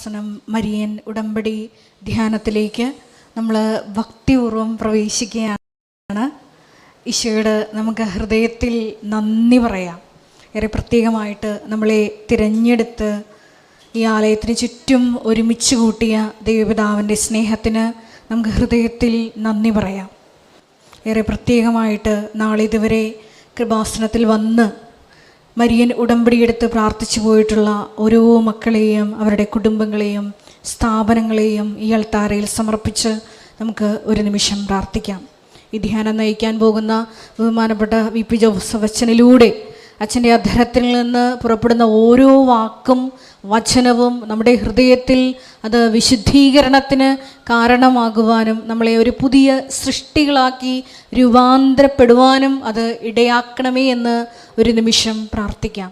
Kripasanam Marian ഉടമ്പടി ധ്യാനത്തിലേക്ക് നമ്മൾ ഭക്തിപൂർവ്വം പ്രവേശിക്കുകയാണ്. ഈശോയോട് നമുക്ക് ഹൃദയത്തിൽ നന്ദി പറയാം. ഏറെ പ്രത്യേകമായിട്ട് നമ്മളെ തിരഞ്ഞെടുത്ത് ഈ ആലയത്തിന് ചുറ്റും ഒരുമിച്ച് കൂട്ടിയ ദൈവപിതാവിൻ്റെ സ്നേഹത്തിന് നമുക്ക് ഹൃദയത്തിൽ നന്ദി പറയാം. ഏറെ പ്രത്യേകമായിട്ട് നാളിതുവരെ കൃപാസനത്തിൽ വന്ന് മരിയൻ ഉടമ്പടിയെടുത്ത് പ്രാർത്ഥിച്ചു പോയിട്ടുള്ള ഓരോ മക്കളെയും അവരുടെ കുടുംബങ്ങളെയും സ്ഥാപനങ്ങളെയും ഈ അൾത്താരയിൽ സമർപ്പിച്ച് നമുക്ക് ഒരു നിമിഷം പ്രാർത്ഥിക്കാം. ഈ ധ്യാനം നയിക്കാൻ പോകുന്ന ബഹുമാനപ്പെട്ട വി പി ജോസഫ് അച്ഛനിലൂടെ അച്ഛൻ്റെ അധരത്തിൽ നിന്ന് പുറപ്പെടുന്ന ഓരോ വാക്കും വചനവും നമ്മുടെ ഹൃദയത്തിൽ അത് വിശുദ്ധീകരണത്തിന് കാരണമാകുവാനും നമ്മളെ ഒരു പുതിയ സൃഷ്ടികളാക്കി രൂപാന്തരപ്പെടുവാനും അത് ഇടയാക്കണമേ എന്ന് ഒരു നിമിഷം പ്രാർത്ഥിക്കാം.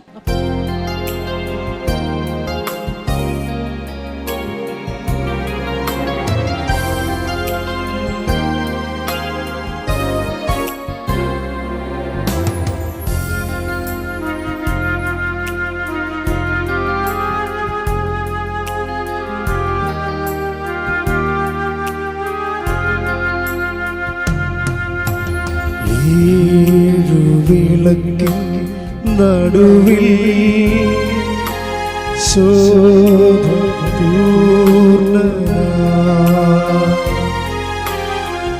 വിളക്കിൻ നടുവിൽ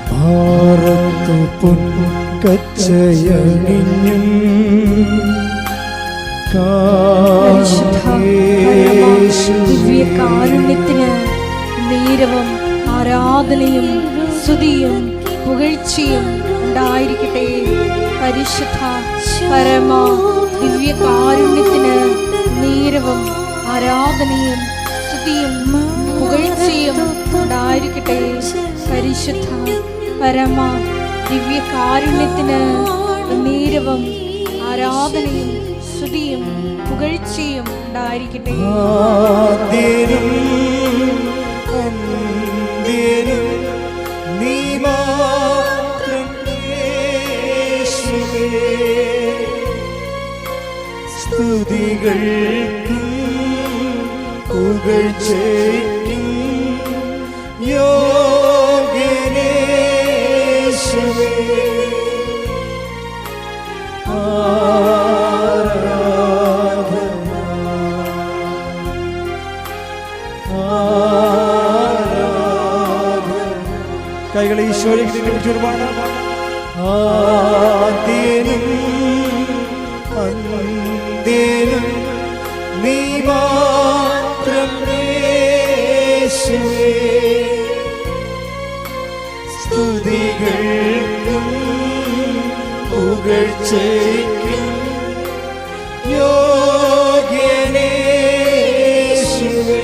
ഭാരത്തു പൊൻകച്ചയണിഞ്ഞും ദിവ്യകാരുണ്യത്തിന് നേരവും ആരാധനയും സ്തുതിയും പുകഴ്ചയും ഉണ്ടായിരിക്കട്ടെ. പരിശുദ്ധ പരമ ദിവ്യകാരുണ്യത്തിന് നേരവും ആരാധനയും സ്തുതിയും പുകഴ്ചയും ഉണ്ടായിരിക്കട്ടെ. പരിശുദ്ധ പരമ ദിവ്യകാരുണ്യത്തിന് നേരവും ആരാധനയും സ്തുതിയും പുകഴ്ചയും ഉണ്ടായിരിക്കട്ടെ. സ്തുതികൾക്കും പുകഴ്ചയ്ക്കും യോഗ്യനേശുവേ, ആരാധന ആരാധന. കൈകളെ ഈശോയിലേക്ക് ചുരുമാണ്. ആദ്യനും അന്ത്യനും നീ മാത്രം യേശുവേ, സ്തുതികൾക്കും പുകഴ്ചയ്ക്കും യോഗ്യനേശുവേ,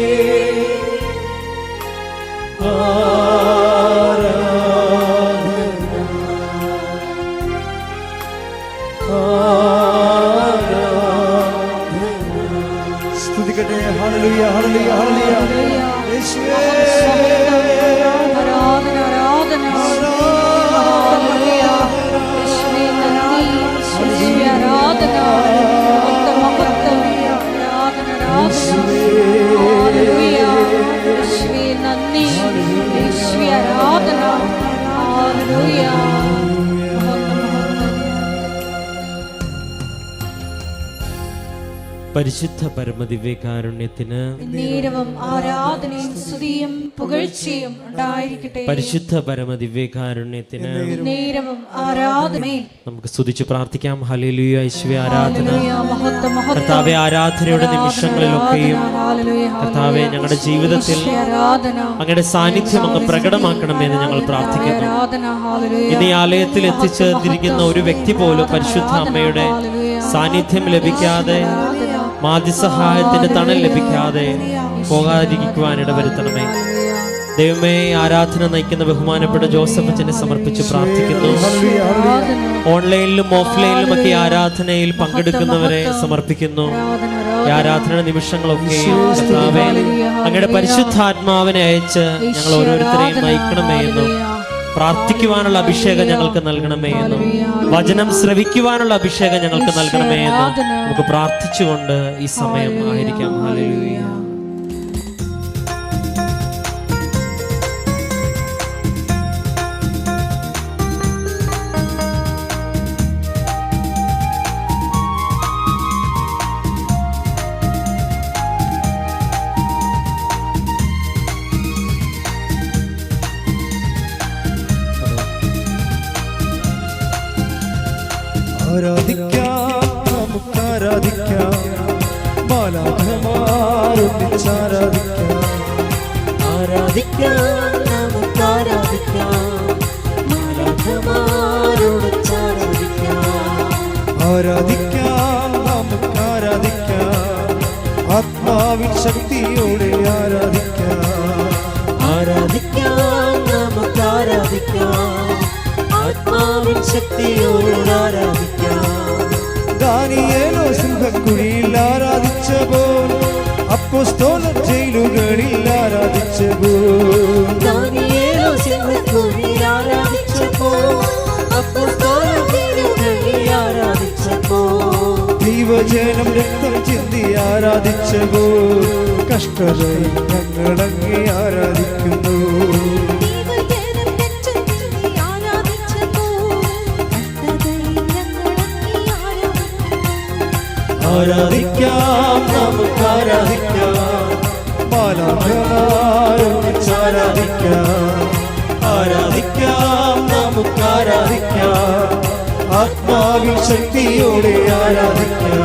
സ്തുതിക്കട്ടെ. ഹല്ലേലൂയ ഹല്ലേലൂയ ഹല്ലേലൂയ. യേശുവേ ആരാധന ആരാധന യേശുവേ നന്ദി യേശുവേ ആരാധന മഹത്വം മഹത്വം ആരാധന ആരാധന ഹല്ലേലൂയ യേശുവേ നന്ദി യേശുവേ ആരാധന ഹല്ലേലൂയ. പരിശുദ്ധ പരമദിവ്യകാരുണ്യത്തിന് നേരവും ആരാധനയും സ്തുതിയും പുകഴ്ചയും ഉണ്ടായിരിക്കട്ടെ. പരിശുദ്ധ പരമദിവ്യകാരുണ്യത്തിന് നേരവും ആരാധനയും നമുക്ക് സ്തുതിച്ച് പ്രാർത്ഥിക്കാം. ഹല്ലേലൂയ യേശുവേ ആരാധന. കർത്താവേ, ആരാധനയുടെ നിമിഷങ്ങളിലൊക്കെയും കർത്താവേ, ഞങ്ങളുടെ ജീവിതത്തിൽ അങ്ങയുടെ സാന്നിധ്യം അങ്ങ് പ്രകടമാക്കണമെന്ന് ഞങ്ങൾ പ്രാർത്ഥിക്കുന്നു. ഇന്ന് ഈ ആലയത്തിൽ എത്തിച്ചേർന്നിരിക്കുന്ന ഒരു വ്യക്തി പോലും പരിശുദ്ധ അമ്മയുടെ സാന്നിധ്യം ലഭിക്കാതെ, മാധ്യസഹായത്തിന്റെ തണൽ ലഭിക്കാതെ പോകാതിരിക്കുവാൻ ഇടവരുത്തണമേ. ദൈവമേ, ആരാധന നയിക്കുന്ന ബഹുമാനപ്പെട്ട ജോസഫ് അച്ഛനെ സമർപ്പിച്ച് പ്രാർത്ഥിക്കുന്നു. ഓൺലൈനിലും ഓഫ്ലൈനിലും ഒക്കെ ആരാധനയിൽ പങ്കെടുക്കുന്നവരെ സമർപ്പിക്കുന്നു. ഈ ആരാധന നിമിഷങ്ങളൊക്കെയും കർത്താവേ, അങ്ങയുടെ പരിശുദ്ധാത്മാവിനെ അയച്ച് ഞങ്ങൾ ഓരോരുത്തരെയും നയിക്കണമേ എന്നും പ്രാർത്ഥിക്കുവാനുള്ള അഭിഷേകം ഞങ്ങൾക്ക് നൽകണമേ എന്നും വചനം ശ്രവിക്കുവാനുള്ള അഭിഷേകം ഞങ്ങൾക്ക് നൽകണമേ എന്നും നമുക്ക് പ്രാർത്ഥിച്ചുകൊണ്ട് ഈ സമയം ആയിരിക്കാം. ഹല്ലേലൂയ. ആരാധിക്കാം, നമുക്ക് ആരാധിക്കാം. മാലാഖമാരോടൊത്ത് ആരാധിക്കാം, നമുക്ക് ആരാധിക്കാം. ആത്മാവിൻ ശക്തിയോടെ ആരാധിക്കാം. ആരാധിക്കാം, നമുക്ക് ആരാധിക്കാം. ആത്മാവിൻ ശക്തിയോട് ആരാധിക്കാം. ദാനിയേലോ സിംഹക്കുഴിയിൽ ആരാധിച്ചപ്പോൾ, അപ്പോസ്തലർ ജയിലുകളിൽ ആരാധിച്ചപ്പോൾ. ദാനിയേലോ സിംഹക്കുഴിയിൽ ആരാധിച്ചപ്പോൾ, അപ്പോസ്തലർ ജയിലുകളിൽ ആരാധിച്ചപ്പോൾ. ദൈവജനം രക്തം ചിന്തി ആരാധിച്ചപ്പോൾ, കഷ്ടതയിൽ ഞങ്ങളങ്ങേ ആരാധിക്കുന്നു. ആരാധിക്കാം, നമുക്ക് ആരാധിക്കാം. മാലാഖമാരോടൊത്ത് ആരാധിക്കാം. ആരാധിക്കാം, നമുക്ക് ആരാധിക്കാം. ആത്മാവിൻ ശക്തിയോടെ ആരാധിക്കാം.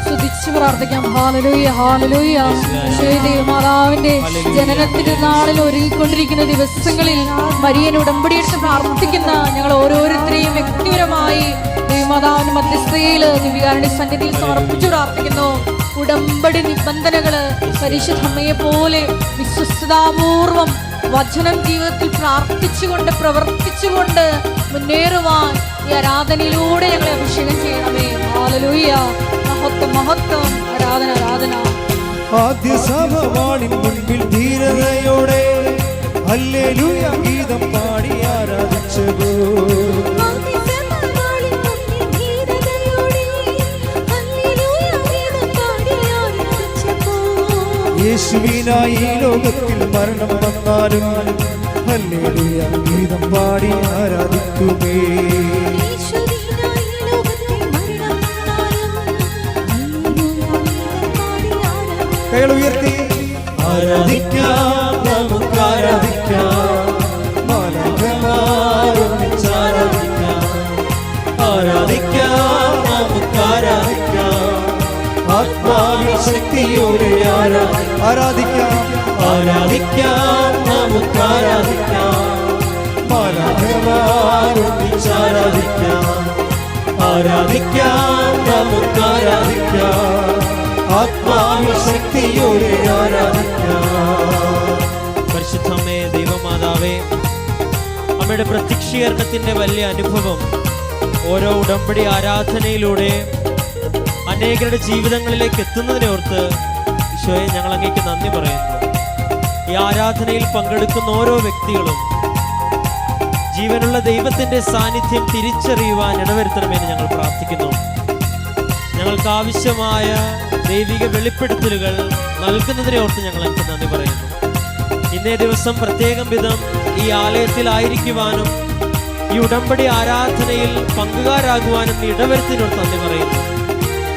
സ്തുതിച്ച് പ്രാർത്ഥിക്കാം. ഹല്ലേലൂയ, ഹല്ലേലൂയ. ദൈവമാതാവിന്റെ ജനനത്തിന്റെ നാളിൽ ഒരുങ്ങിക്കൊണ്ടിരിക്കുന്ന ദിവസങ്ങളിൽ മരിയൻ ഉടമ്പടിയെടുത്ത് പ്രാർത്ഥിക്കുന്ന ഞങ്ങൾ ഓരോരുത്തരെയും വ്യക്തിപരമായി ദൈവമാതാവിന്റെ മധ്യസ്ഥയിൽ ദിവ്യകാരുണ്യ സന്നിധിയിൽ സമർപ്പിച്ചു പ്രാർത്ഥിക്കുന്നു. ഉടമ്പടി നിബന്ധനകള് പരിശുദ്ധമ്മയെ പോലെ വിശ്വസ്തതാപൂർവം വചനം ജീവിതത്തിൽ പ്രാർത്ഥിച്ചുകൊണ്ട് പ്രവർത്തിച്ചുകൊണ്ട് മുന്നേറുവാൻ ഈ ആരാധനയിലൂടെ ഞങ്ങളെ അഭിഷേകം ചെയ്യണമേ. ഹല്ലേലൂയ. മഹത്വം, മഹത്വം. ആരാധന, ആരാധന. ആദ്യ സഭവാളിൻ മുൻപിൽ ധീരതയോടെ ഹല്ലേലൂയ ഗീതം പാടി ആരാധിച്ചപ്പോൾ, യേശുവിനായി ഈ ലോകത്തിൽ മരണം വന്നാലും ഹല്ലേലൂയ ഗീതം പാടി ആരാധിക്കുമേ. കൈകൾ ഉയർത്തി ആരാധിക്കാം, നമുക്ക് ആരാധിക്കാം. മാലാഖമാരോടൊത്ത് ആരാധിക്കാം. ആരാധിക്കാം, നമുക്ക് ആരാധിക്കാം. ആത്മാവിൻ ശക്തിയോടെ ആരാധിക്കാം. ആരാധിക്കാം, നമുക്ക് ആരാധിക്കാം. മാലാഖമാരോടൊത്ത് ആരാധിക്കാം. ആരാധിക്കാം, നമുക്ക് ആരാധിക്കാം. ആത്മാവിൻ ശക്തിയോടെ ആരാധിക്കാം. പരിശുദ്ധമ്മേ, ദൈവമാതാവേ, അമ്മയുടെ പ്രത്യക്ഷീകരണത്തിന്റെ വലിയ അനുഭവം ഓരോ ഉടമ്പടി ആരാധനയിലൂടെ അനേകരുടെ ജീവിതങ്ങളിലേക്ക് എത്തുന്നതിനെ ഓർത്ത് ഈശോയെ ഞങ്ങൾ അങ്ങേക്ക് നന്ദി പറയുന്നു. ഈ ആരാധനയിൽ പങ്കെടുക്കുന്ന ഓരോ വ്യക്തികളും ജീവനുള്ള ദൈവത്തിന്റെ സാന്നിധ്യം തിരിച്ചറിയുവാൻ ഇടവരുത്തണമെന്ന് ഞങ്ങൾ പ്രാർത്ഥിക്കുന്നു. ഞങ്ങൾക്ക് ആവശ്യമായ ദൈവിക വെളിപ്പെടുത്തലുകൾ നൽകുന്നതിനെ ഓർത്ത് ഞങ്ങൾ എനിക്ക് നന്ദി പറയുന്നു. ഇന്നേ ദിവസം പ്രത്യേകം വിധം ഈ ആലയത്തിലായിരിക്കുവാനും ഈ ഉടമ്പടി ആരാധനയിൽ പങ്കുകാരാകുവാനും നീ ഇടവരുത്തിനോട് നന്ദി പറയുന്നു.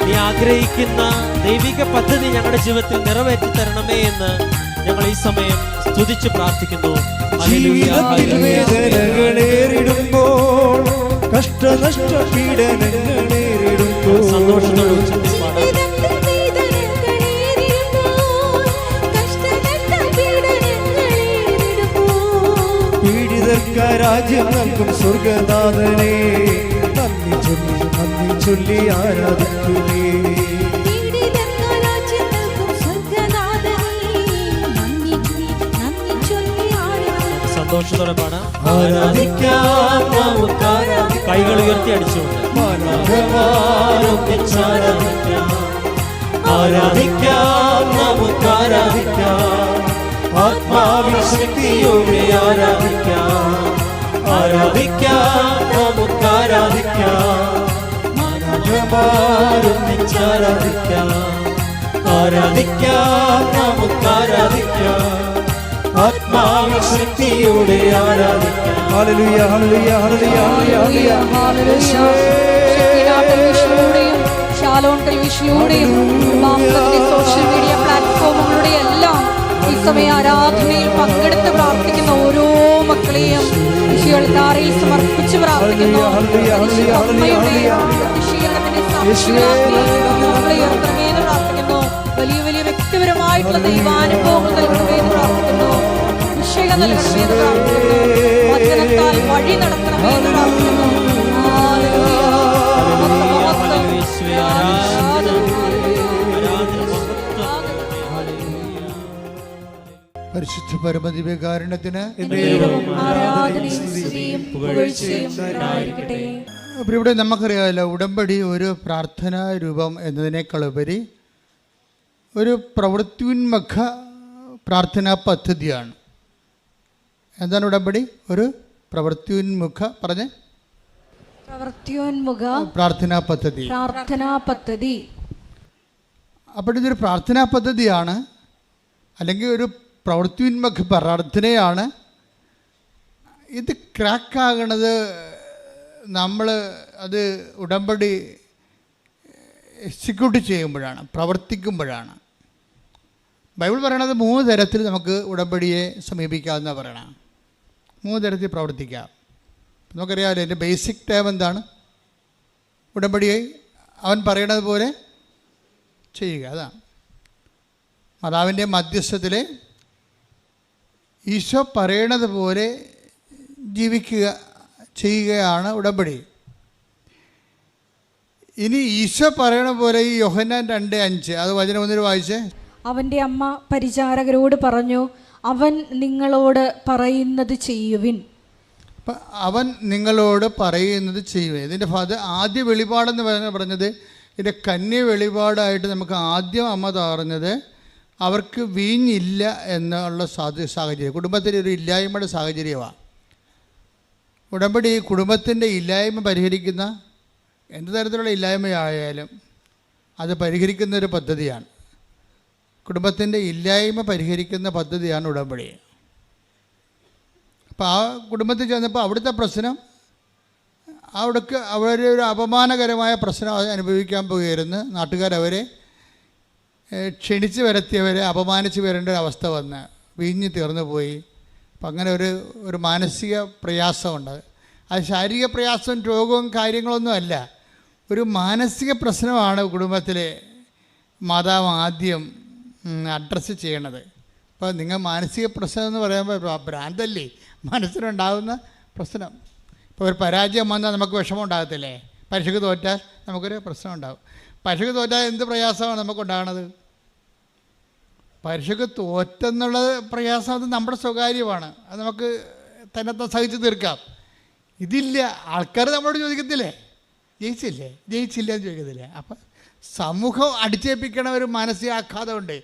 നീ ആഗ്രഹിക്കുന്ന ദൈവിക പദ്ധതി ഞങ്ങളുടെ ജീവിതത്തിൽ നിറവേറ്റി തരണമേ എന്ന് ഞങ്ങൾ ഈ സമയം സ്തുതിച്ച് പ്രാർത്ഥിക്കുന്നു. ജീവിതത്തിൽ വേദനകളേറിടുമ്പോൾ, കഷ്ടനഷ്ട പീഡനങ്ങളേറിടുമ്പോൾ, സന്തോഷത്തോടെ ഉച്ചത്തിൽ പാടാം. പീഡിതർക്ക് രാജ്യം നൽകും സ്വർഗനാഥനെ നന്ദി ചൊല്ലി ആരാധിക്കുമേ. സന്തോഷത്തോടെ പാടാം. ആരാധിക്കാം, നമുക്ക് ആരാധിക്കാം. കൈകൾ ഉയർത്തി അടിച്ചുകൊണ്ട് ആരാധിക്കാം. ആരാധിക്കാം, നമുക്ക് ആരാധിക്കാം. ആത്മാവിൻ ശക്തിയോടെ ആരാധിക്കാം. ആരാധിക്കാം, നമുക്ക് ആരാധിക്കാം. മാനവമാരൊന്നിച്ച് ആരാധിക്കാം. ആരാധിക്കാം, നമുക്ക് ആരാധിക്കാം. ആത്മാവിൻ ശക്തിയോടെ ആരാധിക്കാം. ഹല്ലേലൂയ, ഹല്ലേലൂയ, ഹല്ലേലൂയ, ഹല്ലേലൂയ. ടെലിവിഷനിലൂടെയും ഷാലോൺ ടെലിവിഷനിലൂടെയും സോഷ്യൽ മീഡിയ പ്ലാറ്റ്ഫോമുകളുടെ എല്ലാം ഈ സമയ ആരാധനയിൽ പങ്കെടുത്ത് പ്രാർത്ഥിക്കുന്ന ഓരോ മക്കളെയും വിശുദ്ധയിൽ സമർപ്പിച്ച് പ്രാർത്ഥിക്കുന്നു. അമ്മയുടെ വിശീകരണത്തിന്റെ സാക്ഷികളാക്കി നമ്മളെ ഉയർത്തണമേന്ന് പ്രാർത്ഥിക്കുന്നു. വലിയ വലിയ വ്യക്തിപരമായിട്ടുള്ള ദൈവാനുഭവങ്ങൾ നൽകണമേ എന്ന് പ്രാർത്ഥിക്കുന്നു. വിഷയം നൽകണമേ എന്ന് പ്രാർത്ഥിക്കുന്നു. വചനത്താൽ വഴി നടത്തണമേ എന്ന് പ്രാർത്ഥിക്കുന്നു. പരിശുദ്ധ പരമദിവ്യകാരുണ്യത്തിന് ഇവിടെ നമുക്കറിയാമല്ലോ, ഉടമ്പടി ഒരു പ്രാർത്ഥനാ രൂപം എന്നതിനേക്കാളുപരി ഒരു പ്രവൃത്തിയുന്മുഖ പ്രാർത്ഥനാ പദ്ധതിയാണ്. എന്താണ് ഉടമ്പടി? ഒരു പ്രവൃത്തിയുന്മുഖ പ്രാർത്ഥനാ പദ്ധതി. അപ്പോൾ ഇതൊരു പ്രാർത്ഥനാ പദ്ധതിയാണ്, അല്ലെങ്കിൽ ഒരു പ്രവൃത്തിയുന്മുഖ പ്രാർത്ഥനയാണ്. ഇത് ക്രാക്കാകണത് നമ്മൾ അത് ഉടമ്പടി എക്സിക്യൂട്ട് ചെയ്യുമ്പോഴാണ്, പ്രവർത്തിക്കുമ്പോഴാണ്. ബൈബിൾ പറയണത് 3 തരത്തിൽ നമുക്ക് ഉടമ്പടിയെ സമീപിക്കാമെന്ന് പറയണം. 3 തരത്തിൽ പ്രവർത്തിക്കാം. നമുക്കറിയാമല്ലോ എൻ്റെ ബേസിക് ടേം എന്താണ്? ഉടമ്പടിയെ അവൻ പറയണത് പോലെ ചെയ്യുക. അതാണ് മാതാവിൻ്റെ മധ്യസ്ഥത്തിൽ ഈശോ പറയണത് പോലെ ചെയ്യുകയാണ് ഉടമ്പടി. ഇനി ഈശോ പറയണ പോലെ ഈ യോഹന്നാൻ 2:5 അത് വചനം 1 വായിച്ചേ. അവൻ്റെ അമ്മ പരിചാരകരോട് പറഞ്ഞു, അവൻ നിങ്ങളോട് പറയുന്നത് ചെയ്യുവിൻ. അപ്പം അവൻ നിങ്ങളോട് പറയുന്നത് ചെയ്യുവിൻ. ഇതിൻ്റെ ആദ്യ വെളിപാടെന്ന് പറഞ്ഞത് ഇതിൻ്റെ കന്യ വെളിപാടായിട്ട് നമുക്ക് ആദ്യം അമ്മ പറഞ്ഞത് അവർക്ക് വീഞ്ഞില്ല എന്നുള്ള സാഹചര്യം, കുടുംബത്തിൻ്റെ ഒരു ഇല്ലായ്മയുടെ സാഹചര്യമാണ്. ഉടമ്പടി കുടുംബത്തിൻ്റെ ഇല്ലായ്മ പരിഹരിക്കുന്ന, എന്ത് തരത്തിലുള്ള ഇല്ലായ്മയായാലും അത് പരിഹരിക്കുന്ന ഒരു പദ്ധതിയാണ്. കുടുംബത്തിൻ്റെ ഇല്ലായ്മ പരിഹരിക്കുന്ന പദ്ധതിയാണ് ഉടമ്പടി. അപ്പോൾ ആ കുടുംബത്തിൽ ചെന്നപ്പോൾ അവിടുത്തെ പ്രശ്നം, അവരൊരു അപമാനകരമായ പ്രശ്നം അനുഭവിക്കാൻ പോയിരുന്നു. നാട്ടുകാരവരെ ക്ഷണിച്ച് വരുത്തിയവരെ അപമാനിച്ച് വരേണ്ട ഒരു അവസ്ഥ വന്ന് വീഞ്ഞ് തീർന്നു പോയി. അപ്പം അങ്ങനെ ഒരു മാനസിക പ്രയാസമുണ്ട്. അത് ശാരീരിക പ്രയാസവും രോഗവും കാര്യങ്ങളൊന്നും അല്ല, ഒരു മാനസിക പ്രശ്നമാണ് കുടുംബത്തിലെ മാതാവ് ആദ്യം അഡ്രസ്സ് ചെയ്യണത്. അപ്പോൾ നിങ്ങൾ മാനസിക പ്രശ്നം എന്ന് പറയുമ്പോൾ ഭ്രാന്തല്ലേ മനസ്സിലുണ്ടാകുന്ന പ്രശ്നം. ഇപ്പോൾ ഒരു പരാജയം വന്നാൽ നമുക്ക് വിഷമം ഉണ്ടാകത്തില്ലേ? പരീക്ഷയ്ക്ക് തോറ്റാൽ നമുക്കൊരു പ്രശ്നം ഉണ്ടാകും. പരീക്ഷയ്ക്ക് തോറ്റാൽ എന്ത് പ്രയാസമാണ് നമുക്കുണ്ടാകണത്? പരീക്ഷയ്ക്ക് തോറ്റെന്നുള്ളത് പ്രയാസം അത് നമ്മുടെ സ്വകാര്യമാണ്, അത് നമുക്ക് തന്നെ സഹിച്ച് തീർക്കാം. ഇതില്ല, ആൾക്കാർ നമ്മളോട് ചോദിക്കത്തില്ലേ, ജയിച്ചില്ല എന്ന് ചോദിക്കത്തില്ലേ? അപ്പം സമൂഹം അടിച്ചേൽപ്പിക്കണ ഒരു മാനസിക ആഘാതമുണ്ട്.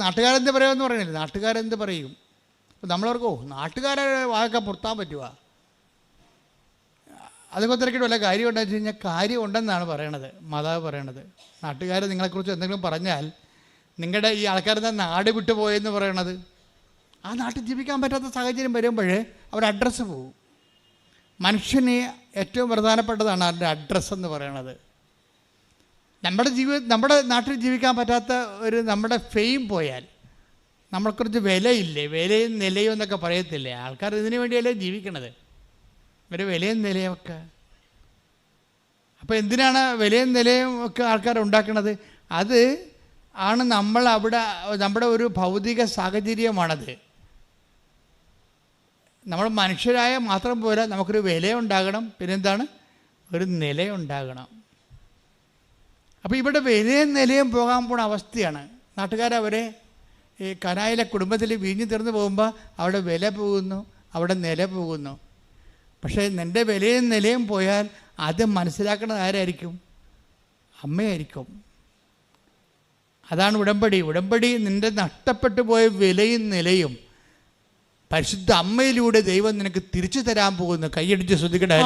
നാട്ടുകാരെന്ത് പറയുമെന്ന് പറയണില്ല, നാട്ടുകാരെന്ത് പറയും. അപ്പം നമ്മളവർക്കോ നാട്ടുകാരെ വാഴൊക്കെ പുറത്താൻ പറ്റുക, അതൊക്കെ തിരക്കിട്ട് വല്ല കാര്യം ഉണ്ടെന്ന് വെച്ച് കഴിഞ്ഞാൽ കാര്യം ഉണ്ടെന്നാണ് പറയണത്, മാതാവ് പറയണത്. നാട്ടുകാർ നിങ്ങളെക്കുറിച്ച് എന്തെങ്കിലും പറഞ്ഞാൽ നിങ്ങളുടെ ഈ ആൾക്കാരെന്താ നാട് വിട്ടു പോയെന്ന് പറയണത്, ആ നാട്ടിൽ ജീവിക്കാൻ പറ്റാത്ത സാഹചര്യം വരുമ്പോൾ അവർ അഡ്രസ്സ് പോകും. മനുഷ്യന് ഏറ്റവും പ്രധാനപ്പെട്ടതാണ് അവരുടെ അഡ്രസ്സെന്ന് പറയണത്. നമ്മുടെ നാട്ടിൽ ജീവിക്കാൻ പറ്റാത്ത നമ്മുടെ ഫെയിം പോയാൽ നമ്മളെക്കുറിച്ച് വിലയില്ലേ, വിലയും നിലയും എന്നൊക്കെ പറയത്തില്ലേ? ആൾക്കാർ ഇതിനു വേണ്ടിയല്ലേ ജീവിക്കണത്, ഇവരെ വിലയും നിലയൊക്കെ. അപ്പോൾ എന്തിനാണ് വിലയും നിലയും ഒക്കെ ആൾക്കാർ ഉണ്ടാക്കണത്? അത് ആണ് നമ്മുടെ ഒരു ഭൗതിക സാഹചര്യമാണത്. നമ്മൾ മനുഷ്യരായ മാത്രം പോരാ, നമുക്കൊരു വിലയുണ്ടാകണം, പിന്നെന്താണ്, ഒരു നിലയുണ്ടാകണം. അപ്പോൾ ഇവിടെ വിലയും നിലയും പോകാൻ പോണ അവസ്ഥയാണ്. നാട്ടുകാരവരെ ഈ കനായിലെ കുടുംബത്തിൽ വീഞ്ഞു തീർന്നു പോകുമ്പോൾ അവിടെ വില പോകുന്നു, അവിടെ നില പോകുന്നു. പക്ഷേ നിൻ്റെ വിലയും നിലയും പോയാൽ അത് മനസ്സിലാക്കുന്നത് ആരായിരിക്കും? അമ്മയായിരിക്കും. അതാണ് ഉടമ്പടി. ഉടമ്പടി നിൻ്റെ നഷ്ടപ്പെട്ടു പോയ വിലയും നിലയും പരിശുദ്ധ അമ്മയിലൂടെ ദൈവം നിനക്ക് തിരിച്ചു തരാൻ പോകുന്നു. കൈയടിച്ച് ശ്രദ്ധിക്കട്ടെ.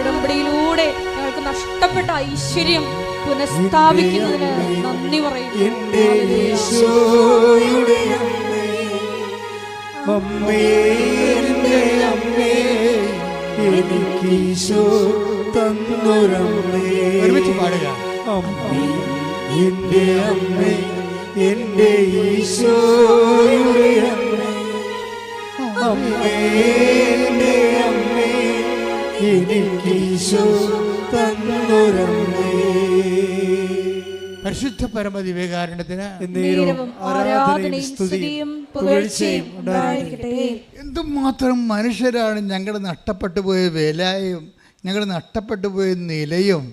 ഉടമ്പടിയിലൂടെ ഞങ്ങൾക്ക് നഷ്ടപ്പെട്ട ഐശ്വര്യം പുനഃസ്ഥാപിക്കുന്നതിന് നന്ദി പറയുന്നു. ഒരുമിച്ച് പാടുക. എൻ്റെ അമ്മേ, എൻ്റെ ഈശോയുടെ അമ്മേ, അമ്മേ എൻ്റെ അമ്മേ, എനിക്കീശോ തന്നൊരമ്മേ. പരിശുദ്ധ പരമദിവ്യകാരുണ്യത്തിന് നേരവും ആരാധനയും സ്തുതിയും പുകഴ്ചയും ഉണ്ടായിരിക്കട്ടെ. എന്തുമാത്രം മനുഷ്യരാണ് ഞങ്ങൾ നഷ്ടപ്പെട്ടു പോയ വിലയും ഞങ്ങൾ നഷ്ടപ്പെട്ടു പോയ നിലയും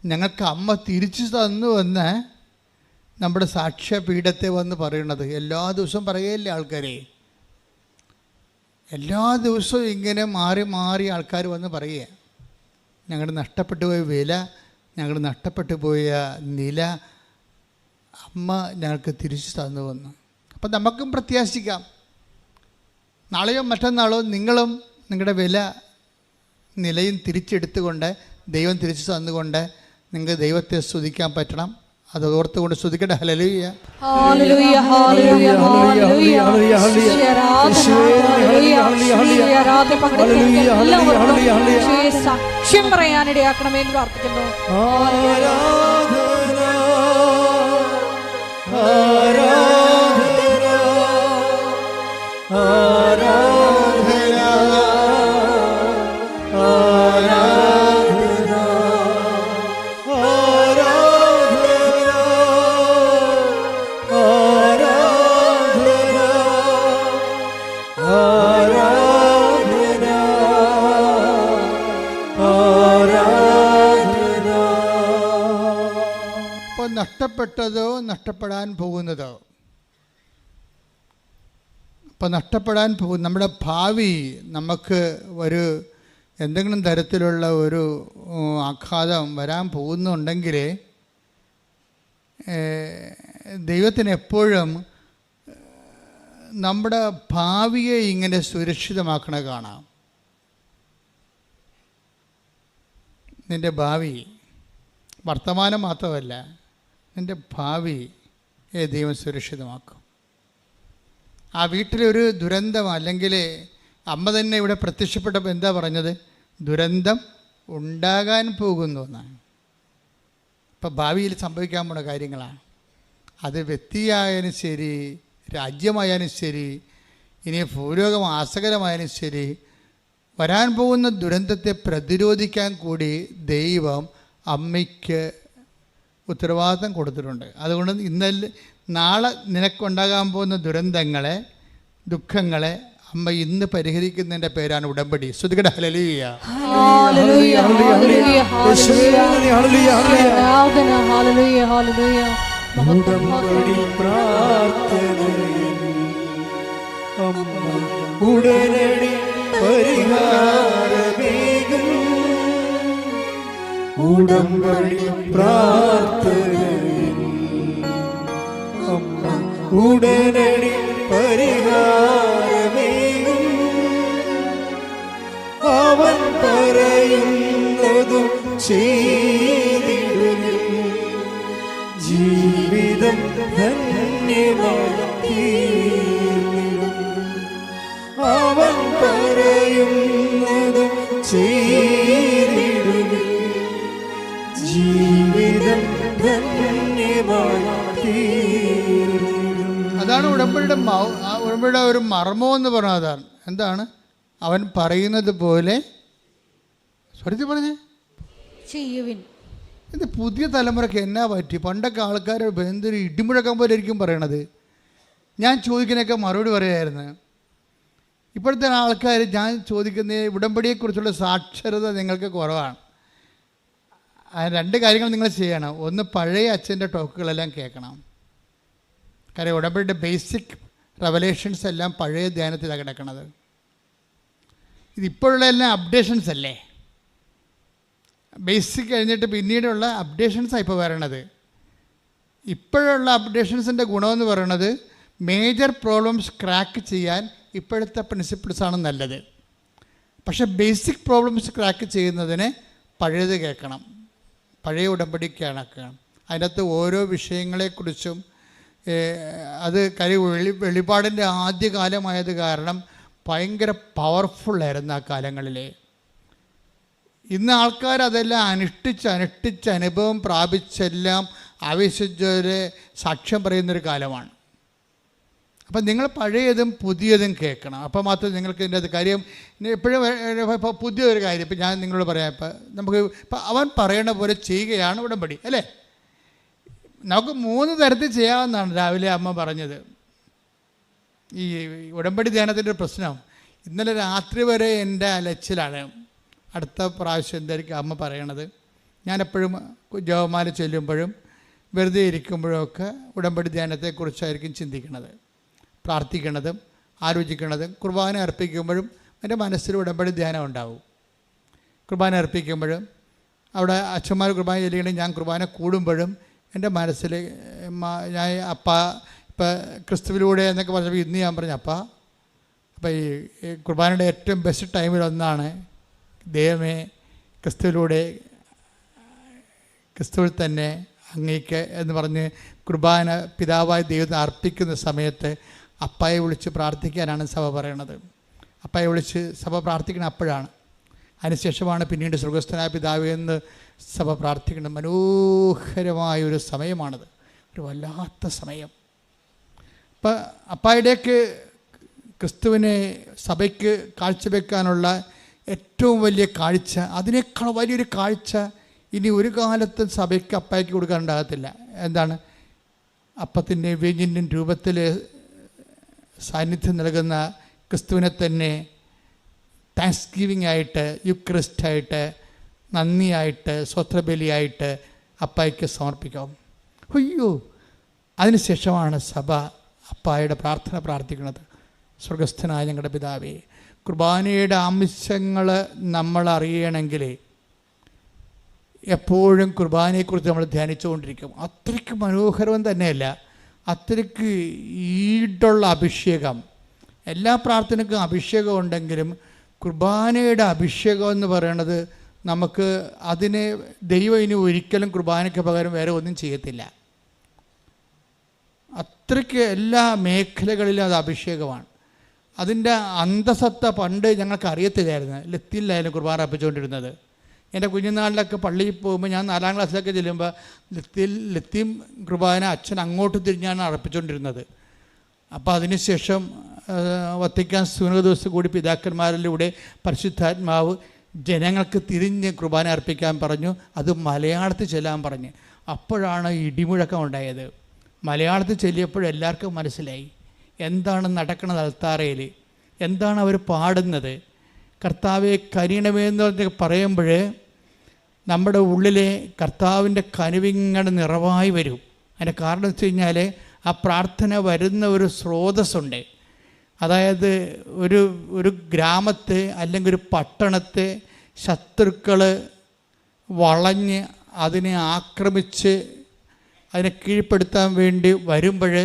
ഞങ്ങൾക്ക് അമ്മ തിരിച്ചു തന്നുവെന്ന് നമ്മുടെ സാക്ഷ്യപീഠത്തെ വന്ന് പറയണത്. എല്ലാ ദിവസവും പറയുകയില്ലേ ആൾക്കാരെ? എല്ലാ ദിവസവും ഇങ്ങനെ മാറി മാറി ആൾക്കാർ വന്ന് പറയുക, ഞങ്ങൾ നഷ്ടപ്പെട്ടു പോയ വില, ഞങ്ങൾ നഷ്ടപ്പെട്ടു പോയ നില അമ്മ ഞങ്ങൾക്ക് തിരിച്ചു തന്നു വന്നു. അപ്പം നമുക്കും പ്രത്യാശിക്കാം, നാളെയോ മറ്റന്നാളോ നിങ്ങളും നിങ്ങളുടെ വില നിലയും തിരിച്ചെടുത്തുകൊണ്ട് ദൈവം തിരിച്ചു തന്നുകൊണ്ട് നിങ്ങൾക്ക് ദൈവത്തെ സ്തുതിക്കാൻ പറ്റണം. അത് ഓർത്തുകൊണ്ട് സ്തുതിക്കട്ടെ. ഹല്ലേലൂയ, ഹല്ലേലൂയ, ഹല്ലേലൂയ, ഹല്ലേലൂയ. സാക്ഷ്യം പറയാനിടയാക്കണമെന്ന് പ്രാർത്ഥിക്കുന്നു. ആരാധന ആരാധന ആരാധന ആരാധന ഇപ്പോൾ നഷ്ടപ്പെട്ടതോ നഷ്ടപ്പെടാൻ പോകുന്നതോ, ഇപ്പോൾ നഷ്ടപ്പെടാൻ പോകും നമ്മുടെ ഭാവി നമുക്ക് ഒരു എന്തെങ്കിലും തരത്തിലുള്ള ഒരു ആഘാതം വരാൻ പോകുന്നുണ്ടെങ്കിൽ ദൈവത്തിന് എപ്പോഴും നമ്മുടെ ഭാവിയെ ഇങ്ങനെ സുരക്ഷിതമാക്കണ കാണാം. നിൻ്റെ ഭാവി വർത്തമാനം മാത്രമല്ല, നിൻ്റെ ഭാവിയെ ദൈവം സുരക്ഷിതമാക്കും. ആ വീട്ടിലൊരു ദുരന്തം, അല്ലെങ്കിൽ അമ്മ തന്നെ ഇവിടെ പ്രത്യക്ഷപ്പെട്ടപ്പോൾ എന്താ പറഞ്ഞത്? ദുരന്തം ഉണ്ടാകാൻ പോകുന്നു എന്നാണ്. ഇപ്പം ഭാവിയിൽ സംഭവിക്കാൻ പോണ കാര്യങ്ങളാണ്. അത് വ്യക്തിയായാലും ശരി, രാജ്യമായാലും ശരി, ഇനി ഭൂലോകം ആസകരമായാലും ശരി, വരാൻ പോകുന്ന ദുരന്തത്തെ പ്രതിരോധിക്കാൻ കൂടി ദൈവം അമ്മയ്ക്ക് ഉത്തരവാദിത്തം കൊടുത്തിട്ടുണ്ട്. അതുകൊണ്ട് നാളെ നിനക്കുണ്ടാകാൻ പോകുന്ന ദുരന്തങ്ങളെ, ദുഃഖങ്ങളെ അമ്മ ഇന്ന് പരിഹരിക്കുന്നതിൻ്റെ പേരാണ് ഉടമ്പടി. സ്തുതിക്കട്ടെ. ഹല്ലേലൂയ, ഹല്ലേലൂയ, ഹല്ലേലൂയ, ഹല്ലേലൂയ, ഹല്ലേലൂയ. ഉടമ്പടി പ്രാർത്ഥനയിൽ അമ്മ ഉടനടി പരിഹാരമേകും. ഉടമ്പടി പ്രാർത്ഥനയിൽ അമ്മ ഉടനടി പരിഹാരമേകും. അവൻ പറയുന്നതും ചെയ്തിടും. ജീവിതം ധന്യമാക്കിയിടും. അവൻ പറയുന്നതും ചെയ്തിടും. ജീവിതം ധന്യമാക്കിയിടും. അതാണ് ഉടമ്പടിയുടെ ഒരു മർമ്മം എന്ന് പറഞ്ഞാൽ. അതാണ് എന്താണ്? അവൻ പറയുന്നത് പോലെ സ്വരത്തിൽ പറഞ്ഞേ ചെയ്യുവിൻ. ഇത് പുതിയ തലമുറയ്ക്ക് എന്നാ പറ്റി? പണ്ടൊക്കെ ആൾക്കാർ എന്തൊരു ഇടിമുഴക്കം പോലെ ആയിരിക്കും പറയണത്. ഞാൻ ചോദിക്കുന്നതൊക്കെ മറുപടി പറയായിരുന്നു. ഇപ്പോഴത്തെ ആൾക്കാർ ഞാൻ ചോദിക്കുന്ന ഉടമ്പടിയെക്കുറിച്ചുള്ള സാക്ഷരത നിങ്ങൾക്ക് കുറവാണ്. രണ്ട് കാര്യങ്ങൾ നിങ്ങൾ ചെയ്യണം. ഒന്ന്, പഴയ അച്ഛൻ്റെ ടോക്കുകളെല്ലാം കേൾക്കണം. കാര്യം ഉടമ്പടിയുടെ ബേസിക് റെവലേഷൻസ് എല്ലാം പഴയ ധ്യാനത്തിലാണ് കിടക്കണത്. ഇതിപ്പോഴുള്ള എല്ലാം അപ്ഡേഷൻസ് അല്ലേ? ബേസിക് കഴിഞ്ഞിട്ട് പിന്നീടുള്ള അപ്ഡേഷൻസാണ് ഇപ്പോൾ വരണത്. ഇപ്പോഴുള്ള അപ്ഡേഷൻസിൻ്റെ ഗുണമെന്ന് പറയണത് മേജർ പ്രോബ്ലംസ് ക്രാക്ക് ചെയ്യാൻ ഇപ്പോഴത്തെ പ്രിൻസിപ്പിൾസാണ് നല്ലത്. പക്ഷേ ബേസിക് പ്രോബ്ലംസ് ക്രാക്ക് ചെയ്യുന്നതിന് പഴയത് കേൾക്കണം, പഴയ ഉടമ്പടി കേൾക്കണം. അതിനകത്ത് ഓരോ വിഷയങ്ങളെക്കുറിച്ചും അത് വെളിപാടിൻ്റെ ആദ്യകാലമായത് കാരണം ഭയങ്കര പവർഫുള്ളായിരുന്നു ആ കാലങ്ങളിൽ. ഇന്ന് ആൾക്കാർ അതെല്ലാം അനുഷ്ഠിച്ച് അനുഭവം പ്രാപിച്ചെല്ലാം ആവശ്യരെ സാക്ഷ്യം പറയുന്നൊരു കാലമാണ്. അപ്പം നിങ്ങൾ പഴയതും പുതിയതും കേൾക്കണം. അപ്പോൾ മാത്രമേ നിങ്ങൾക്ക് ഇതിൻ്റെ അത് കാര്യം എപ്പോഴും ഇപ്പോൾ പുതിയൊരു കാര്യം ഇപ്പം ഞാൻ നിങ്ങളോട് പറയാം. ഇപ്പം നമുക്ക് ഇപ്പം അവൻ പറയണ പോലെ ചെയ്യുകയാണ് ഉടമ്പടി, അല്ലേ? നമുക്ക് 3 തരത്തിൽ ചെയ്യാമെന്നാണ് രാവിലെ അമ്മ പറഞ്ഞത്. ഈ ഉടമ്പടി ധ്യാനത്തിൻ്റെ ഒരു പ്രശ്നം, ഇന്നലെ രാത്രി വരെ എൻ്റെ അലച്ചിലാണ്. അടുത്ത പ്രാവശ്യം എന്തായിരിക്കും അമ്മ പറയണത്? ഞാനെപ്പോഴും ജപമാല ചൊല്ലുമ്പോഴും വെറുതെ ഇരിക്കുമ്പോഴൊക്കെ ഉടമ്പടി ധ്യാനത്തെക്കുറിച്ചായിരിക്കും ചിന്തിക്കുന്നത്, പ്രാർത്ഥിക്കുന്നതും ആലോചിക്കുന്നതും. കുർബാന അർപ്പിക്കുമ്പോഴും എൻ്റെ മനസ്സിൽ ഉടമ്പടി ധ്യാനം ഉണ്ടാവും. കുർബാന അർപ്പിക്കുമ്പോഴും അവിടെ അച്ഛന്മാർ കുർബാന ചൊല്ലിക്കണം, ഞാൻ കുർബാന കൂടുമ്പോഴും എൻ്റെ മനസ്സിൽ ഞാൻ അപ്പ ഇപ്പം ക്രിസ്തുവിലൂടെ എന്നൊക്കെ പറഞ്ഞപ്പോൾ ഇന്ന് ഞാൻ പറഞ്ഞു അപ്പ അപ്പം ഈ കുർബാനയുടെ ഏറ്റവും ബെസ്റ്റ് ടൈമിലൊന്നാണ് ദൈവമേ ക്രിസ്തുവിൽ തന്നെ അങ്ങേക്ക് എന്ന് പറഞ്ഞ് കുർബാന പിതാവായ ദൈവത്തിന് അർപ്പിക്കുന്ന സമയത്ത് അപ്പായെ വിളിച്ച് പ്രാർത്ഥിക്കാനാണ് സഭ പറയണത്. അപ്പായെ വിളിച്ച് സഭ പ്രാർത്ഥിക്കണം അപ്പോഴാണ്. അതിനുശേഷമാണ് പിന്നീട് സ്വർഗസ്ഥനായ പിതാവേ എന്ന് സഭ പ്രാർത്ഥിക്കുന്നത്. മനോഹരമായൊരു സമയമാണത്, ഒരു വല്ലാത്ത സമയം. ഇപ്പം അപ്പായുടെയൊക്കെ ക്രിസ്തുവിനെ സഭയ്ക്ക് കാഴ്ചവെക്കാനുള്ള ഏറ്റവും വലിയ കാഴ്ച, അതിനേക്കാൾ വലിയൊരു കാഴ്ച ഇനി ഒരു കാലത്തും സഭയ്ക്ക് അപ്പായ്ക്ക് കൊടുക്കാനുണ്ടാകത്തില്ല. എന്താണ്? അപ്പത്തിൻ്റെ വീഞ്ഞിൻ്റെ രൂപത്തിൽ സാന്നിധ്യം നൽകുന്ന ക്രിസ്തുവിനെ തന്നെ താങ്ക്സ് ഗിവിംഗ് ആയിട്ട്, യുക്രിസ്റ്റായിട്ട്, നന്ദിയായിട്ട്, സ്വത്രബലിയായിട്ട് അപ്പായ്ക്ക് സമർപ്പിക്കാം. അയ്യോ, അതിനുശേഷമാണ് സഭ അപ്പായുടെ പ്രാർത്ഥന പ്രാർത്ഥിക്കുന്നത്. സ്വർഗസ്ഥനായ ഞങ്ങളുടെ പിതാവേ, കുർബാനയുടെ ആവശ്യങ്ങൾ നമ്മൾ അറിയണമെങ്കിൽ എപ്പോഴും കുർബാനയെക്കുറിച്ച് നമ്മൾ ധ്യാനിച്ചുകൊണ്ടിരിക്കും. അത്രയ്ക്ക് മനോഹരം തന്നെയല്ല, അത്രയ്ക്ക് ഈടുള്ള അഭിഷേകം. എല്ലാ പ്രാർത്ഥനയ്ക്കും അഭിഷേകം ഉണ്ടെങ്കിലും കുർബാനയുടെ അഭിഷേകം എന്ന് പറയുന്നത് നമുക്ക് അതിനെ ദൈവം ഇനി ഒരിക്കലും കുർബാനയ്ക്ക് പകരം വേറെ ഒന്നും ചെയ്യത്തില്ല. അത്രയ്ക്ക് എല്ലാ മേഖലകളിലും അത് അഭിഷേകമാണ്. അതിൻ്റെ അന്തസത്ത പണ്ട് ഞങ്ങൾക്ക് അറിയത്തില്ലായിരുന്നു. ലത്തിയിലായിരുന്നു കുർബാന അർപ്പിച്ചുകൊണ്ടിരുന്നത്. എൻ്റെ കുഞ്ഞുനാളിലൊക്കെ പള്ളിയിൽ പോകുമ്പോൾ ഞാൻ 4ാം ക്ലാസ്സിലൊക്കെ ചെല്ലുമ്പോൾ ലത്തീം കുർബാന അച്ഛൻ അങ്ങോട്ട് തിരിഞ്ഞാണ് അർപ്പിച്ചുകൊണ്ടിരുന്നത്. അപ്പോൾ അതിനുശേഷം വത്തിക്കാൻ സുനകദോസ് കൂടി പിതാക്കന്മാരിലൂടെ പരിശുദ്ധാത്മാവ് ജനങ്ങൾക്ക് തിരിഞ്ഞ് കുർബാന അർപ്പിക്കാൻ പറഞ്ഞു. അത് മലയാളത്തിൽ ചെല്ലാൻ പറഞ്ഞ്. അപ്പോഴാണ് ഇടിമുഴക്കം ഉണ്ടായത്. മലയാളത്തിൽ ചെല്ലിയപ്പോൾ എല്ലാവർക്കും മനസ്സിലായി എന്താണ് നടക്കുന്നത് അൽത്താരയിൽ, എന്താണ് അവർ പാടുന്നത്. കർത്താവെ കനിയണമേ എന്ന് പറഞ്ഞ് പറയുമ്പോൾ നമ്മുടെ ഉള്ളിലെ കർത്താവിൻ്റെ കനിവിങ്ങനെ നിറവായി വരും. അതിൻ്റെ കാരണം വെച്ച് കഴിഞ്ഞാൽ ആ പ്രാർത്ഥന വരുന്ന ഒരു സ്രോതസ്സുണ്ട്. അതായത് ഒരു ഗ്രാമത്തെ അല്ലെങ്കിൽ ഒരു പട്ടണത്തെ ശത്രുക്കൾ വളഞ്ഞ് അതിനെ ആക്രമിച്ച് അതിനെ കീഴ്പ്പെടുത്താൻ വേണ്ടി വരുമ്പോൾ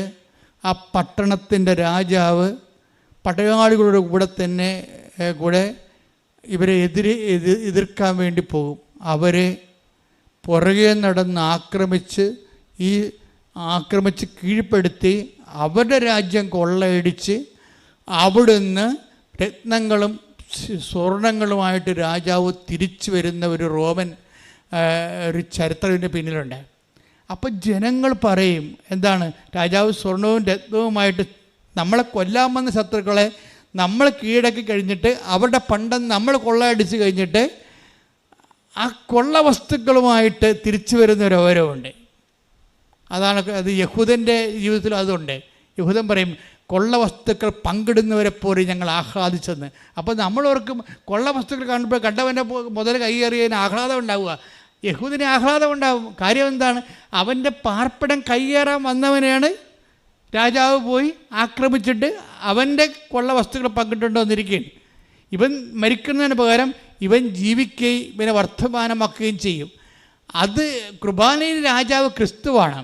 ആ പട്ടണത്തിൻ്റെ രാജാവ് പടയാളികളുടെ കൂടെ ഇവരെ എതിർക്കാൻ വേണ്ടി പോകും. അവരെ പുറകെ നടന്ന് ആക്രമിച്ച് കീഴ്പ്പെടുത്തി അവരുടെ രാജ്യം കൊള്ളയടിച്ച് അവിടുന്ന് രത്നങ്ങളും സ്വർണങ്ങളുമായിട്ട് രാജാവ് തിരിച്ചു വരുന്ന ഒരു റോമൻ ഒരു ചരിത്രത്തിൻ്റെ പിന്നിലുണ്ട്. അപ്പം ജനങ്ങൾ പറയും എന്താണ്, രാജാവ് സ്വർണവും രത്നവുമായിട്ട് നമ്മളെ കൊല്ലാൻ വന്ന ശത്രുക്കളെ നമ്മൾ കീഴടക്കി കഴിഞ്ഞിട്ട് അവരുടെ പണ്ടം നമ്മൾ കൊള്ളയടിച്ച് കഴിഞ്ഞിട്ട് ആ കൊള്ള വസ്തുക്കളുമായിട്ട് തിരിച്ചു വരുന്നൊരവരവുണ്ട്. അത് യഹൂദൻ്റെ ജീവിതത്തിൽ അതുണ്ട്. യഹൂദൻ പറയും കൊള്ള വസ്തുക്കൾ പങ്കിടുന്നവരെ പോലെ ഞങ്ങൾ ആഹ്ലാദിച്ചെന്ന്. അപ്പോൾ നമ്മളോർക്കും കൊള്ള വസ്തുക്കൾ കാണുമ്പോൾ കണ്ടവൻ്റെ മുതൽ കൈയേറിയതിന് ആഹ്ലാദം ഉണ്ടാവുക. യഹൂദിന് ആഹ്ലാദം ഉണ്ടാവും. കാര്യം എന്താണ്? അവൻ്റെ പാർപ്പിടം കൈയേറാൻ വന്നവനെയാണ് രാജാവ് പോയി ആക്രമിച്ചിട്ട് അവൻ്റെ കൊള്ള വസ്തുക്കൾ പങ്കിട്ടുണ്ടോ എന്നിരിക്കുകയാണ്. ഇവൻ മരിക്കുന്നതിന് പകരം ഇവൻ ജീവിക്കുകയും ഇവനെ വർത്തമാനമാക്കുകയും ചെയ്യും. അത് കുർബാനയിൽ രാജാവ് ക്രിസ്തുവാണ്.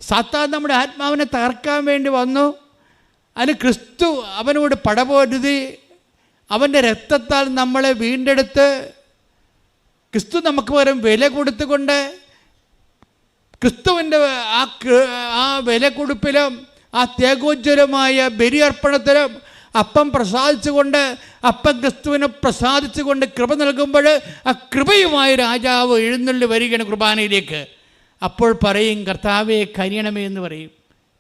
സാത്താൻ നമ്മുടെ ആത്മാവിനെ തകർക്കാൻ വേണ്ടി വന്നു. അതിന് ക്രിസ്തു അവനോട് പടപൊരുതി അവൻ്റെ രക്തത്താൽ നമ്മളെ വീണ്ടെടുത്ത് ക്രിസ്തു നമുക്ക് പകരം വില കൊടുത്തുകൊണ്ട് ക്രിസ്തുവിൻ്റെ ആ വില കൊടുപ്പിലും ആ ത്യാഗോജ്വലമായ ബലിയർപ്പണത്തിലും അപ്പം പ്രസാദിച്ചുകൊണ്ട് അപ്പം ക്രിസ്തുവിനെ പ്രസാദിച്ചുകൊണ്ട് കൃപ നൽകുമ്പോൾ ആ കൃപയുമായി രാജാവ് എഴുന്നള്ളി വരികയാണ് കുർബാനയിലേക്ക്. അപ്പോൾ പറയും കർത്താവെ കനിയണമേ എന്ന് പറയും.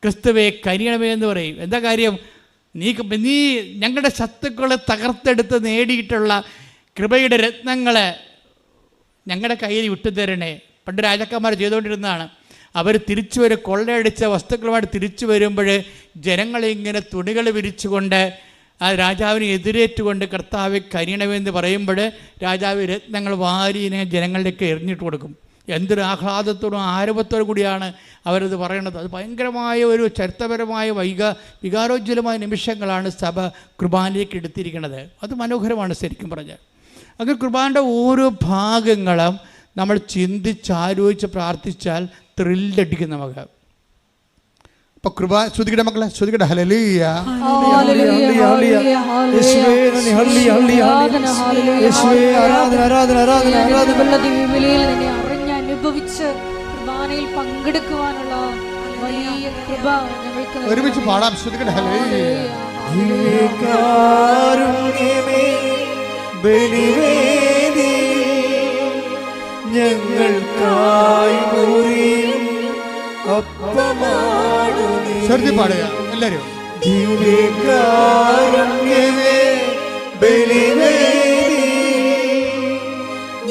ക്രിസ്തുവെ കനിയണമേ എന്ന് പറയും. എന്താ കാര്യം? നീ ഞങ്ങളുടെ ശത്രുക്കളെ തകർത്തെടുത്ത് നേടിയിട്ടുള്ള കൃപയുടെ രത്നങ്ങളെ ഞങ്ങളുടെ കയ്യിൽ വിട്ടുതരണേ. പണ്ട് രാജാക്കന്മാർ ചെയ്തുകൊണ്ടിരുന്നതാണ്. അവർ തിരിച്ചു വരും, കൊള്ളയടിച്ച വസ്തുക്കളുമായിട്ട് തിരിച്ചു വരുമ്പോൾ ജനങ്ങളിങ്ങനെ തുണികൾ വിരിച്ചുകൊണ്ട് ആ രാജാവിനെ എതിരേറ്റുകൊണ്ട് കർത്താവെ കനിയണമെന്ന് പറയുമ്പോൾ രാജാവ് രത്നങ്ങൾ വാരിനെ ജനങ്ങളിലേക്ക് എറിഞ്ഞിട്ട് കൊടുക്കും. എന്തൊരു ആഹ്ലാദത്തോടും ആരവത്തോടും കൂടിയാണ് അവരത് പറയണത്. അത് ഭയങ്കരമായ ഒരു ചരിത്രപരമായ വികാരോജ്വലമായ നിമിഷങ്ങളാണ് സഭ കുർബാനയിലേക്ക് എടുത്തിരിക്കുന്നത്. അത് മനോഹരമാണ് ശരിക്കും പറഞ്ഞാൽ. അങ്ങനെ കുർബാനയുടെ ഓരോ ഭാഗങ്ങളും നമ്മൾ ചിന്തിച്ചാലോചിച്ച് പ്രാർത്ഥിച്ചാൽ ത്രില്ലടിക്കും നമുക്ക്. അപ്പോൾ കുർബാന ശ്രുതികട മക്കളെ, ശ്രുതികട ഹല്ലേലൂയ. അനുഭവിച്ച് കുർബാനയിൽ പങ്കെടുക്കുവാനുള്ള വലിയ കൃപ ഞങ്ങൾക്ക് ഒരുമിച്ച് പാടാം. ശ്രുതികട ഹല്ലേലൂയ. ബലിവേദി ഞങ്ങൾക്കായി മുറിയും അപ്പമാണു നീ. ശ്രുതി പാടുക എല്ലാവരും. ദിവ്യകാരുണ്യമേ ബലിവേദി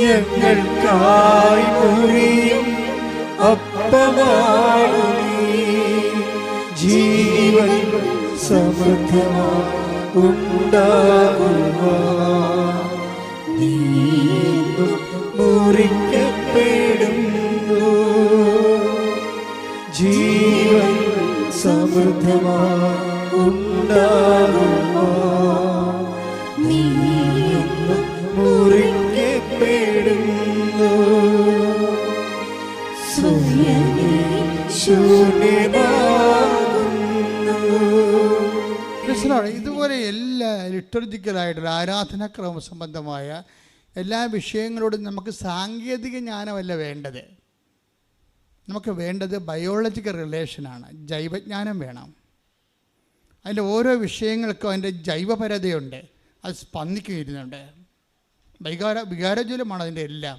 ഞങ്ങൾക്കായി മുറിയും അപ്പമാണു നീ. ജീവൻ സമൃദ്ധമായി ഉണ്ടാകുവാൻ നീ മുറിക്കപ്പെടുന്നു. ജീവൻ സമൃദ്ധമായി ഉണ്ടാകുവാൻ നീ മുറിക്കപ്പെടുന്നു. സ്വയമേ ശൂന്യമാകുന്നു. ഇതുപോലെ എല്ലാ ലിറ്റർജിക്കലായിട്ടുള്ള ആരാധനാക്രമ സംബന്ധമായ എല്ലാ വിഷയങ്ങളോടും നമുക്ക് സാങ്കേതിക ജ്ഞാനമല്ല വേണ്ടത്. നമുക്ക് വേണ്ടത് ബയോളജിക്കൽ റിലേഷനാണ്. ജൈവജ്ഞാനം വേണം. അതിൻ്റെ ഓരോ വിഷയങ്ങൾക്കും അതിൻ്റെ ജൈവപരതയുണ്ട്. അത് സ്പന്ദിക്കുന്നുണ്ട്. വികാരജ്വലമാണ് അതിൻ്റെ എല്ലാം.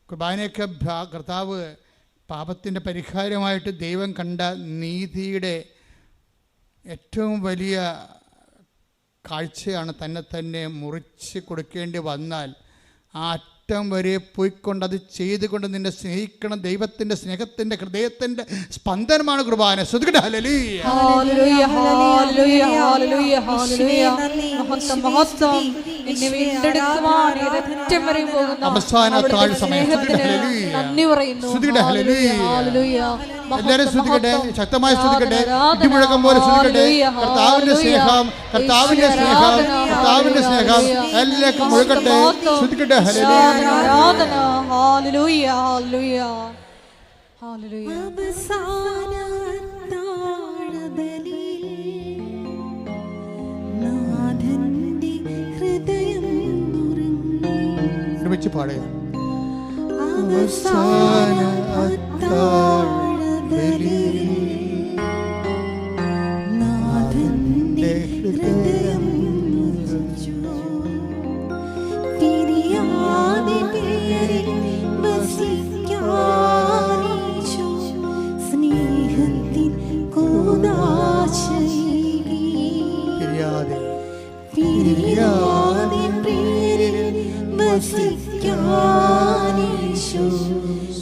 കുർബാനയൊക്കെ കർത്താവ് പാപത്തിൻ്റെ പരിഹാരമായിട്ട് ദൈവം കണ്ട നീതിയുടെ ഏറ്റവും വലിയ കാഴ്ചയാണ്. തന്നെ മുറിച്ച് കൊടുക്കേണ്ടി വന്നാൽ ആ അറ്റം വരെ പോയിക്കൊണ്ട് അത് ചെയ്തുകൊണ്ട് നിന്നെ സ്നേഹിക്കണം. ദൈവത്തിൻ്റെ സ്നേഹത്തിൻ്റെ ഹൃദയത്തിൻ്റെ സ്പന്ദനമാണ് കുർബാന. ശ്രുതികട ഹല്ലേലൂയ. ഹല്ലേലൂയ ഹല്ലേലൂയ ഹല്ലേലൂയ ഹല്ലേലൂയ. മഹത്വം മഹത്വം. നിന്നെ വീണ്ടെടുക്കുവാൻ ഏതറ്റം വരെ പോകുന്ന അവസാന താഴ് സമയം. നന്ദി പറയുന്നു. ശ്രുതികട ഹല്ലേലൂയ. ഹല്ലേലൂയ. എല്ലാവരും ശ്രുതിക്കട്ടെ, ശക്തമായി ശ്രുതിക്കട്ടെ, ഇടിമുഴക്കം പോലെ ശ്രുതിക്കട്ടെ. കർത്താവിൻ്റെ സ്നേഹം, കർത്താവിൻ്റെ സ്നേഹം, കർത്താവിൻ്റെ സ്നേഹം എല്ലാവർക്കും മുഴുകട്ടെ. ശ്രുതിക്കട്ടെ ഹല്ലേലൂയ. ആരാധന. ഹല്ലേലൂയ ഹല്ലേലൂയ ഹല്ലേലൂയ. ഒരുമിച്ച് പാടുക. അവസാന അത്താഴബലിയിൽ നാഥന്റെ ഹൃദയം മുറിച്ചു. തിരിയാതെ പേരിൽ വസിക്കാനീശോ സ്നേഹത്തിൻ കൂദാശയേകി. തിരിയാതെ പേരിൽ വസിക്കാനീശോ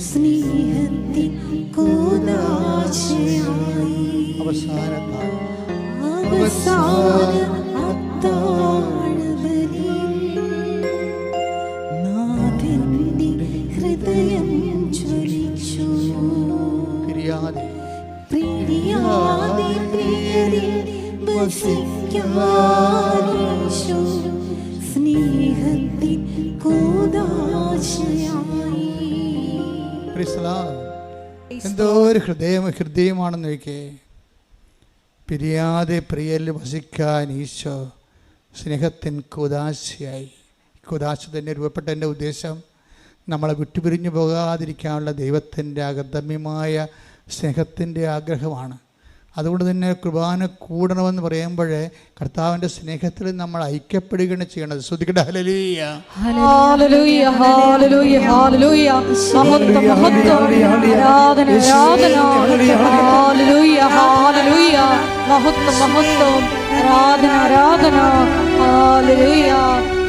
സ്നേഹത്തിൻ കൂദാശയായി. അവസാന അത്താഴബലിയിൽ നാഥന്റെ ഹൃദയം ജ്വലിച്ചു. പ്രിയാതെ പ്രിയരിൽ വസിക്കാനീശോ സ്നേഹത്തിൻ കൂദാശയായി. എന്തോ ഒരു ഹൃദയമാണെന്ന് നോക്കിയേ. പിരിയാതെ പ്രിയരിൽ വസിക്കാൻ ഈശോ സ്നേഹത്തിൻ കൂദാശയായി. കൂദാശ തന്നെ രൂപപ്പെട്ടതിൻ്റെ ഉദ്ദേശം നമ്മളെ വിട്ടുപിരിഞ്ഞു പോകാതിരിക്കാനുള്ള ദൈവത്തിൻ്റെ അഗമ്യമായ സ്നേഹത്തിൻ്റെ ആഗ്രഹമാണ്. അതുകൊണ്ട് തന്നെ കുർബാന കൂടണമെന്ന് പറയുമ്പോൾ കർത്താവിൻ്റെ സ്നേഹത്തിൽ നമ്മൾ ഐക്യപ്പെടുകയാണ് ചെയ്യണത്. ശ്രദ്ധിക്കട്ടെ. ഹല്ലേലൂയ, ഹല്ലേലൂയ, ഹല്ലേലൂയ, ഹല്ലേലൂയ. മഹത്വം, മഹത്വം, ആരാധന, ആരാധന. ഹല്ലേലൂയ, ഹല്ലേലൂയ. മഹത്വം, മഹത്വം, ആരാധന, ആരാധന. ഹല്ലേലൂയ.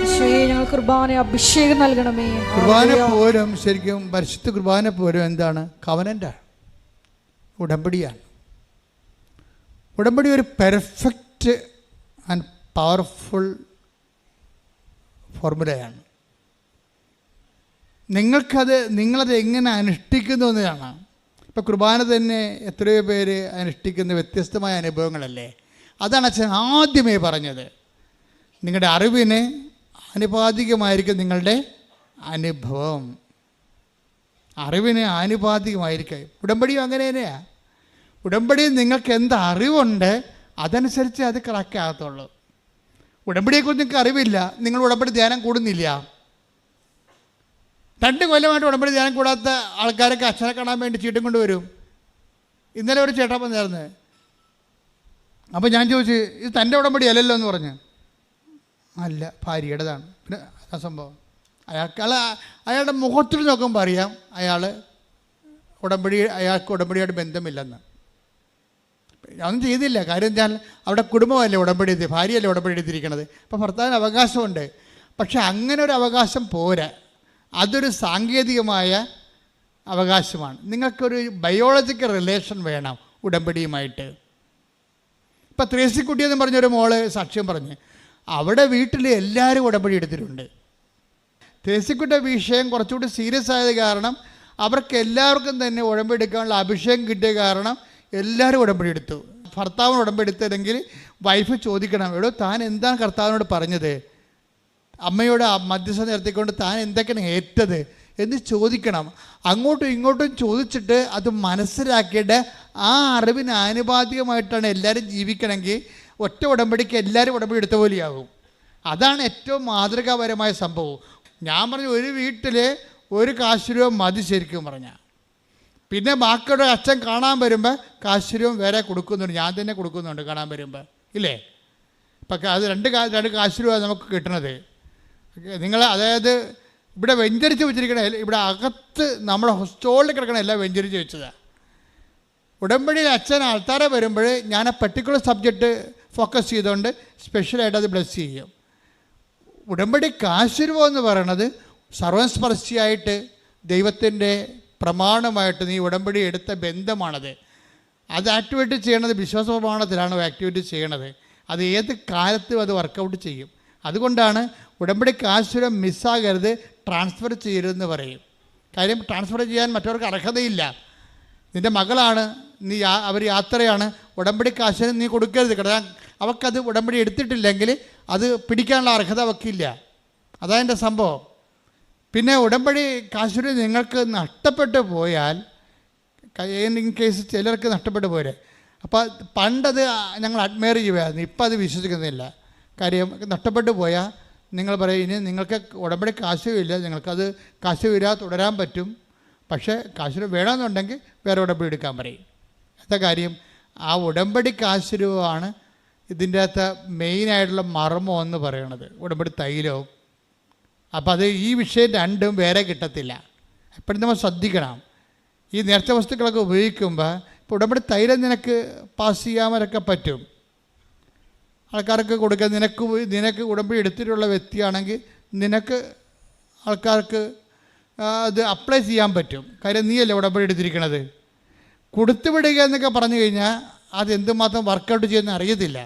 ഈശോയെ, ഞങ്ങൾ കുർബാന അഭിഷേകം നൽകണമേ. കുർബാന പോലും ശരിക്കും പരിശുദ്ധ കുർബാന പോലും എന്താണ്? കവനൻ്റാണ്, ഉടമ്പടിയാണ്. ഉടമ്പടി ഒരു പെർഫെക്റ്റ് ആൻഡ് പവർഫുൾ ഫോർമുലയാണ്. നിങ്ങളത് എങ്ങനെ അനുഷ്ഠിക്കുന്നു എന്നതാണ്. ഇപ്പോൾ കുർബാന തന്നെ എത്രയോ പേര് അനുഷ്ഠിക്കുന്ന വ്യത്യസ്തമായ അനുഭവങ്ങളല്ലേ. അതാണ് അച്ഛൻ ആദ്യമേ പറഞ്ഞത്. നിങ്ങളുടെ അറിവിന് ആനുപാതികമായിരിക്കും നിങ്ങളുടെ അനുഭവം. അറിവിന് ആനുപാതികമായിരിക്കും. ഉടമ്പടിയും അങ്ങനെ തന്നെയാണ്. ഉടമ്പടിയിൽ നിങ്ങൾക്ക് എന്ത് അറിവുണ്ട് അതനുസരിച്ച് അത് കറക്റ്റ് ആകത്തുള്ളൂ. ഉടമ്പടിയെക്കുറിച്ച് നിങ്ങൾക്ക് അറിവില്ല, നിങ്ങൾ ഉടമ്പടി ധ്യാനം കൂടുന്നില്ല. 2 കൊല്ലമായിട്ട് ഉടമ്പടി ധ്യാനം കൂടാത്ത ആൾക്കാരൊക്കെ അച്ഛനെ കാണാൻ വേണ്ടി ചീട്ടും കൊണ്ടുവരും. ഇന്നലെ ഒരു ചേട്ടൻ വന്നായിരുന്നു. അപ്പോൾ ഞാൻ ചോദിച്ചു, ഇത് തൻ്റെ ഉടമ്പടി അല്ലല്ലോ എന്ന് പറഞ്ഞു. അല്ല, ഭാര്യയുടേതാണ്. പിന്നെ ആ സംഭവം അയാളുടെ മുഖത്തിൽ നോക്കുമ്പോൾ അറിയാം അയാൾക്ക് ഉടമ്പടിയായിട്ട് ബന്ധമില്ലെന്ന്. ഒന്നും ചെയ്തില്ല. കാര്യം എന്താ, അവിടെ കുടുംബമല്ലേ ഉടമ്പടി, ഭാര്യയല്ലേ ഉടമ്പടി എടുത്തിരിക്കണത്. അപ്പോൾ ഭർത്താവിന് അവകാശമുണ്ട്. പക്ഷെ അങ്ങനെ ഒരു അവകാശം പോരാ, അതൊരു സാങ്കേതികമായ അവകാശമാണ്. നിങ്ങൾക്കൊരു ബയോളജിക്കൽ റിലേഷൻ വേണം ഉടമ്പടിയുമായിട്ട്. ഇപ്പം ത്രേസിക്കുട്ടിയെന്ന് പറഞ്ഞൊരു മോള് സാക്ഷ്യം പറഞ്ഞ്, അവിടെ വീട്ടിൽ എല്ലാവരും ഉടമ്പടി എടുത്തിട്ടുണ്ട്. ത്രേസിക്കുട്ടിയുടെ വിഷയം കുറച്ചുകൂടി സീരിയസ് ആയത് കാരണം അവർക്ക് എല്ലാവർക്കും തന്നെ ഉടമ്പടി എടുക്കാനുള്ള അഭിഷേകം കിട്ടിയ കാരണം എല്ലാവരും ഉടമ്പടി എടുത്തു. ഭർത്താവിന് ഉടമ്പടി എടുത്തില്ലെങ്കിൽ വൈഫ് ചോദിക്കണം, എടോ താൻ എന്താണ് കർത്താവിനോട് പറഞ്ഞത്, അമ്മയോട് മധ്യസ്ഥ നിർത്തിക്കൊണ്ട് താൻ എന്തൊക്കെയാണ് ഏറ്റത് എന്ന് ചോദിക്കണം. അങ്ങോട്ടും ഇങ്ങോട്ടും ചോദിച്ചിട്ട് അത് മനസ്സിലാക്കിയിട്ട് ആ അറിവിന് ആനുപാതികമായിട്ടാണ് എല്ലാവരും ജീവിക്കണമെങ്കിൽ ഒറ്റ ഉടമ്പടിക്ക് എല്ലാവരും ഉടമ്പടി എടുത്ത പോലെയാകും. അതാണ് ഏറ്റവും മാതൃകാപരമായ സംഭവം. ഞാൻ പറഞ്ഞു, ഒരു വീട്ടിൽ ഒരു കാശ് രൂപ മതി ശരിക്കും പറഞ്ഞാൽ. പിന്നെ ബാക്കിയുടെ അച്ഛൻ കാണാൻ വരുമ്പോൾ കാശ് രൂപ വേറെ കൊടുക്കുന്നുണ്ട്, ഞാൻ തന്നെ കൊടുക്കുന്നുണ്ട് കാണാൻ വരുമ്പോൾ, ഇല്ലേ? ഇപ്പം അത് രണ്ട് കാശ് രൂപ നമുക്ക് കിട്ടണത്. നിങ്ങൾ അതായത് ഇവിടെ വെഞ്ചരിച്ച് വെച്ചിരിക്കണ, ഇവിടെ അകത്ത് നമ്മുടെ സ്റ്റോളിൽ കിടക്കണ എല്ലാം വെഞ്ചരിച്ച് വെച്ചതാണ്. ഉടമ്പടിയിൽ അച്ഛൻ ആൾക്കാരെ വരുമ്പോൾ ഞാൻ ആ പെർട്ടിക്കുലർ സബ്ജക്റ്റ് ഫോക്കസ് ചെയ്തുകൊണ്ട് സ്പെഷ്യലായിട്ട് അത് ബ്ലെസ് ചെയ്യും. ഉടമ്പടി കാശുരൂപം എന്ന് പറയണത് സർവസ്പർശിയായിട്ട് ദൈവത്തിൻ്റെ പ്രമാണമായിട്ട് നീ ഉടമ്പടി എടുത്ത ബന്ധമാണത്. അത് ആക്ടിവേറ്റ് ചെയ്യണത് വിശ്വാസ പ്രമാണത്തിലാണ് ആക്ടിവേറ്റ് ചെയ്യണത്. അത് ഏത് കാലത്തും അത് വർക്കൗട്ട് ചെയ്യും. അതുകൊണ്ടാണ് ഉടമ്പടി കാശുരം മിസ്സാകരുത്, ട്രാൻസ്ഫർ ചെയ്യരുതെന്ന് പറയും. കാര്യം ട്രാൻസ്ഫർ ചെയ്യാൻ മറ്റവർക്ക് അർഹതയില്ല. നിൻ്റെ മകളാണ്, അവർ യാത്രയാണ്, ഉടമ്പടി കാശിന് നീ കൊടുക്കരുത്. കാരണം അവൾക്കത് ഉടമ്പടി എടുത്തിട്ടില്ലെങ്കിൽ അത് പിടിക്കാനുള്ള അർഹത അവൾക്കില്ല. അതതിൻ്റെ സംഭവം. പിന്നെ ഉടമ്പടി കാശുരി നിങ്ങൾക്ക് നഷ്ടപ്പെട്ടു പോയാൽ, ഇൻ കേസ് ചിലർക്ക് നഷ്ടപ്പെട്ടു പോരെ, അപ്പോൾ പണ്ടത് ഞങ്ങൾ അഡ്മയർ ചെയ്യുമായിരുന്നു, ഇപ്പം അത് വിശ്വസിക്കുന്നില്ല. കാര്യം നഷ്ടപ്പെട്ടു പോയാൽ നിങ്ങൾ പറയും, ഇനി നിങ്ങൾക്ക് ഉടമ്പടി കാശുമില്ല, നിങ്ങൾക്കത് കാശുമില്ലാതെ തുടരാൻ പറ്റും, പക്ഷേ കാശുരൂപ വേണമെന്നുണ്ടെങ്കിൽ വേറെ ഉടമ്പടി എടുക്കാൻ പറയും. എന്താ കാര്യം? ആ ഉടമ്പടി കാശുരൂപമാണ് ഇതിൻ്റെ അകത്ത് മെയിനായിട്ടുള്ള മർമ്മം എന്ന് പറയണത്, ഉടമ്പടി തൈലവും. അപ്പം അത് ഈ വിഷയം രണ്ടും വേറെ കിട്ടത്തില്ല. എപ്പോഴും നമ്മൾ ശ്രദ്ധിക്കണം. ഈ നേർച്ച വസ്തുക്കളൊക്കെ ഉപയോഗിക്കുമ്പോൾ ഇപ്പോൾ ഉടമ്പടി തൈലം നിനക്ക് പാസ് ചെയ്യാമലൊക്കെ പറ്റും, ആൾക്കാർക്ക് കൊടുക്കാൻ. നിനക്ക് ഉടമ്പടി എടുത്തിട്ടുള്ള വ്യക്തിയാണെങ്കിൽ നിനക്ക് ആൾക്കാർക്ക് അത് അപ്ലൈ ചെയ്യാൻ പറ്റും. കാര്യം നീയല്ലേ ഉടമ്പടി എടുത്തിരിക്കണത്. കൊടുത്തുവിടുക എന്നൊക്കെ പറഞ്ഞു കഴിഞ്ഞാൽ അത് എന്തുമാത്രം വർക്കൗട്ട് ചെയ്യുന്ന അറിയത്തില്ല.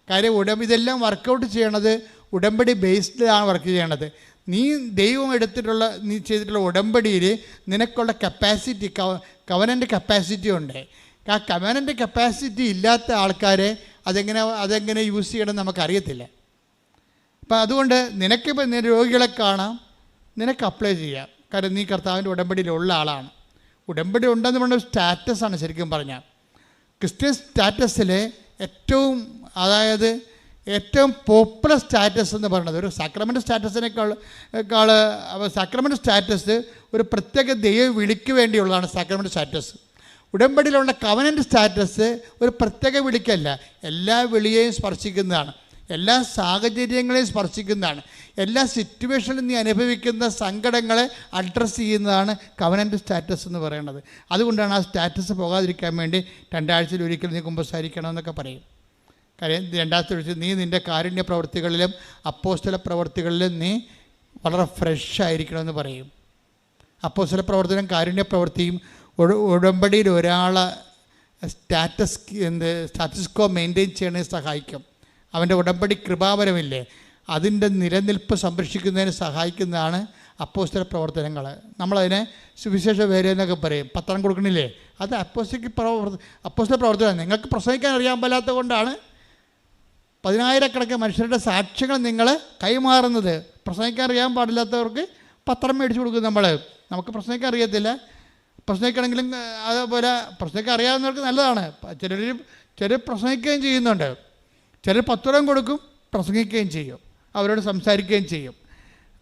കാര്യം ഇതെല്ലാം വർക്കൗട്ട് ചെയ്യണത് ഉടമ്പടി ബേസ്ഡിലാണ് വർക്ക് ചെയ്യണത്. നീ ദൈവം എടുത്തിട്ടുള്ള നീ ചെയ്തിട്ടുള്ള ഉടമ്പടിയിൽ നിനക്കുള്ള കപ്പാസിറ്റി, കവനൻ്റ് കപ്പാസിറ്റി ഉണ്ട്. ആ കവനൻ്റ് കപ്പാസിറ്റി ഇല്ലാത്ത ആൾക്കാരെ അതെങ്ങനെ യൂസ് ചെയ്യണം നമുക്കറിയത്തില്ല. അപ്പം അതുകൊണ്ട് നിനക്കിപ്പോൾ രോഗികളെ കാണാം, നിനക്ക് അപ്ലൈ ചെയ്യാം. കാര്യം നീ കർത്താവിൻ്റെ ഉടമ്പടിയിലുള്ള ആളാണ്. ഉടമ്പടി ഉണ്ടെന്ന് പറഞ്ഞ സ്റ്റാറ്റസാണ് ശരിക്കും പറഞ്ഞാൽ. ക്രിസ്ത്യൻ സ്റ്റാറ്റസിലെ ഏറ്റവും പോപ്പുലർ സ്റ്റാറ്റസ് എന്ന് പറയുന്നത് ഒരു സാക്രമെൻ്റ് സ്റ്റാറ്റസിനേക്കാൾ സാക്രമെൻ്റ് സ്റ്റാറ്റസ് ഒരു പ്രത്യേക ദൈവ വിളിക്ക് വേണ്ടിയുള്ളതാണ് സാക്രമെൻ്റ് സ്റ്റാറ്റസ്. ഉടമ്പടിയിലുള്ള കവനൻ്റ് സ്റ്റാറ്റസ് ഒരു പ്രത്യേക വിളിക്കല്ല, എല്ലാ വിളിയെയും സ്പർശിക്കുന്നതാണ്, എല്ലാ സാഹചര്യങ്ങളെയും സ്പർശിക്കുന്നതാണ്, എല്ലാ സിറ്റുവേഷനിലും നീ അനുഭവിക്കുന്ന സങ്കടങ്ങളെ അഡ്രസ്സ് ചെയ്യുന്നതാണ് കവനൻ്റ് സ്റ്റാറ്റസ് എന്ന് പറയുന്നത്. അതുകൊണ്ടാണ് ആ സ്റ്റാറ്റസ് പോകാതിരിക്കാൻ വേണ്ടി 2 ആഴ്ചയിൽ ഒരിക്കൽ നീ കുമ്പസാരിക്കണമെന്നൊക്കെ പറയും. കാര്യം 2-ാമത്തെ ആഴ്ച നീ നിൻ്റെ കാരുണ്യ പ്രവൃത്തികളിലും അപ്പോസ്തല പ്രവൃത്തികളിലും നീ വളരെ ഫ്രഷ് ആയിരിക്കണമെന്ന് പറയും. അപ്പോസ്തല പ്രവർത്തനം കാരുണ്യ പ്രവൃത്തിയും ഉടമ്പടിയിൽ ഒരാളെ സ്റ്റാറ്റസ് കോ മെയിൻറ്റെയിൻ ചെയ്യണേ സഹായിക്കും. അവൻ്റെ ഉടമ്പടി കൃപാവരമില്ലേ, അതിൻ്റെ നിലനിൽപ്പ് സംരക്ഷിക്കുന്നതിന് സഹായിക്കുന്നതാണ് അപ്പോസ്തല പ്രവർത്തനങ്ങൾ. നമ്മളതിനെ സുവിശേഷ വേല എന്നൊക്കെ പറയും. പത്രം കൊടുക്കണില്ലേ, അത് അപ്പോസ്തല പ്രവർത്തനം. നിങ്ങൾക്ക് പ്രസംഗിക്കാൻ അറിയാൻ പാടാത്തത് കൊണ്ടാണ് 10,000 മനുഷ്യരുടെ സാക്ഷ്യങ്ങൾ നിങ്ങൾ കൈമാറുന്നത്. പ്രസംഗിക്കാൻ അറിയാൻ പാടില്ലാത്തവർക്ക് പത്രം മേടിച്ചു കൊടുക്കും നമ്മൾ. നമുക്ക് പ്രസംഗിക്കാൻ അറിയത്തില്ല, പ്രസംഗിക്കണമെങ്കിലും അതേപോലെ പ്രസംഗിക്കാൻ അറിയാവുന്നവർക്ക് നല്ലതാണ്. ചിലർ പ്രസംഗിക്കുകയും ചെയ്യുന്നുണ്ട്, ചിലർ പത്രം കൊടുക്കും, പ്രസംഗിക്കുകയും ചെയ്യും, അവരോട് സംസാരിക്കുകയും ചെയ്യും.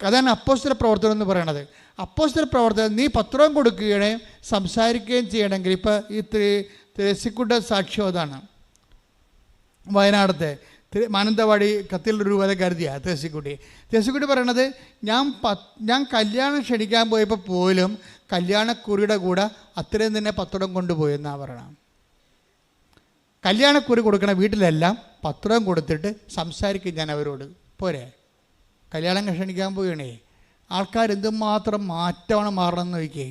അതാണ് അപ്പോസ്തല പ്രവർത്തനം എന്ന് പറയണത്. അപ്പോസ്തല പ്രവർത്തനം നീ പത്രം കൊടുക്കുകയും സംസാരിക്കുകയും ചെയ്യണമെങ്കിൽ, ഇപ്പോൾ ഈ ത്രേസ്യക്കുട്ടിയുടെ സാക്ഷ്യം അതാണ്. വയനാടത്തെ മാനന്തവാടി കത്തിൽ രൂപത കരുതിയ ത്രേസ്യക്കുട്ടി പറയണത്, ഞാൻ കല്യാണം ക്ഷണിക്കാൻ പോയപ്പോൾ പോലും കല്യാണക്കുറിയുടെ കൂടെ അത്രയും തന്നെ പത്രം കൊണ്ടുപോയി എന്നാണ് പറയണം. കല്യാണക്കുറി കൊടുക്കണ വീട്ടിലെല്ലാം പത്രം കൊടുത്തിട്ട് സംസാരിക്കും ഞാൻ അവരോട്. പോരെ, കല്യാണം ക്ഷണിക്കാൻ പോവുകയാണേ, ആൾക്കാർ എന്തുമാത്രം മാറ്റമാണ് മാറണമെന്ന് നോക്കിയേ.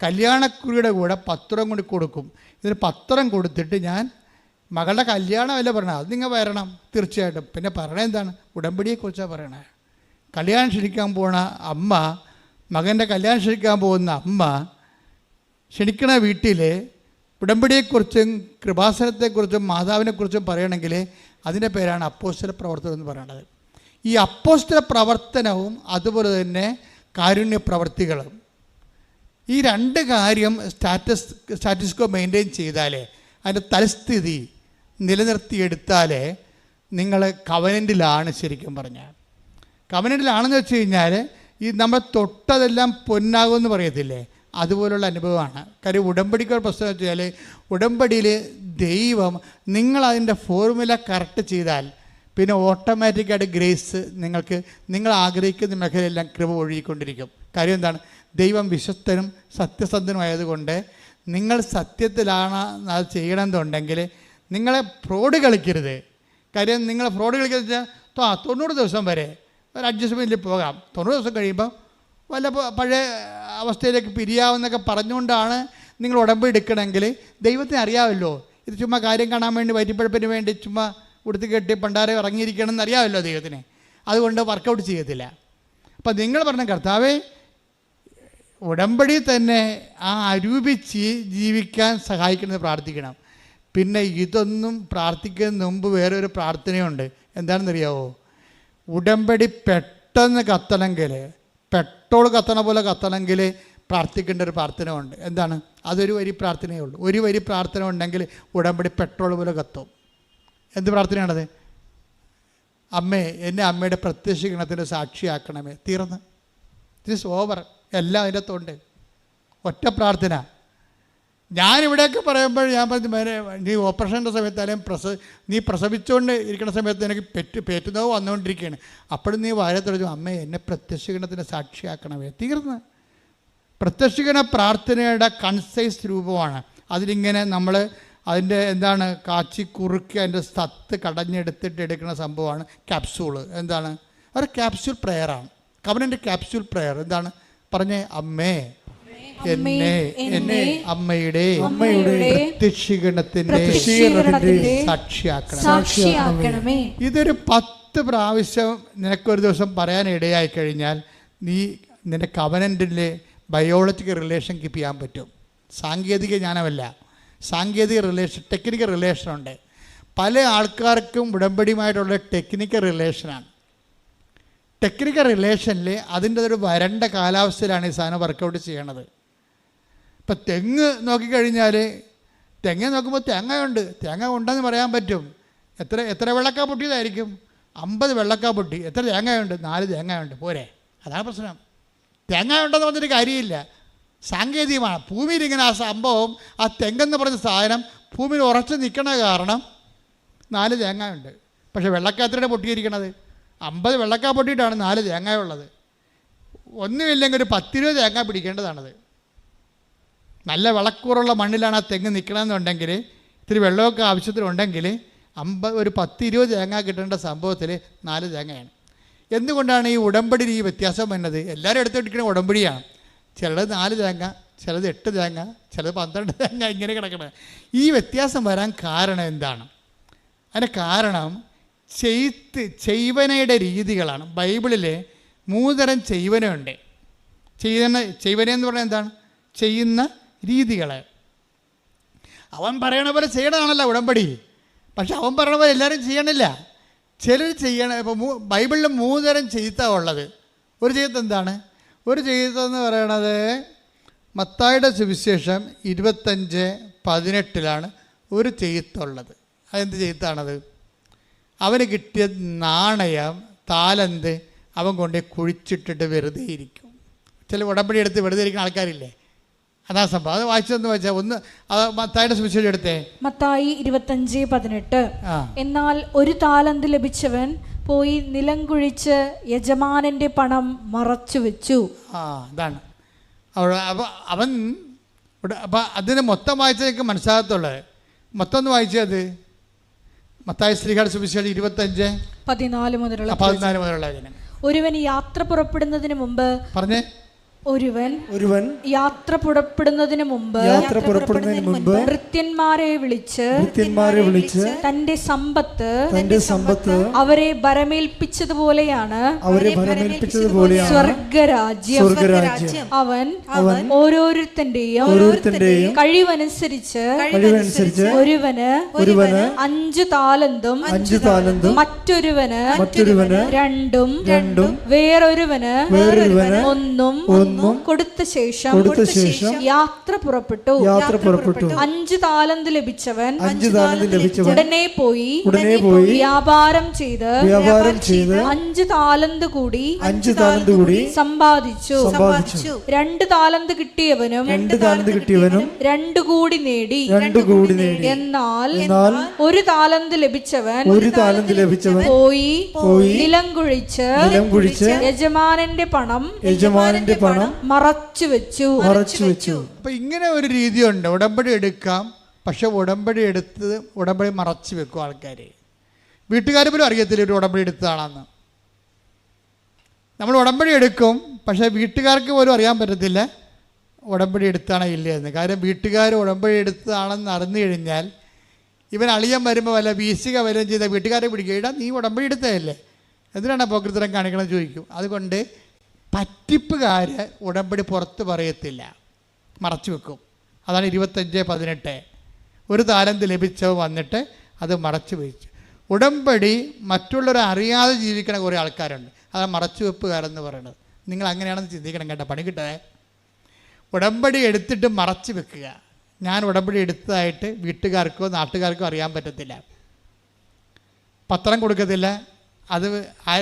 കല്യാണക്കുറിയുടെ കൂടെ പത്രം കൊണ്ട് കൊടുക്കും. ഇതിന് പത്രം കൊടുത്തിട്ട് ഞാൻ മകളുടെ കല്യാണമല്ല പറയണത്, അത് നിങ്ങൾ വരണം തീർച്ചയായിട്ടും. പിന്നെ പറയണത് എന്താണ്? ഉടമ്പടിയെക്കുറിച്ചാണ് പറയണത്. കല്യാണം ക്ഷണിക്കാൻ പോണ അമ്മ, മകൻ്റെ കല്യാണം ക്ഷണിക്കാൻ പോകുന്ന അമ്മ ക്ഷണിക്കണ വീട്ടിൽ ഉടമ്പടിയെക്കുറിച്ചും കൃപാസനത്തെക്കുറിച്ചും മാതാവിനെക്കുറിച്ചും പറയണമെങ്കിൽ അതിൻ്റെ പേരാണ് അപ്പോസ്തല പ്രവർത്തനം എന്ന് പറയുന്നത്. ഈ അപ്പോസ്തല പ്രവർത്തനവും അതുപോലെ തന്നെ കാരുണ്യ പ്രവർത്തികളും, ഈ 2 കാര്യം സ്റ്റാറ്റസ് കോ മെയിൻറ്റെയിൻ ചെയ്താലേ, അതിൻ്റെ തലസ്ഥിതി നിലനിർത്തിയെടുത്താലേ നിങ്ങൾ കവനൻ്റിലാണ്. ശരിക്കും പറഞ്ഞാൽ കവനൻ്റിലാണെന്ന് വെച്ച് കഴിഞ്ഞാൽ ഈ നമ്മൾ തൊട്ടതെല്ലാം പൊന്നാകുമെന്ന് പറയത്തില്ലേ, അതുപോലുള്ള അനുഭവമാണ്. കാര്യം ഉടമ്പടിക്കൊരു പ്രശ്നം വെച്ചാൽ, ഉടമ്പടിയിൽ ദൈവം നിങ്ങളതിൻ്റെ ഫോർമുല കറക്റ്റ് ചെയ്താൽ പിന്നെ ഓട്ടോമാറ്റിക്കായിട്ട് ഗ്രേസ് നിങ്ങൾ ആഗ്രഹിക്കുന്ന മേഖലയെല്ലാം കൃപ ഒഴുകിക്കൊണ്ടിരിക്കും. കാര്യം എന്താണ്? ദൈവം വിശ്വസ്തനും സത്യസന്ധനുമായതുകൊണ്ട് നിങ്ങൾ സത്യത്തിലാണ് അത് ചെയ്യണമെന്നുണ്ടെങ്കിൽ നിങ്ങളെ ഫ്രോഡ് കളിക്കരുത്. കാര്യം നിങ്ങൾ ഫ്രോഡ് കളിക്കുന്നത് വെച്ചാൽ 90 ദിവസം വരെ ഒരു അഡ്ജസ്റ്റ്മെൻറ്റിൽ പോകാം. 90 ദിവസം കഴിയുമ്പോൾ വല്ല പഴയ അവസ്ഥയിലേക്ക് പിരിയാവുന്നൊക്കെ പറഞ്ഞുകൊണ്ടാണ് നിങ്ങൾ ഉടമ്പടി എടുക്കണമെങ്കിൽ ദൈവത്തിന് അറിയാമല്ലോ, ഇത് ചുമ്മാ കാര്യം കാണാൻ വേണ്ടി വയറ്റിപ്പഴപ്പിന് വേണ്ടി ചുമ്മാ ഉടുത്ത് കെട്ടി പണ്ടാരെ ഇറങ്ങിയിരിക്കണം എന്നറിയാമല്ലോ ദൈവത്തിന്. അതുകൊണ്ട് വർക്കൗട്ട് ചെയ്യത്തില്ല. അപ്പം നിങ്ങൾ പറഞ്ഞ കർത്താവേ, ഉടമ്പടി തന്നെ ആ അരൂപിച്ച് ജീവിക്കാൻ സഹായിക്കണമെന്ന് പ്രാർത്ഥിക്കണം. പിന്നെ ഇതൊന്നും പ്രാർത്ഥിക്കുന്നതിന് മുമ്പ് വേറൊരു പ്രാർത്ഥനയുണ്ട്. എന്താണെന്നറിയാവോ? ഉടമ്പടി പെട്ടെന്ന് കത്തണമെങ്കിൽ, പെട്രോൾ കത്തണ പോലെ കത്തണമെങ്കിൽ പ്രാർത്ഥിക്കേണ്ട ഒരു പ്രാർത്ഥന ഉണ്ട്. എന്താണ്? അതൊരു വരി പ്രാർത്ഥനയേ ഉള്ളൂ. ഒരു വരി പ്രാർത്ഥന ഉണ്ടെങ്കിൽ ഉടമ്പടി പെട്രോൾ പോലെ കത്തും. എന്ത് പ്രാർത്ഥനയാണത്? അമ്മേ, എന്നെ അമ്മയുടെ പ്രത്യക്ഷീകരണത്തിൻ്റെ സാക്ഷിയാക്കണമേ. തീർന്ന്, ദിസ് ഓവർ. എല്ലാം അതിനകത്തുണ്ട്. ഒറ്റ പ്രാർത്ഥന. ഞാനിവിടെയൊക്കെ പറയുമ്പോൾ ഞാൻ പറഞ്ഞു, നീ ഓപ്പറേഷൻ്റെ സമയത്ത് അല്ലെങ്കിൽ നീ പ്രസവിച്ചുകൊണ്ട് ഇരിക്കുന്ന സമയത്ത് എനിക്ക് പേറ്റുന്നോ വന്നുകൊണ്ടിരിക്കുകയാണ്. അപ്പോഴും നീ വായ തെളിച്ചു, അമ്മേ എന്നെ പ്രത്യക്ഷീകരണത്തിൻ്റെ സാക്ഷിയാക്കണമേ. തീർന്ന്. പ്രത്യക്ഷീകരണ പ്രാർത്ഥനയുടെ കൺസൈസ് രൂപമാണ്. അതിലിങ്ങനെ നമ്മൾ അതിൻ്റെ എന്താണ് കാച്ചി കുറുക്കി അതിൻ്റെ സത്ത് കടഞ്ഞെടുത്തിട്ട് എടുക്കുന്ന സംഭവമാണ് ക്യാപ്സ്യൂള്. എന്താണ്? ഒരു ക്യാപ്സ്യൂൾ പ്രെയറാണ്. Covenant capsule prayer. എന്താണ് പറഞ്ഞേ? അമ്മേ, എന്നെ അമ്മയുടെ പ്രത്യക്ഷീകരണത്തിന്റെ സാക്ഷിയാക്കണമേ. ഇതൊരു 10 പ്രാവശ്യം നിനക്കൊരു ദിവസം പറയാൻ ഇടയായി കഴിഞ്ഞാൽ നീ നിന്റെ കവനൻ്റിലെ ബയോളജിക്കൽ റിലേഷൻ കീപ്പ് ചെയ്യാൻ പറ്റും. സാങ്കേതിക ജ്ഞാനമല്ല, സാങ്കേതിക റിലേഷൻ, ടെക്നിക്കൽ റിലേഷനുണ്ട്. പല ആൾക്കാർക്കും ഉടമ്പടിയുമായിട്ടുള്ള ടെക്നിക്കൽ റിലേഷനാണ്. ടെക്നിക്കൽ റിലേഷനിൽ അതിൻ്റെ ഒരു വരണ്ട കാലാവസ്ഥയിലാണ് ഈ സാധനം വർക്കൗട്ട് ചെയ്യണത്. ഇപ്പം തെങ്ങ് നോക്കിക്കഴിഞ്ഞാൽ തെങ്ങ് നോക്കുമ്പോൾ തേങ്ങ ഉണ്ടെന്ന് പറയാൻ പറ്റും. എത്ര വെള്ളക്കാ പൊട്ടിയതായിരിക്കും? 50 വെള്ളക്കാ പൊട്ടി. എത്ര തേങ്ങയുണ്ട്? 4 തേങ്ങയുണ്ട്. പോരെ? അതാണ് പ്രശ്നം. തേങ്ങ ഉണ്ടെന്ന് പറഞ്ഞിട്ട് കാര്യമില്ല. സാങ്കേതികമാണ്. ഭൂമിയിൽ ഇങ്ങനെ ആ സംഭവം, ആ തെങ്ങെന്ന് പറഞ്ഞ സാധനം ഭൂമിയിൽ ഉറച്ചു നിൽക്കണ കാരണം 4 തേങ്ങ ഉണ്ട്. പക്ഷേ വെള്ളക്കാത്തിലൂടെ പൊട്ടിയിരിക്കണത് 50 വെള്ളക്കാ പൊട്ടിയിട്ടാണ് 4 തേങ്ങ ഉള്ളത്. ഒന്നുമില്ലെങ്കിൽ ഒരു 10-20 തേങ്ങ പിടിക്കേണ്ടതാണത്. നല്ല വിളക്കൂറുള്ള മണ്ണിലാണ് ആ തെങ്ങ് നിൽക്കണമെന്നുണ്ടെങ്കിൽ, ഇത്തിരി വെള്ളമൊക്കെ ആവശ്യത്തിനുണ്ടെങ്കിൽ ഒരു 10-20 തേങ്ങ കിട്ടേണ്ട സംഭവത്തിൽ 4 തേങ്ങയാണ്. എന്തുകൊണ്ടാണ് ഈ ഉടമ്പടി ഈ വ്യത്യാസം വന്നത്? എല്ലാവരും എടുത്തിരിക്കുന്ന ഉടമ്പടിയാണ്. ചിലത് 4 തേങ്ങ, ചിലത് 8 തേങ്ങ, ചിലത് 12 തേങ്ങ, ഇങ്ങനെ കിടക്കണത്. ഈ വ്യത്യാസം വരാൻ കാരണം എന്താണ്? അതിൻ്റെ കാരണം ചെയ്വനയുടെ രീതികളാണ്. ബൈബിളിൽ 3 തരം ചെയ്വനയുണ്ട്. ചെയ്വന എന്ന് പറഞ്ഞാൽ എന്താണ്? ചെയ്യുന്ന രീതികൾ. അവൻ പറയണ പോലെ ചെയ്യണതാണല്ലോ ഉടമ്പടി. പക്ഷെ അവൻ പറയണ പോലെ എല്ലാവരും ചെയ്യണില്ല. ചിലർ ചെയ്യണം. ഇപ്പോൾ ബൈബിളിൽ 3 തരം ചെയ്ത്താണ് ഉള്ളത്. ഒരു ചെയ്ത്ത് എന്താണ്? ഒരു ചെയ്തെന്ന് പറയണത് മത്തായിയുടെ സുവിശേഷം 25:18 ഒരു ചെയ്ത്തുള്ളത്. അതെന്ത് ചെയ്ത്താണത്? അവന് കിട്ടിയ നാണയം, താലന്ത് അവൻ കൊണ്ട് കുഴിച്ചിട്ടിട്ട് വെറുതെ ഇരിക്കും. ചില ഉടമ്പടി എടുത്ത് വെറുതെ ഇരിക്കുന്ന ആൾക്കാരില്ലേ? അതാ സംഭവം. അത് വായിച്ചതെന്ന് വെച്ചാൽ ഒന്ന് മത്തായിയുടെ സുവിശേഷം എടുത്തേ. മത്തായി 25:18. എന്നാൽ ഒരു താലന്ത് ലഭിച്ചവൻ പോയി നിലം കുഴിച്ച് യജമാനന്റെ പണം മറച്ചു വെച്ചു. അതാണ് അവൻ. അപ്പം അതിന് മൊത്തം വായിച്ചതൊക്കെ മനസ്സിലാകത്തുള്ളത്. മൊത്തം ഒന്ന് വായിച്ചത് മത്തായി ശ്രീകാട് സുവിശേഷം 25:14 മുതലുള്ള ജനം. ഒരുവൻ യാത്ര പുറപ്പെടുന്നതിന് മുമ്പ് പറഞ്ഞേ. ഒരുവൻ യാത്ര പുറപ്പെടുന്നതിന് മുമ്പ് ഭൃത്യന്മാരെ വിളിച്ച് തന്റെ സമ്പത്ത് അവരെ ഭരമേൽപ്പിച്ചതുപോലെയാണ് സ്വർഗരാജ്യം. അവൻ ഓരോരുത്തന്റെയും കഴിവനുസരിച്ച് ഒരുവന് 5 താലന്തും മറ്റൊരുവന് 2 വേറൊരുവന് 1 കൊടുത്ത ശേഷം യാത്ര പുറപ്പെട്ടു. 5 താലന്ത് ലഭിച്ചവൻ ഉടനെ പോയി വ്യാപാരം ചെയ്ത് 5 താലന്ത് കൂടി സമ്പാദിച്ചു. 2 താലന്ത് കിട്ടിയവനും 2 കൂടി നേടി. എന്നാൽ 1 താലന്ത് ലഭിച്ചവൻ പോയി നിലം കുഴിച്ച് യജമാനന്റെ പണം മറച്ചു വെച്ചു. അപ്പൊ ഇങ്ങനെ ഒരു രീതിയുണ്ട്. ഉടമ്പടി എടുക്കാം, പക്ഷെ ഉടമ്പടി മറച്ചു വെക്കും ആൾക്കാർ. വീട്ടുകാർ പോലും അറിയത്തില്ല ഒരു ഉടമ്പടി എടുത്തതാണെന്ന്. നമ്മൾ ഉടമ്പടി എടുക്കും, പക്ഷേ വീട്ടുകാർക്ക് പോലും അറിയാൻ പറ്റത്തില്ല ഉടമ്പടി എടുത്താണോ ഇല്ല എന്ന്. കാര്യം വീട്ടുകാർ ഉടമ്പടി എടുത്തതാണെന്ന് അറിഞ്ഞു കഴിഞ്ഞാൽ ഇവൻ അളിയൻ വരുമ്പോൾ വല്ല വീശിക വല്ലതും ചെയ്ത വീട്ടുകാരെ പിടിക്കുക. ഇടാ നീ ഉടമ്പടി എടുത്തതല്ലേ, എന്തിനാണ് പോക്കൃത്തരം കാണിക്കണമെന്ന് ചോദിക്കും. അതുകൊണ്ട് പറ്റിപ്പുകാർ ഉടമ്പടി പുറത്ത് പറയത്തില്ല, മറച്ചു വെക്കും. അതാണ് 25:18. 1 താലന്ത് ലഭിച്ചവ വന്നിട്ട് അത് മറച്ചു വെച്ചു. ഉടമ്പടി മറ്റുള്ളവരെ അറിയാതെ ജീവിക്കണ കുറേ ആൾക്കാരുണ്ട്. അതാണ് മറച്ചു വെപ്പുകാരെന്ന് പറയുന്നത്. നിങ്ങൾ അങ്ങനെയാണെന്ന് ചിന്തിക്കണം കേട്ടോ, പണി കിട്ടേ. ഉടമ്പടി എടുത്തിട്ട് മറച്ചു വെക്കുക. ഞാൻ ഉടമ്പടി എടുത്തതായിട്ട് വീട്ടുകാർക്കോ നാട്ടുകാർക്കോ അറിയാൻ പറ്റത്തില്ല. പത്രം കൊടുക്കത്തില്ല, അത്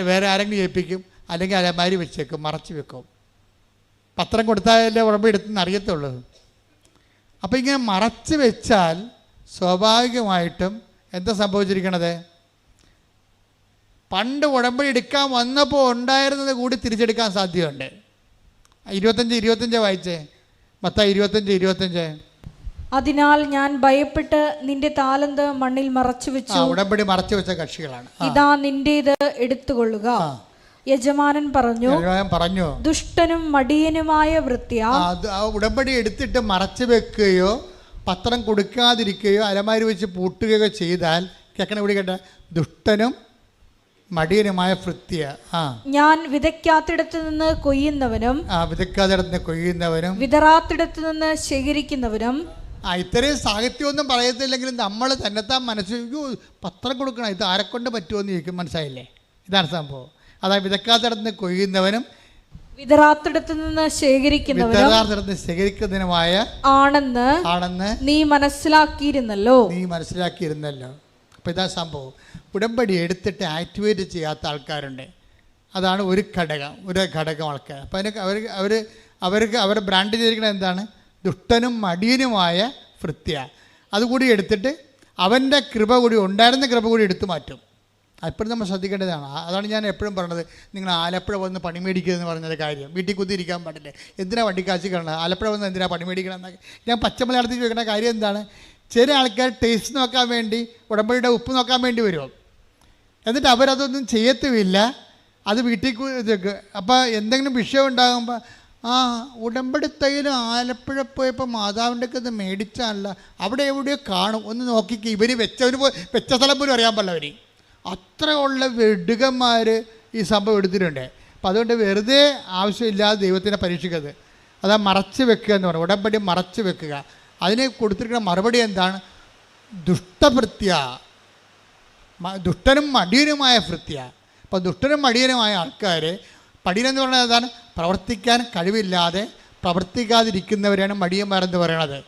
വേറെ ആരെങ്കിലും ഏൽപ്പിക്കും, അല്ലെങ്കിൽ അലമാരി വെച്ചേക്കും, മറച്ചു വെക്കും. പത്രം കൊടുത്താലല്ലേ ഉടമ്പടി എടുത്തെന്ന് അറിയത്തുള്ളൂ. അപ്പോൾ ഇങ്ങനെ മറച്ചു വെച്ചാൽ സ്വാഭാവികമായിട്ടും എന്താ സംഭവിച്ചിരിക്കണത്? പണ്ട് ഉടമ്പടി എടുക്കാൻ വന്നപ്പോൾ ഉണ്ടായിരുന്നത് കൂടി തിരിച്ചെടുക്കാൻ സാധ്യതയുണ്ട്. 25 വായിച്ചേ. മത്തായി 25:25. അതിനാൽ ഞാൻ ഭയപ്പെട്ട് നിന്റെ താലന്ത് മണ്ണിൽ മറച്ചു വെച്ചു. ഉടമ്പടി മറച്ചു വെച്ച കക്ഷികളാണ്. ഇതാ നിന്റേത് എടുത്തുകൊള്ളുക. യജമാനൻ പറഞ്ഞു ദുഷ്ടനും മടിയനുമായ വൃത്യ. ഉടമ്പടി എടുത്തിട്ട് മറച്ചു വെക്കുകയോ പത്രം കൊടുക്കാതിരിക്കുകയോ അലമാരി വെച്ച് പൂട്ടുകയോ ചെയ്താൽ കേൾക്കണ ഇവിടെ കേട്ട ദുഷ്ടനും മടിയനുമായ ഭൃത്യ. ഞാൻ വിതയ്ക്കാത്തിടത്ത് നിന്ന് കൊയ്യുന്നവനും വിതറാത്തിടത്ത് നിന്ന് ശേഖരിക്കുന്നവനും. ഇത്രയും സാഹിത്യമൊന്നും പറയത്തില്ലെങ്കിലും നമ്മൾ തന്നെത്താൻ മനസ്സിൽ പത്രം കൊടുക്കണം, ഇത് ആരെക്കൊണ്ട് പറ്റുമെന്ന് ചോദിക്കും. മനസ്സിലായില്ലേ? ഇതാണ് സംഭവം. അതായത് വിതക്കാത്തിടത്ത് നിന്ന് കൊയ്യുന്നവനും വിതറാത്തിടത്ത് നിന്ന് ശേഖരിക്കുന്നതിനുമായ ആണെന്ന് നീ മനസ്സിലാക്കിയിരുന്നല്ലോ. അപ്പോൾ ഇതാ സംഭവം. ഉടമ്പടി എടുത്തിട്ട് ആക്ടിവേറ്റ് ചെയ്യാത്ത ആൾക്കാരുണ്ട്. അതാണ് ഒരു ഘടകം ആൾക്കാർ. അപ്പോൾ അവർ അവരുടെ ബ്രാൻഡ് ചെയ്തിരിക്കുന്നത് എന്താണ്? ദുഷ്ടനും മടിയനുമായ ഭൃത്യ. അതുകൂടി എടുത്തിട്ട് അവൻ്റെ കൃപ കൂടി, ഉണ്ടായിരുന്ന കൃപ കൂടി എടുത്തു മാറ്റും. എപ്പോഴും നമ്മൾ ശ്രദ്ധിക്കേണ്ടതാണ്. അതാണ് ഞാൻ എപ്പോഴും പറഞ്ഞത്, നിങ്ങൾ ആലപ്പുഴ വന്ന് പണി മേടിക്കുന്നതെന്ന് പറഞ്ഞൊരു കാര്യം. വീട്ടിൽ കുത്തിയിരിക്കാൻ പാടില്ലേ? എന്തിനാണ് വണ്ടിക്കാശ് കിടന്നത്? ആലപ്പുഴ വന്ന് എന്തിനാണ് പണി മേടിക്കണം എന്നൊക്കെ ഞാൻ പച്ചമലയാളത്തിൽ ചോദിക്കുന്ന കാര്യം എന്താണ്? ചില ആൾക്കാർ ടേസ്റ്റ് നോക്കാൻ വേണ്ടി ഉടമ്പടിയുടെ ഉപ്പ് നോക്കാൻ വേണ്ടി വരും. എന്നിട്ട് അവരതൊന്നും ചെയ്യത്തുമില്ല. അത് വീട്ടിൽ അപ്പോൾ എന്തെങ്കിലും വിഷയം ഉണ്ടാകുമ്പോൾ ഉടമ്പടി തൈലം ആലപ്പുഴ പോയപ്പോൾ മാതാവിൻ്റെ ഒക്കെ ഇത് മേടിച്ചാലല്ല, അവിടെ എവിടെയോ കാണും, ഒന്ന് നോക്കിക്ക്. ഇവർ വെച്ച സ്ഥലം പോലും അറിയാൻ പാടില്ല. അവർ അത്രയുള്ള വെടുകന്മാർ ഈ സംഭവം എടുത്തിട്ടുണ്ട്. അപ്പം അതുകൊണ്ട് വെറുതെ ആവശ്യമില്ലാതെ ദൈവത്തിനെ പരീക്ഷിക്കരുത്. അതാ മറച്ച് വെക്കുക എന്ന് പറയുന്നത്. ഉടമ്പടി മറച്ച് വെക്കുക. അതിന് കൊടുത്തിരിക്കുന്ന മറുപടി എന്താണ്? ദുഷ്ടഭൃത്യ, ദുഷ്ടനും മടിയനുമായ ഭൃത്യ. അപ്പോൾ ദുഷ്ടനും മടിയനുമായ ആൾക്കാർ, മടിയനെന്ന് പറഞ്ഞാൽ എന്താണ്? പ്രവർത്തിക്കാൻ കഴിവില്ലാതെ പ്രവർത്തിക്കാതിരിക്കുന്നവരാണ് മടിയന്മാരെന്ന് പറയണത്.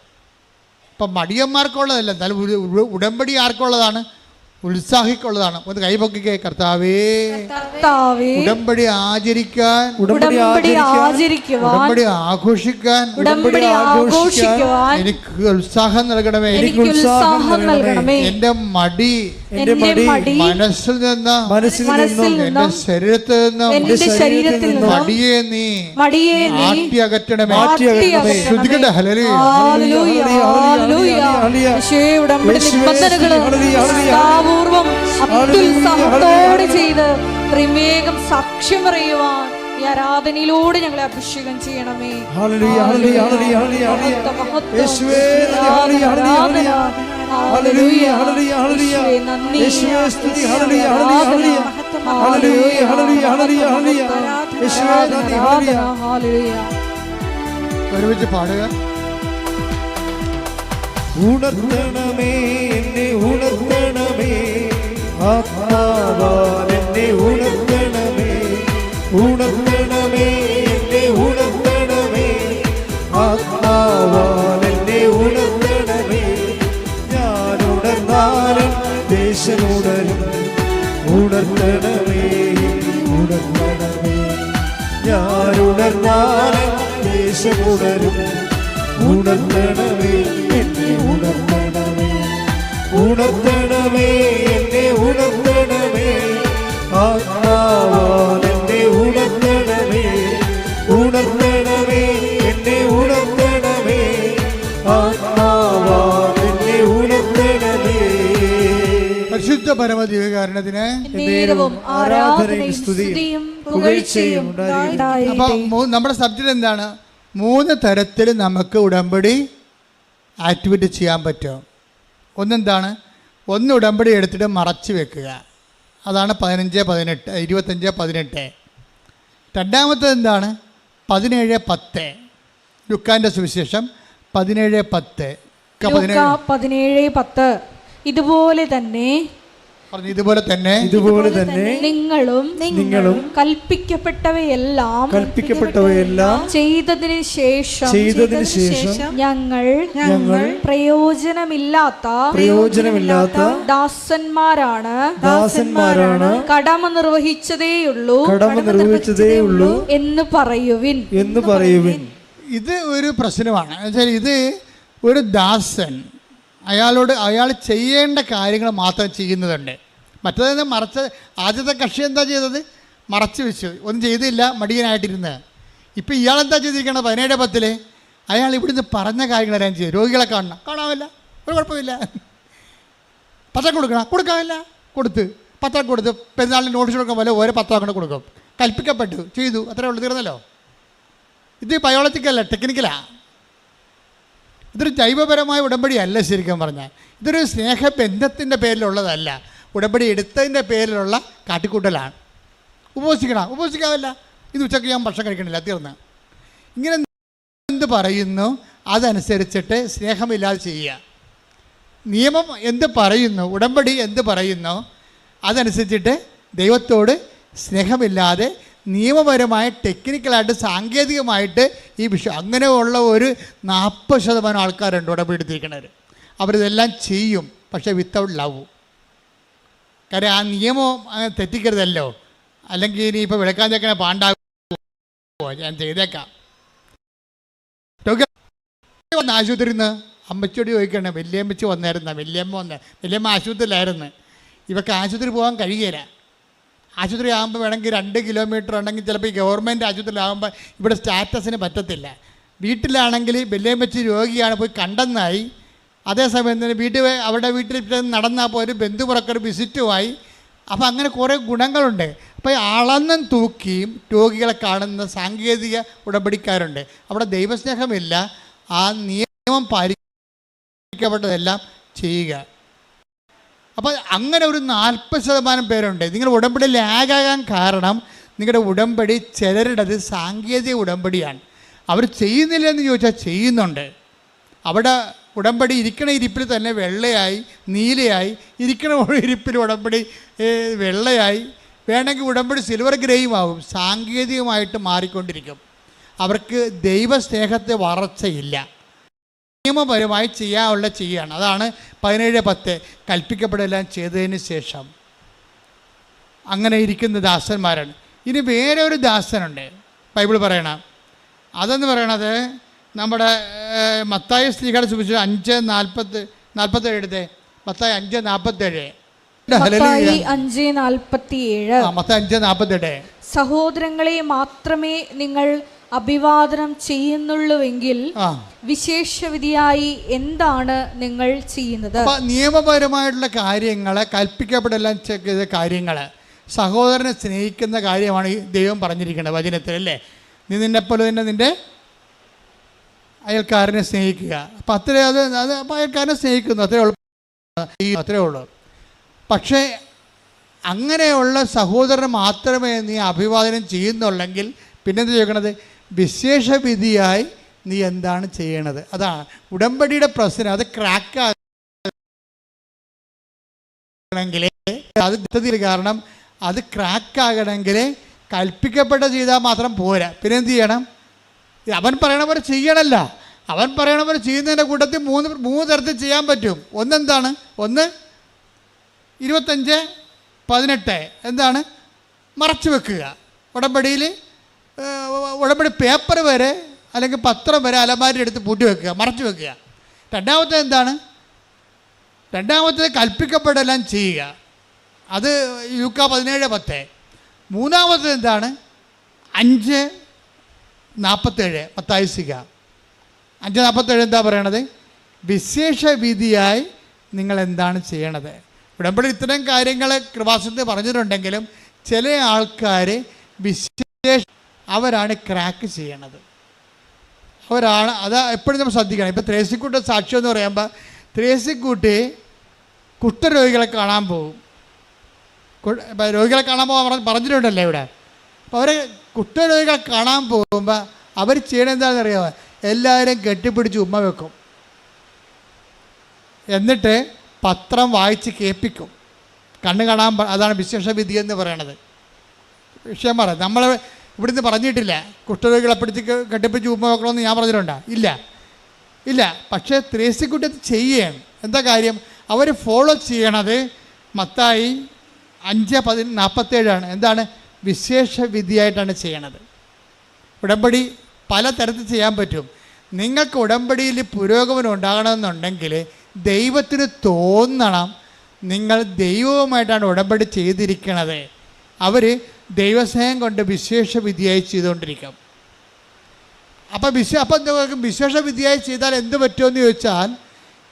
അപ്പം മടിയന്മാർക്കുള്ളതല്ല, എന്നാലും ഉടമ്പടി ആർക്കുള്ളതാണ്? ഉത്സാഹിക്കുള്ളതാണ്. ഒന്ന് കൈപൊക്കിക്കേ. കർത്താവേ, ഉടമ്പടി ആചരിക്കാൻ, ഉടമ്പടി ആഘോഷിക്കാൻ എനിക്ക് ഉത്സാഹം നൽകണമേ. എന്റെ മടി മനസ്സിൽ നിന്ന്, എന്റെ ശരീരത്തിൽ നിന്ന് മടിയെ നീ മാറ്റി അകറ്റണമേ. ശ്രദ്ധിക്കട്ടെ. പൂർവം അത്യുത്സാഹത്തോടെ ചെയ്ത് ത്രിമേകം സാക്ഷ്യം പറയുവാൻ ഈ ആരാധനയിലൂടെ ഞങ്ങളെ അഭിഷേകം ചെയ്യണമേ. ഒരുമിച്ച് പാടുക. ഉണർത്തണമേ എന്നെ, ഉണർത്തണമേ ആത്മാവാൽ എന്നെ ഉണർത്തണമേ. ഉണർത്തണമേ എന്നെ, ഉണർത്തണമേ ആത്മാവാൽ എന്നെ ഉണർത്തണമേ. ഞാൻ ഉണർന്നാലും ദേശമുണരും. ഉണർത്തണമേ, ഉണർത്തണമേ. ഞാൻ ഉണർന്നാലും ദേശമുണരും. ഉണർത്തണമേ എന്നെ, ഉണർത്തണമേ. ഉണർത്തണമേ എന്നെ, ഉണർത്തണമേ ആത്മാവാൽ എന്നെ ഉണർത്തണമേ. ഉണർത്തണമേ എന്നെ, ഉണർത്തണമേ ആത്മാവാൽ എന്നെ ഉണർത്തണമേ. പരിശുദ്ധ പരമദിവ്യകാരുണ്യത്തിന് നേരവും ആരാധനയും സ്തുതിയും പുകഴ്ചയും ഉണ്ടായിരിക്കട്ടെ. അപ്പം നമ്മുടെ സബ്ജക്റ്റ് എന്താണ്? 3 തരത്തിൽ നമുക്ക് ഉടമ്പടി ആക്ടിവിറ്റി ചെയ്യാൻ പറ്റും. ഒന്നെന്താണ്? ഒന്ന് ഉടമ്പടി എടുത്തിട്ട് മറച്ച് വെക്കുക. അതാണ് 25-18. രണ്ടാമത്തത് എന്താണ്? 17-10. ലുക്കാൻ്റെ സുവിശേഷം 17-10. 17:10. ഇതുപോലെ തന്നെ നിങ്ങളും കൽപ്പിക്കപ്പെട്ടവയെല്ലാം ചെയ്തതിന് ശേഷം ഞങ്ങൾ പ്രയോജനമില്ലാത്ത ദാസന്മാരാണ് കടമ നിർവഹിച്ചതേയുള്ളൂ എന്ന് പറയുവിൻ. ഇത് ഒരു പ്രശ്നമാണ്. എന്നുവെച്ചാൽ ഇത് ഒരു ദാസൻ അയാൾ ചെയ്യേണ്ട കാര്യങ്ങൾ മാത്രം ചെയ്യുന്നതുണ്ട്. മറ്റേത് മറച്ച്, ആദ്യത്തെ കക്ഷി എന്താ ചെയ്തത്? മറച്ച് വെച്ചു, ഒന്നും ചെയ്തില്ല, മടിയനായിട്ടിരുന്ന്. ഇപ്പം ഇയാളെന്താ ചെയ്തിരിക്കണം? 17-10 അയാൾ ഇവിടുന്ന് പറഞ്ഞ കാര്യങ്ങളെല്ലാം ചെയ്തു. രോഗികളെ കാണാമില്ല, ഒരു കുഴപ്പമില്ല. പത്രം കൊടുക്കാമില്ല, പത്രം കൊടുത്ത് പെരുന്നാളിന് നോട്ടീസ് കൊടുക്കാൻ പോലെ ഓരോ പത്രം കൊണ്ട് കൊടുക്കും. കൽപ്പിക്കപ്പെട്ടു, ചെയ്തു, അത്രേ ഉള്ളൂ, തീർന്നല്ലോ. ഇത് ബയോളജിക്കല്ല, ടെക്നിക്കലാണ്. ഇതൊരു ജൈവപരമായ ഉടമ്പടി അല്ല. ശരിക്കും പറഞ്ഞാൽ ഇതൊരു സ്നേഹബന്ധത്തിൻ്റെ പേരിലുള്ളതല്ല. ഉടമ്പടി എടുത്തതിൻ്റെ പേരിലുള്ള കാട്ടിക്കൂട്ടലാണ്. ഉപവസിക്കാമല്ല, ഇത് ഉച്ചയ്ക്ക് ഞാൻ ഭക്ഷണം കഴിക്കണില്ല, തീർന്ന്. ഇങ്ങനെ എന്ത് പറയുന്നു അതനുസരിച്ചിട്ട് സ്നേഹമില്ലാതെ ചെയ്യുക. നിയമം എന്ത് പറയുന്നു, ഉടമ്പടി എന്ത് പറയുന്നു അതനുസരിച്ചിട്ട് ദൈവത്തോട് സ്നേഹമില്ലാതെ നിയമപരമായ ടെക്നിക്കലായിട്ട് സാങ്കേതികമായിട്ട് ഈ വിഷയം അങ്ങനെയുള്ള ഒരു 40% ആൾക്കാരുണ്ട് ഉടമ്പടി എടുത്തിരിക്കുന്നവർ. അവരിതെല്ലാം ചെയ്യും, പക്ഷേ വിത്തൗട്ട് ലവ്. കാര്യം ആ നിയമം തെറ്റിക്കരുതല്ലോ. അല്ലെങ്കിൽ ഇനിയിപ്പോൾ വിളക്കാൻ ചേക്കണ പാണ്ടാകുമോ, ഞാൻ ചെയ്തേക്കാം. രോഗി വന്ന ആശുപത്രിയിൽ നിന്ന് അമ്മച്ചിയോട് ചോദിക്കണേ, വല്യമ്മച്ചി വന്നായിരുന്നു, വല്യമ്മ ആശുപത്രിയിലായിരുന്നു, ഇവർക്ക് ആശുപത്രി പോകാൻ കഴിയുകയില്ല. ആശുപത്രി ആകുമ്പോൾ വേണമെങ്കിൽ 2 കിലോമീറ്റർ ഉണ്ടെങ്കിൽ ചിലപ്പോൾ ഈ ഗവൺമെൻറ് ആശുപത്രിയിലാകുമ്പോൾ ഇവിടെ സ്റ്റാറ്റസിന് പറ്റത്തില്ല. വീട്ടിലാണെങ്കിൽ വല്യമ്മച്ചി രോഗിയാണ്, പോയി കണ്ടെന്നായി. അതേസമയം തന്നെ അവരുടെ വീട്ടിൽ നടന്നാൽ പോയി ഒരു ബന്ധുപുറക്കൊരു വിസിറ്റുമായി. അപ്പോൾ അങ്ങനെ കുറേ ഗുണങ്ങളുണ്ട്. അപ്പോൾ അളന്നും തൂക്കിയും രോഗികളെ കാണുന്ന സാങ്കേതിക ഉടമ്പടിക്കാരുണ്ട്. അവിടെ ദൈവസ്നേഹമില്ല, ആ നിയമം പാലിക്കപ്പെട്ടതെല്ലാം ചെയ്യുക. അപ്പോൾ അങ്ങനെ ഒരു 40% പേരുണ്ട്. നിങ്ങൾ ഉടമ്പടി ലാഗാകാൻ കാരണം നിങ്ങളുടെ ഉടമ്പടി ചിലരുടേത് സാങ്കേതിക ഉടമ്പടിയാണ്. അവർ ചെയ്യുന്നില്ലെന്ന് ചോദിച്ചാൽ ചെയ്യുന്നുണ്ട്. അവിടെ ഉടമ്പടി ഇരിക്കണ ഇരിപ്പിൽ തന്നെ വെള്ളയായി, നീലയായി, ഇരിക്കണ ഇരിപ്പിൽ ഉടമ്പടി വെള്ളയായി, വേണമെങ്കിൽ ഉടമ്പടി സിൽവർ ഗ്രേയും ആവും. സാങ്കേതികമായിട്ട് മാറിക്കൊണ്ടിരിക്കും. അവർക്ക് ദൈവസ്നേഹത്തെ വളർച്ചയില്ല. നിയമപരമായി ചെയ്യാനുള്ള ചെയ്യുകയാണ്. അതാണ് 17:10 കൽപ്പിക്കപ്പെടെല്ലാം ചെയ്തതിന് ശേഷം അങ്ങനെ ഇരിക്കുന്ന ദാസന്മാരാണ്. ഇനി വേറെ ഒരു ദാസനുണ്ട് ബൈബിൾ പറയണം. അതെന്ന് പറയണത് നമ്മുടെ മത്തായി സ്ലീഹയുടെ സുവിശേഷം 5:47 എടുത്തേ. മത്തായി 5:47. മത്തായി 5:47. മത്തായി 5:47. സഹോദരങ്ങളെ മാത്രമേ നിങ്ങൾ അഭിവാദനം ചെയ്യുന്നുള്ളുവെങ്കിൽ വിശേഷവിധിയായി എന്താണ് നിങ്ങൾ ചെയ്യുന്നത്? നിയമപരമായിട്ടുള്ള കാര്യങ്ങള്, കൽപ്പിക്കപ്പെടെല്ലാം ചെയ്ത കാര്യങ്ങള്, സഹോദരനെ സ്നേഹിക്കുന്ന കാര്യമാണ് ഈ ദൈവം പറഞ്ഞിരിക്കുന്നത് വചനത്തിൽ, അല്ലേ? നീ നിന്നെപ്പോലെ തന്നെ നിന്റെ അയൽക്കാരനെ സ്നേഹിക്കുക. അപ്പം അത് അപ്പം അയൽക്കാരനെ സ്നേഹിക്കുന്നു, അത്രേ ഉള്ളൂ. പക്ഷേ അങ്ങനെയുള്ള സഹോദരനെ മാത്രമേ നീ അഭിവാദനം ചെയ്യുന്നുള്ളെങ്കിൽ പിന്നെന്ത് ചോദിക്കണത്? വിശേഷവിധിയായി നീ എന്താണ് ചെയ്യണത്? അതാണ് ഉടമ്പടിയുടെ പ്രശ്നം. അത് ക്രാക്കാകണമെങ്കിൽ കാരണം അത് ക്രാക്കാകണമെങ്കിൽ കൽപ്പിക്കപ്പെട്ട ചെയ്താൽ മാത്രം പോരാ. പിന്നെ എന്ത് ചെയ്യണം? അവൻ പറയണ പോലെ ചെയ്യണമല്ല. അവൻ പറയണ പോലെ ചെയ്യുന്നതിൻ്റെ കൂട്ടത്തിൽ മൂന്ന് തരത്തിൽ ചെയ്യാൻ പറ്റും. ഒന്നെന്താണ്? ഒന്ന് 25:18 എന്താണ്? മറച്ചു വെക്കുക. ഉടമ്പടി പേപ്പർ വരെ അല്ലെങ്കിൽ പത്രം വരെ അലമാരി എടുത്ത് പൂട്ടി വെക്കുക, മറച്ചു വെക്കുക. രണ്ടാമത്തെ എന്താണ്? രണ്ടാമത്തേത് കൽപ്പിക്കപ്പെടെല്ലാം ചെയ്യുക. അത് ലൂക്കാ 17:10. മൂന്നാമത്തേത് എന്താണ്? 5:47 മത്തായി സ്ലീഹ 5:47 എന്താ പറയണത്? വിശേഷ വിധിയായി നിങ്ങൾ എന്താണ് ചെയ്യണത്? ഉടമ്പടി ഇത്തരം കാര്യങ്ങൾ കൃപാസനത്തിൽ പറഞ്ഞിട്ടുണ്ടെങ്കിലും ചില ആൾക്കാർ അവരാണ് ക്രാക്ക് ചെയ്യണത്. അവരാണ് അത് എപ്പോഴും നമ്മൾ ശ്രദ്ധിക്കണം. ഇപ്പോൾ ത്രേസ്യക്കൂട്ട് സാക്ഷ്യം എന്ന് പറയുമ്പോൾ ത്രേസ്യക്കൂട്ടി കുഷ്ഠരോഗികളെ കാണാൻ പോകും. രോഗികളെ കാണാൻ പോകാൻ പറഞ്ഞിട്ടുണ്ടല്ലോ ഇവിടെ. അപ്പോൾ അവർ കുഷ്ഠരോഗികളെ കാണാൻ പോകുമ്പോൾ അവർ ചെയ്യണത് എന്താണെന്ന് അറിയാമോ? എല്ലാവരും കെട്ടിപ്പിടിച്ച് ഉമ്മ വെക്കും, എന്നിട്ട് പത്രം വായിച്ച് കേൾപ്പിക്കും, കണ്ണ് കാണാൻ. അതാണ് വിശേഷ വിധി എന്ന് പറയണത്. വിഷയം പറ, നമ്മൾ ഇവിടുന്ന് പറഞ്ഞിട്ടില്ല കുഷ്ഠരോഗികളെ പിടിച്ച് കെട്ടിപ്പിടിച്ച് ഉമ്മ വെക്കണമെന്ന് ഞാൻ പറഞ്ഞിട്ടുണ്ടോ? ഇല്ല. പക്ഷേ ത്രേസ്യക്കുട്ടി അത് ചെയ്യുകയാണ്. എന്താ കാര്യം? അവർ ഫോളോ ചെയ്യണത് മത്തായി 5:47 എന്താണ്? വിശേഷ വിധിയായിട്ടാണ് ചെയ്യണത്. ഉടമ്പടി പല തരത്തിൽ ചെയ്യാൻ പറ്റും. നിങ്ങൾക്ക് ഉടമ്പടിയിൽ പുരോഗമനം ഉണ്ടാകണമെന്നുണ്ടെങ്കിൽ ദൈവത്തിന് തോന്നണം നിങ്ങൾ ദൈവവുമായിട്ടാണ് ഉടമ്പടി ചെയ്തിരിക്കണത്. അവർ ദൈവസ്നേഹം കൊണ്ട് വിശേഷ വിധിയായി ചെയ്തുകൊണ്ടിരിക്കും. അപ്പം വിശേഷ വിധിയായി ചെയ്താൽ എന്ത് പറ്റുമെന്ന് ചോദിച്ചാൽ,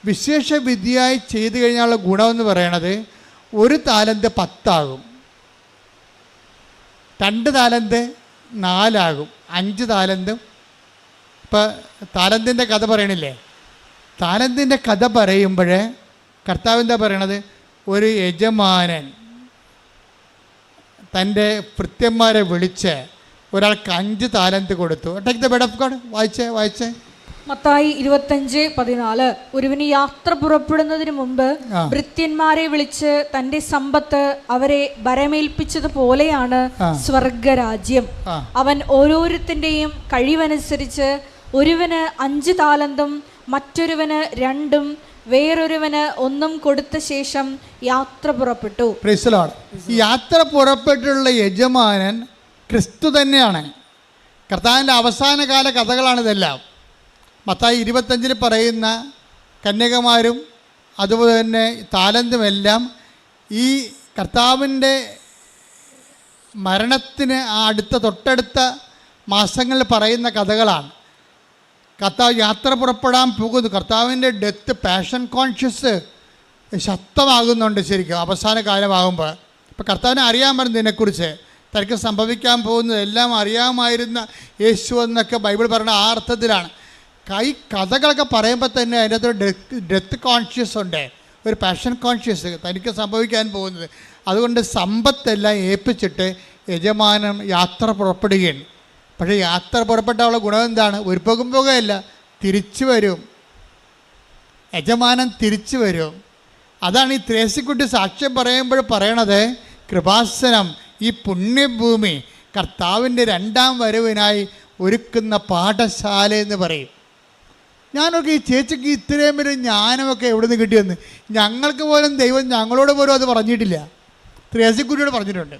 വിശേഷ വിധിയായി ചെയ്തു കഴിഞ്ഞാലുള്ള ഗുണമെന്ന് പറയണത് 1 താലന്ത് 10 ആകും, 2 താലന്ത് 4 ആകും, 5 താലന്തും. ഇപ്പം താലന്തിൻ്റെ കഥ പറയണില്ലേ? താലന്തിൻ്റെ കഥ പറയുമ്പോൾ കർത്താവ് എന്താ പറയണത്? ഒരു യജമാനൻ തൻ്റെ ഭൃത്യന്മാരെ വിളിച്ച് ഒരാൾക്ക് 5 താലന്ത് കൊടുത്തു. Take the bed of God. വായിച്ചേ. മത്തായി 25:14. ഒരുവന് യാത്ര പുറപ്പെടുന്നതിന് മുമ്പ് ഭൃത്യന്മാരെ വിളിച്ച് തന്റെ സമ്പത്ത് അവരെ ഭരമേൽപ്പിച്ചതുപോലെയാണ് സ്വർഗരാജ്യം. അവൻ ഓരോരുത്തന്റെയും കഴിവനുസരിച്ച് ഒരുവന് 5 താലന്തും മറ്റൊരുവന് 2ഉം വേറൊരുവന് 1ഉം കൊടുത്ത ശേഷം യാത്ര പുറപ്പെട്ടു. Price the Lord. ഈ യാത്ര പുറപ്പെട്ടുള്ള യജമാനൻ ക്രിസ്തു തന്നെയാണ്. കർത്താവിൻ്റെ അവസാനകാല കഥകളാണിതെല്ലാം. മത്തായി 25 പറയുന്ന കന്യകമാരും അതുപോലെ തന്നെ താലന്തുമെല്ലാം ഈ കർത്താവിൻ്റെ മരണത്തിന് തൊട്ടടുത്ത മാസങ്ങളിൽ പറയുന്ന കഥകളാണ്. കർത്താവ് യാത്ര പുറപ്പെടാൻ പോകുന്നു. കർത്താവിൻ്റെ ഡെത്ത്, പാഷൻ കോൺഷ്യസ് ശക്തമാകുന്നുണ്ട് ശരിക്കും അവസാന കാലമാകുമ്പോൾ. ഇപ്പോൾ കർത്താവിനെ അറിയാൻ ഇതിനെക്കുറിച്ച് തനിക്ക് സംഭവിക്കാൻ പോകുന്നത് എല്ലാം അറിയാമായിരുന്ന യേശു എന്നൊക്കെ ബൈബിൾ പറയുന്ന ആ അർത്ഥത്തിലാണ്. കഥകളൊക്കെ പറയുമ്പോൾ തന്നെ അതിനകത്ത് ഡെത്ത് കോൺഷ്യസ് ഉണ്ട്, ഒരു പാഷൻ കോൺഷ്യസ് തനിക്ക് സംഭവിക്കാൻ പോകുന്നത്. അതുകൊണ്ട് സമ്പത്തെല്ലാം ഏൽപ്പിച്ചിട്ട് യജമാനൻ യാത്ര പുറപ്പെടുകയാണ്. പക്ഷേ യാത്ര പുറപ്പെട്ടാലുള്ള ഗുണം എന്താണ്? ഒരു പോകുകയല്ല, തിരിച്ചു വരും. യജമാനൻ തിരിച്ചു വരും. അതാണ് ഈ ത്രേസ്യക്കുട്ടി സാക്ഷ്യം പറയുമ്പോൾ പറയണത്, കൃപാസനം ഈ പുണ്യഭൂമി കർത്താവിൻ്റെ 2ാം വരവിനായി ഒരുക്കുന്ന പാഠശാല എന്ന് പറയും. ഞാനൊക്കെ ഈ ചേച്ചിക്ക് ഇത്രയും വരെ ജ്ഞാനമൊക്കെ എവിടെ നിന്ന് കിട്ടിയെന്ന് ഞങ്ങൾക്ക് പോലും ദൈവം ഞങ്ങളോട് പോലും അത് പറഞ്ഞിട്ടില്ല. ത്രേസ്യക്കുട്ടിയോട് പറഞ്ഞിട്ടുണ്ട്.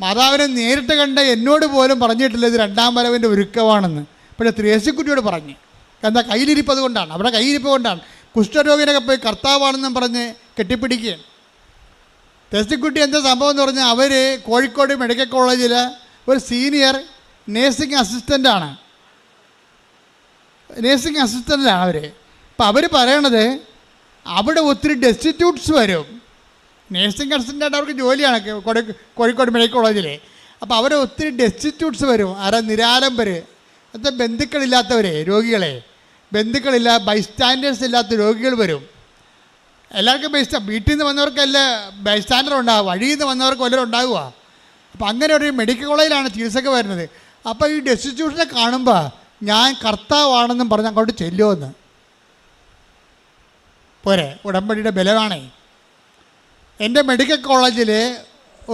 മാതാവിനെ നേരിട്ട് കണ്ട എന്നോട് പോലും പറഞ്ഞിട്ടില്ല ഇത് 2ാം വരവിൻ്റെ ഒരുക്കമാണെന്ന്. പക്ഷേ ത്രേസ്യക്കുട്ടിയോട് പറഞ്ഞു. എന്താ? കയ്യിലിരിപ്പത് കൊണ്ടാണ്, അവിടെ കയ്യിരിപ്പ് കൊണ്ടാണ്. കുഷ്ഠരോഗിനൊക്കെ പോയി കർത്താവാണെന്നും പറഞ്ഞ് കെട്ടിപ്പിടിക്കുകയാണ്. ത്രേസ്യക്കുട്ടി എന്താ സംഭവം എന്ന് പറഞ്ഞാൽ, അവർ കോഴിക്കോട് മെഡിക്കൽ കോളേജിൽ ഒരു സീനിയർ നേഴ്സിംഗ് അസിസ്റ്റൻ്റാണ്. അവർ. അപ്പം അവർ പറയണത് അവിടെ ഒത്തിരി ഡെസ്റ്റിറ്റ്യൂട്ട്സ് വരും. നേഴ്സിംഗ് അസിസ്റ്റൻ്റായിട്ട് അവർക്ക് ജോലിയാണ് കോഴിക്കോട് മെഡിക്കൽ കോളേജിൽ. അപ്പോൾ അവർ ഒത്തിരി ഡെസ്റ്റിറ്റ്യൂട്ട്സ് വരും. നിരാലംബർ, അത് ബന്ധുക്കളില്ലാത്തവരെ, രോഗികളെ, ബൈസ്റ്റാൻഡേഴ്സ് ഇല്ലാത്ത രോഗികൾ വരും. എല്ലാവർക്കും വീട്ടിൽ നിന്ന് വന്നവർക്കല്ല ബൈസ്റ്റാൻഡർ ഉണ്ടാകുക, വഴിയിൽ നിന്ന് വന്നവർക്ക് വല്ലതും ഉണ്ടാകുക. അപ്പോൾ അങ്ങനെ ഒരു മെഡിക്കൽ കോളേജിലാണ് ചികിത്സക്ക് വരുന്നത്. അപ്പോൾ ഈ ഡെസ്റ്റിറ്റ്യൂഷനെ കാണുമ്പോൾ ഞാൻ കർത്താവാണെന്നും പറഞ്ഞ് അങ്ങോട്ട് ചെല്ലുമെന്ന് പോരെ, ഉടമ്പടിയുടെ ബലമാണേ. എൻ്റെ മെഡിക്കൽ കോളേജിൽ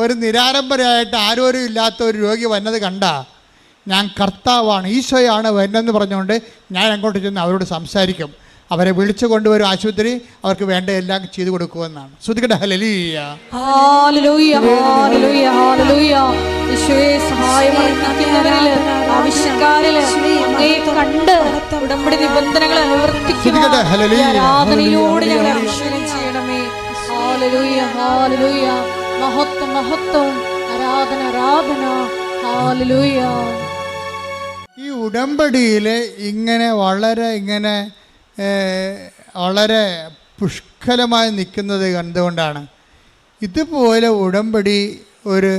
ഒരു നിരാലംബരായിട്ട് ആരോരും ഇല്ലാത്ത ഒരു രോഗി വന്നത് കണ്ട ഞാൻ കർത്താവാണ്, ഈശോയാണ് വരുന്നതെന്ന് പറഞ്ഞുകൊണ്ട് ഞാൻ അങ്ങോട്ട് ചെന്ന് അവരോട് സംസാരിക്കും. അവരെ വിളിച്ചു കൊണ്ടുവരും ആശുപത്രി, അവർക്ക് വേണ്ട എല്ലാം ചെയ്തു കൊടുക്കുമെന്നാണ്. ശ്രദ്ധിക്കട്ടെ. ഹല്ലേലൂയ, ഹല്ലേലൂയ, ഹല്ലേലൂയ, ഹല്ലേലൂയ. യേശുവേ, സഹായമർപ്പിക്കുന്നവരില്, ആവശ്യക്കാരില് അങ്ങയെ കണ്ട് ഉടമ്പടി നിബന്ധനകൾ അനുവർത്തിക്കുവാൻ ആരാധനയിലൂടെ ഞങ്ങളെ അഭിഷേകം ചെയ്യണമേ. ഹല്ലേലൂയ, ഹല്ലേലൂയ. മഹത്വം, മഹത്വം, ആരാധന, ആരാധന. ഹല്ലേലൂയ. ഈ ഉടമ്പടിയിൽ ഇങ്ങനെ വളരെ പുഷ്കലമായി നിൽക്കുന്നത് കണ്ടുകൊണ്ടാണ് ഇതുപോലെ ഉടമ്പടി ഒരു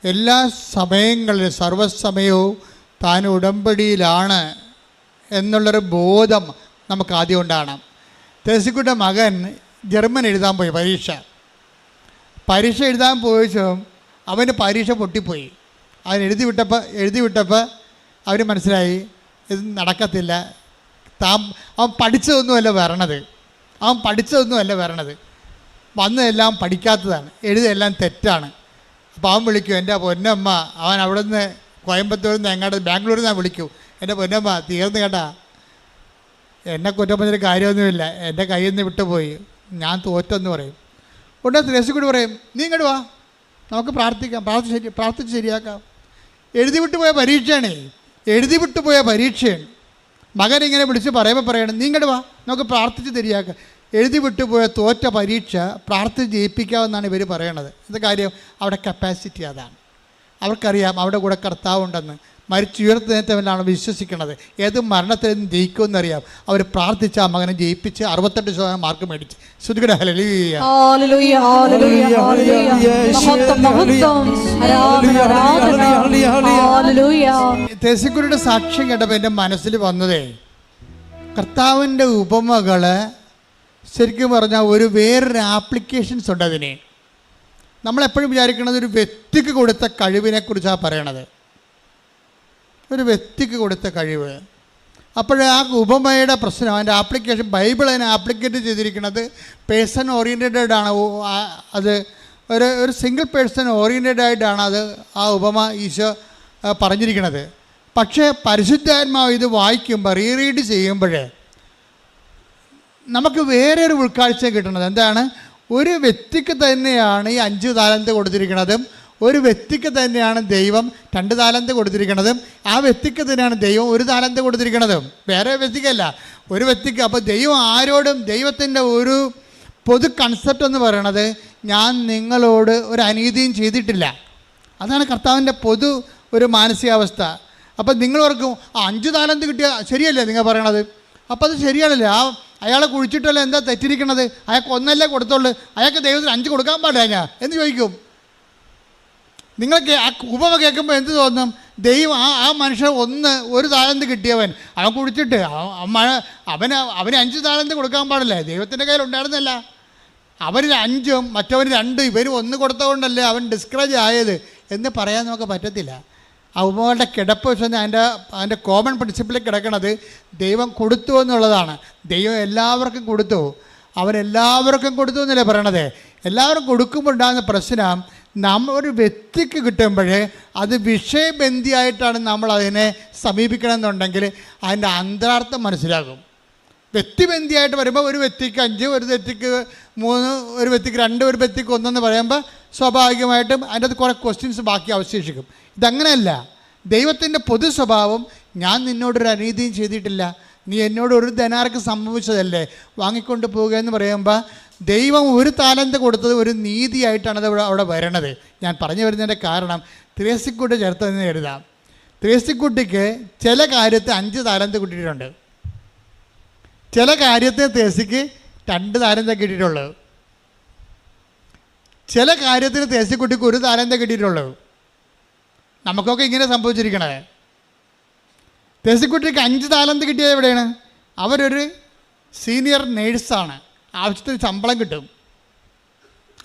എല്ലാ സമയങ്ങളിലും സർവ്വസമയവും താൻ ഉടമ്പടിയിലാണ് എന്നുള്ളൊരു ബോധം നമുക്ക് ആദ്യം ഉണ്ടാകണം. ത്രേസ്യക്കുട്ടിയുടെ മകൻ ജർമ്മൻ എഴുതാൻ പോയി, പരീക്ഷ എഴുതാൻ പോയപ്പോൾ അവന് പരീക്ഷ പൊട്ടിപ്പോയി. അവൻ എഴുതി വിട്ടപ്പോൾ അവന് മനസ്സിലായി ഇത് നടക്കത്തില്ല. അവൻ പഠിച്ചതൊന്നുമല്ല വരണത്, വന്നതെല്ലാം പഠിക്കാത്തതാണ്, എഴുതെല്ലാം തെറ്റാണ്. അപ്പോൾ അവൻ വിളിക്കും, എൻ്റെ പൊന്നമ്മ. അവൻ അവിടെ നിന്ന് കോയമ്പത്തൂരിൽ നിന്ന് ബാംഗ്ലൂരിൽ നിന്ന് വിളിക്കും, എൻ്റെ പൊന്നമ്മ തീർന്നു കേട്ടാ, എന്നെ കുറ്റം പറഞ്ഞൊരു കാര്യമൊന്നുമില്ല, എൻ്റെ കയ്യിൽ നിന്ന് വിട്ടുപോയി, ഞാൻ തോറ്റെന്ന് പറയും. ഉടനെ ത്രേസ്യക്കുട്ടി പറയും, നീ ഇങ്ങോട്ട് വാ, നമുക്ക് പ്രാർത്ഥിക്കാം, പ്രാർത്ഥിച്ച് ശരിയാക്കാം. എഴുതി വിട്ടുപോയ പരീക്ഷയാണ്. മകൻ ഇങ്ങനെ വിളിച്ച് പറയണം, നീ ഇങ്ങോട്ട് വാ, നമുക്ക് പ്രാർത്ഥിച്ച് ശരിയാക്കാം. എഴുതി വിട്ടുപോയ തോറ്റ പരീക്ഷ പ്രാർത്ഥിച്ച് ജയിപ്പിക്കാമെന്നാണ് ഇവർ പറയണത്. ഇത് കാര്യം അവിടെ കപ്പാസിറ്റി അതാണ്. അവർക്കറിയാം അവിടെ കൂടെ കർത്താവുണ്ടെന്ന്. മരിച്ചുയർത്തുന്നേറ്റവനാണ് വിശ്വസിക്കുന്നത്. ഏത് മരണത്തിൽ നിന്ന് ജയിക്കുമെന്നറിയാം. അവർ പ്രാർത്ഥിച്ച ആ മകനെ ജയിപ്പിച്ച് 68% മാർക്ക് മേടിച്ച്. ശ്രുതികട ഹല്ലേലൂയ, ഹല്ലേലൂയ, ഹല്ലേലൂയ, ഹല്ലേലൂയ. മഹത്വം, മഹത്വം, ആരാധന, ആരാധന. ഹല്ലേലൂയ. ത്രേസ്യക്കുട്ടിയുടെ സാക്ഷ്യം കേട്ടപ്പോൾ എൻ്റെ മനസ്സിൽ വന്നതേ, കർത്താവിൻ്റെ ഉപമകൾ ശരിക്കും പറഞ്ഞാൽ വേറൊരു ആപ്ലിക്കേഷൻസ് ഉണ്ട് അതിന്. നമ്മളെപ്പോഴും വിചാരിക്കുന്നത് ഒരു വ്യക്തിക്ക് കൊടുത്ത കഴിവിനെക്കുറിച്ചാണ് പറയണത്, ഒരു വ്യക്തിക്ക് കൊടുത്ത കഴിവ്. അപ്പോൾ ആ ഉപമയുടെ പ്രശ്നം, അതിൻ്റെ ആപ്ലിക്കേഷൻ, ബൈബിൾ അതിനെ ആപ്ലിക്കേറ്റ് ചെയ്തിരിക്കുന്നത് പേഴ്സൺ ഓറിയൻറ്റഡ് ആണ്. അത് ഒരു സിംഗിൾ പേഴ്സൺ ഓറിയൻറ്റഡ് ആയിട്ടാണ് അത് ആ ഉപമ ഈശോ പറഞ്ഞിരിക്കുന്നത്. പക്ഷേ പരിശുദ്ധാത്മാവ് ഇത് വായിക്കുമ്പോൾ, റീഡ് ചെയ്യുമ്പോൾ നമുക്ക് വേറെ ഒരു ഉൾക്കാഴ്ച കിട്ടുന്നത് എന്താണ്? ഒരു വ്യക്തിക്ക് തന്നെയാണ് ഈ 5 താലന്ത് കൊടുത്തിരിക്കുന്നതും ഒരു വ്യക്തിക്ക് തന്നെയാണ് ദൈവം 2 താലന്ത് കൊടുത്തിരിക്കുന്നതും ആ വ്യക്തിക്ക് തന്നെയാണ് ദൈവം 1 താലന്ത് കൊടുത്തിരിക്കുന്നതും, വേറെ വ്യക്തിക്കല്ല, ഒരു വ്യക്തിക്ക്. അപ്പോൾ ദൈവം ആരോടും, ദൈവത്തിൻ്റെ ഒരു പൊതു കൺസെപ്റ്റ് എന്ന് പറയണത് ഞാൻ നിങ്ങളോട് ഒരു അനീതിയും ചെയ്തിട്ടില്ല. അതാണ് കർത്താവിൻ്റെ പൊതു ഒരു മാനസികാവസ്ഥ. അപ്പം നിങ്ങൾ ഓർക്കും 5 താലന്ത് കിട്ടിയ ശരിയല്ലേ നിങ്ങൾ പറയണത്? അപ്പോൾ അത് ശരിയാണല്ലേ? അയാളെ കുഴിച്ചിട്ടല്ലേ എന്താ തെറ്റിരിക്കണത്? അയാൾക്ക് 1 കൊടുത്തുള്ളൂ, അയാൾക്ക് ദൈവത്തിന് 5 കൊടുക്കാൻ പാടില്ല ഞാൻ എന്ന് ചോദിക്കും. നിങ്ങൾക്ക് ആ ഉപമ കേൾക്കുമ്പോൾ എന്ത് തോന്നും? ദൈവം ആ മനുഷ്യൻ 1 താലന്ത് കിട്ടിയവൻ അവൻ കുഴിച്ചിട്ട് അവന് 5 താലന്ത് കൊടുക്കാൻ പാടില്ലേ? ദൈവത്തിൻ്റെ കയ്യിൽ ഉണ്ടായിരുന്നല്ല. അവന് 5 മറ്റവന് 2 ഇവർ 1 കൊടുത്തതുകൊണ്ടല്ലേ അവൻ ഡിസ്കറേജ് ആയത് എന്ന് പറയാൻ നമുക്ക് പറ്റത്തില്ല. ആ ഉപമകളുടെ കിടപ്പ് വെച്ചാൽ അതിൻ്റെ കോമൺ പ്രിൻസിപ്പിളിൽ കിടക്കുന്നത് ദൈവം കൊടുത്തു എന്നുള്ളതാണ്. ദൈവം എല്ലാവർക്കും കൊടുത്തു, അവരെല്ലാവർക്കും കൊടുത്തു എന്നല്ലേ പറയണത്. എല്ലാവരും കൊടുക്കുമ്പോൾ ഉണ്ടാകുന്ന പ്രശ്നം, ഒരു വ്യക്തിക്ക് കിട്ടുമ്പോൾ അത് വിഷയബന്ധിയായിട്ടാണ് നമ്മൾ അതിനെ സമീപിക്കണമെന്നുണ്ടെങ്കിൽ അതിൻ്റെ അന്തരാർത്ഥം മനസ്സിലാകും. വ്യക്തിബന്ധിയായിട്ട് വരുമ്പോൾ ഒരു വ്യക്തിക്ക് 5, ഒരു വ്യക്തിക്ക് 3, ഒരു വ്യക്തിക്ക് 2, ഒരു വ്യക്തിക്ക് 1 എന്ന് പറയുമ്പോൾ സ്വാഭാവികമായിട്ടും അതിൻ്റെ അത് കുറേ ക്വസ്റ്റ്യൻസ് ബാക്കി അവശേഷിക്കും. ഇതങ്ങനെയല്ല. ദൈവത്തിൻ്റെ പൊതു സ്വഭാവം, ഞാൻ നിന്നോടൊരു അനീതിയും ചെയ്തിട്ടില്ല, നീ എന്നോട് 1 ദനാർക്ക് സംഭവിച്ചതല്ലേ, വാങ്ങിക്കൊണ്ട് പോവുക എന്ന് പറയുമ്പോൾ ദൈവം 1 താലന്ത് കൊടുത്തത് ഒരു നീതിയായിട്ടാണ് അത് അവിടെ വരണത്. ഞാൻ പറഞ്ഞു വരുന്നതിൻ്റെ കാരണം ത്രേസ്യക്കുട്ടി ചേർത്തതെന്ന് എഴുതാം. ത്രേസ്യക്കുട്ടിക്ക് ചില കാര്യത്തിൽ 5 താലന്ത് കിട്ടിയിട്ടുണ്ട്, ചില കാര്യത്തിൽ ത്രേസ്യക്ക് 2 താലന്ത് കിട്ടിയിട്ടുള്ളൂ, ചില കാര്യത്തിന് ത്രേസ്യക്കുട്ടിക്ക് 1 താലന്ത് കിട്ടിയിട്ടുള്ളൂ. നമുക്കൊക്കെ ഇങ്ങനെ സംഭവിച്ചിരിക്കണത്. ത്രേസ്യക്കുട്ടിക്ക് 5 താലന്ത് കിട്ടിയത് എവിടെയാണ്? അവരൊരു സീനിയർ നേഴ്സാണ്, ആവശ്യത്തിന് ശമ്പളം കിട്ടും,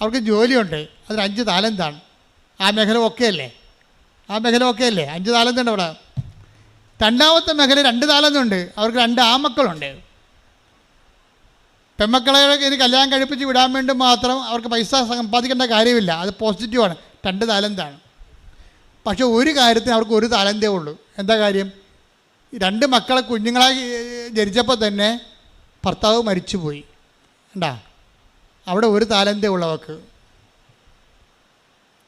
അവർക്ക് ജോലിയുണ്ട്, അതിന് 5 താലന്താണ്. ആ മേഖല ഒക്കെ അല്ലേ? 5 താലന്തുണ്ട് അവിടെ. രണ്ടാമത്തെ മേഖല 2 താലന്തുണ്ട്, അവർക്ക് 2 ആമക്കളുണ്ട്. പെൺമക്കളെ ഇനി കല്യാണം കഴിപ്പിച്ച് വിടാൻ വേണ്ടി മാത്രം അവർക്ക് പൈസ സമ്പാദിക്കേണ്ട കാര്യമില്ല, അത് പോസിറ്റീവാണ്, 2 താലന്താണ്. പക്ഷെ ഒരു കാര്യത്തിന് അവർക്ക് 1 താലന്തേ ഉള്ളൂ. എന്താ കാര്യം? 2 മക്കളെ കുഞ്ഞുങ്ങളായി ജനിച്ചപ്പോൾ തന്നെ ഭർത്താവ് മരിച്ചുപോയി. ഉണ്ടാ, അവിടെ 1 താലന്തേ ഉള്ളവർക്ക്.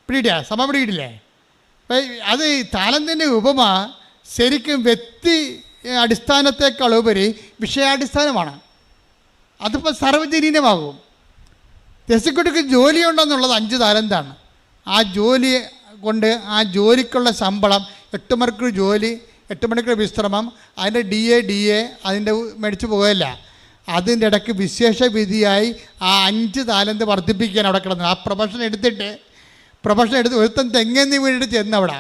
പിടിയിട്ടില്ലേ? അത് താലന്തിൻ്റെ ഉപമ ശരിക്കും വ്യക്തി അടിസ്ഥാനത്തെക്കാളുപരി വിഷയാടിസ്ഥാനമാണ്. അതിപ്പോൾ സർവ്വജനീനമാകും. ത്രേസ്യക്കുട്ടിക്ക് ജോലിയുണ്ടെന്നുള്ളത് 5 താലന്താണ്. ആ ജോലി കൊണ്ട് ആ ജോലിക്കുള്ള ശമ്പളം, 8 മണിക്കൂർ ജോലി, 8 മണിക്കൂർ വിശ്രമം, അതിൻ്റെ DA അതിൻ്റെ മേടിച്ച് പോകല്ല. അതിൻ്റെ ഇടയ്ക്ക് വിശേഷ വിധിയായി ആ 5 താലന്ത് വർദ്ധിപ്പിക്കാൻ അവിടെ കിടന്നു. ആ പ്രൊഫഷൻ എടുത്ത് ഒരുത്തൻ തെങ്ങേന്ന് വീണിട്ട് ചെന്ന് അവിടെ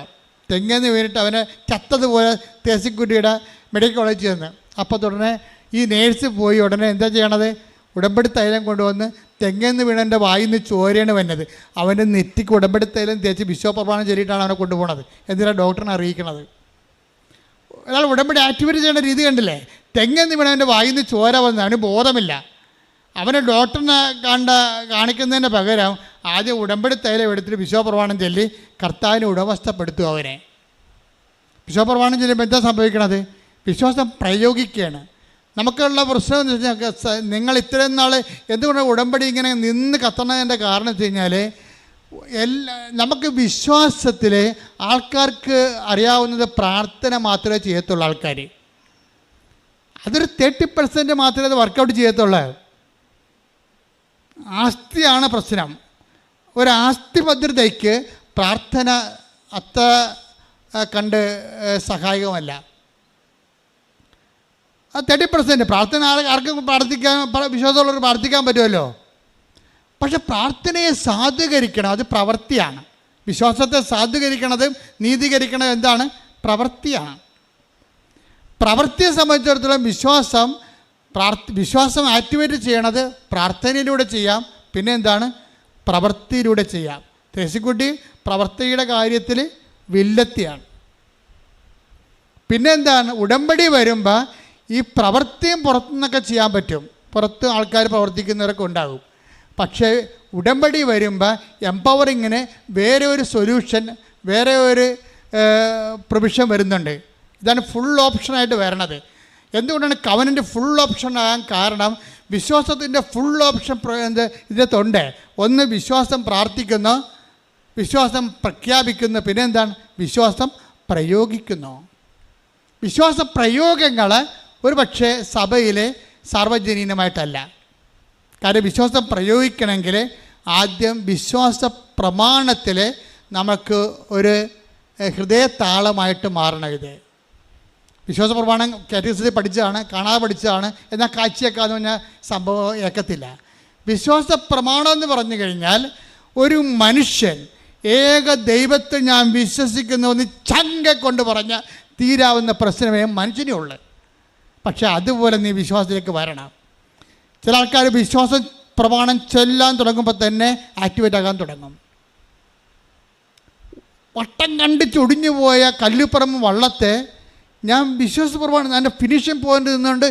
തെങ്ങേന്ന് വീണിട്ട് അവനെ ചത്തതുപോലെ ത്രേസ്യക്കുട്ടിയുടെ മെഡിക്കൽ കോളേജിൽ ചെന്ന്. അപ്പോൾ തുടനെ ഈ നേഴ്സ് പോയി ഉടനെ എന്താ ചെയ്യണത്? ഉടമ്പടി തൈലം കൊണ്ടുവന്ന് തെങ്ങേന്ന് വീണൻ്റെ വായിൽ നിന്ന് ചോരയാണ് വന്നത്. അവൻ്റെ നെറ്റിക്ക് ഉടമ്പടി തൈലം തേച്ച് വിശ്വപ്രമാണം ചൊല്ലിയിട്ടാണ് അവനെ കൊണ്ടുപോകണത്. എന്തിനാണ് ഡോക്ടറിനെ അറിയിക്കണത്? ഒരാൾ ഉടമ്പടി ആക്ടിവേറ്റ് ചെയ്യേണ്ട രീതി കണ്ടില്ലേ? തെങ്ങേന്ന് വീണവൻ്റെ വായിൽ നിന്ന് ചോര വന്ന് അവന് ബോധമില്ല. അവനെ ഡോക്ടറിനെ കാണിക്കുന്നതിന് പകരം ആദ്യം ഉടമ്പടി തൈലം എടുത്തിട്ട് വിശ്വപ്രമാണം ചൊല്ലി കർത്താവിനെ ഉടമസ്ഥപ്പെടുത്തും. അവനെ വിശ്വപ്രമാണം ചൊല്ലുമ്പോൾ എന്താ സംഭവിക്കണത്? വിശ്വാസം പ്രയോഗിക്കുകയാണ്. നമുക്കുള്ള പ്രശ്നം എന്ന് വെച്ചാൽ, നിങ്ങൾ ഇത്രയും നാൾ എന്തുകൊണ്ട് ഉടമ്പടി ഇങ്ങനെ നിന്ന് കത്തണതിൻ്റെ കാരണം വെച്ച് കഴിഞ്ഞാൽ, നമുക്ക് വിശ്വാസത്തിൽ ആൾക്കാർക്ക് അറിയാവുന്നത് പ്രാർത്ഥന മാത്രമേ ചെയ്യത്തുള്ളൂ. ആൾക്കാർ അതൊരു 30% മാത്രമേ അത് വർക്കൗട്ട് ചെയ്യത്തുള്ളൂ. ആസ്തിയാണ് പ്രശ്നം. ഒരു ആസ്തി ഭദ്രതയ്ക്ക് പ്രാർത്ഥന അത്ര കണ്ട് സഹായകമല്ല. ആ 30% പ്രാർത്ഥന ആർക്കും പ്രാർത്ഥിക്കാൻ, വിശ്വാസമുള്ളവർ പ്രാർത്ഥിക്കാൻ പറ്റുമല്ലോ. പക്ഷെ പ്രാർത്ഥനയെ സാധൂകരിക്കണം, അത് പ്രവൃത്തിയാണ്. വിശ്വാസത്തെ സാധൂകരിക്കണതും നീതീകരിക്കണതും എന്താണ്? പ്രവൃത്തിയാണ്. പ്രവൃത്തിയെ സംബന്ധിച്ചിടത്തോളം വിശ്വാസം ആക്ടിവേറ്റ് ചെയ്യണത് പ്രാർത്ഥനയിലൂടെ ചെയ്യാം, പിന്നെ എന്താണ്? പ്രവൃത്തിയിലൂടെ ചെയ്യാം. ത്രേസ്യക്കുട്ടി പ്രവൃത്തിയുടെ കാര്യത്തിൽ വില്ലത്തിയാണ്. പിന്നെ എന്താണ്? ഉടമ്പടി വരുമ്പോൾ ഈ പ്രവൃത്തിയും പുറത്തുനിന്നൊക്കെ ചെയ്യാൻ പറ്റും, പുറത്ത് ആൾക്കാർ പ്രവർത്തിക്കുന്നവരൊക്കെ ഉണ്ടാകും. പക്ഷേ ഉടമ്പടി വരുമ്പോൾ എംപവറിങ്ങിന് വേറെ ഒരു സൊല്യൂഷൻ, വേറെ ഒരു പ്രൊവിഷൻ വരുന്നുണ്ട്. ഇതാണ് ഫുൾ ഓപ്ഷനായിട്ട് വരണത്. എന്തുകൊണ്ടാണ് കവനൻ്റ് ഫുൾ ഓപ്ഷൻ ആകാൻ കാരണം? വിശ്വാസത്തിൻ്റെ ഫുൾ ഓപ്ഷൻ ഇതിനകത്തുണ്ട്. ഒന്ന്, വിശ്വാസം പ്രാർത്ഥിക്കുന്നു, വിശ്വാസം പ്രഖ്യാപിക്കുന്നു, പിന്നെ എന്താണ്? വിശ്വാസം പ്രയോഗിക്കുന്നു. വിശ്വാസ പ്രയോഗങ്ങൾ ഒരു പക്ഷേ സഭയിലെ സാർവജനീനമായിട്ടല്ല. കാര്യം വിശ്വാസം പ്രയോഗിക്കണമെങ്കിൽ ആദ്യം വിശ്വാസ പ്രമാണത്തിൽ നമുക്ക് ഒരു ഹൃദയതാളമായിട്ട് മാറണം. ഇത് വിശ്വാസ പ്രമാണം കാറ്റഗറിയിൽ പഠിച്ചതാണ്, കാണാതെ പഠിച്ചതാണ്, എന്നാൽ കാഴ്ചയേക്കാന്ന് പറഞ്ഞാൽ സംഭവം ഏക്കത്തില്ല. വിശ്വാസ പ്രമാണം എന്ന് പറഞ്ഞു കഴിഞ്ഞാൽ ഒരു മനുഷ്യൻ ഏക ദൈവത്തെ ഞാൻ വിശ്വസിക്കുന്നു എന്ന് ചങ്ക കൊണ്ട് പറഞ്ഞ തീരാവുന്ന പ്രശ്നമേ മനുഷ്യനേ ഉള്ളൂ. പക്ഷെ അതുപോലെ നീ വിശ്വാസത്തിലേക്ക് വരണം. ചില ആൾക്കാർ വിശ്വാസ പ്രമാണം ചൊല്ലാൻ തുടങ്ങുമ്പോൾ തന്നെ ആക്ടിവേറ്റ് ആകാൻ തുടങ്ങും. വട്ടം കണ്ട് ചൊടിഞ്ഞു പോയ കല്ലുപ്പറമ്പ് വള്ളത്തെ ഞാൻ വിശ്വാസ പ്രമാണം എൻ്റെ ഫിനിഷിംഗ് പോയിന്റ് നിന്നുകൊണ്ട്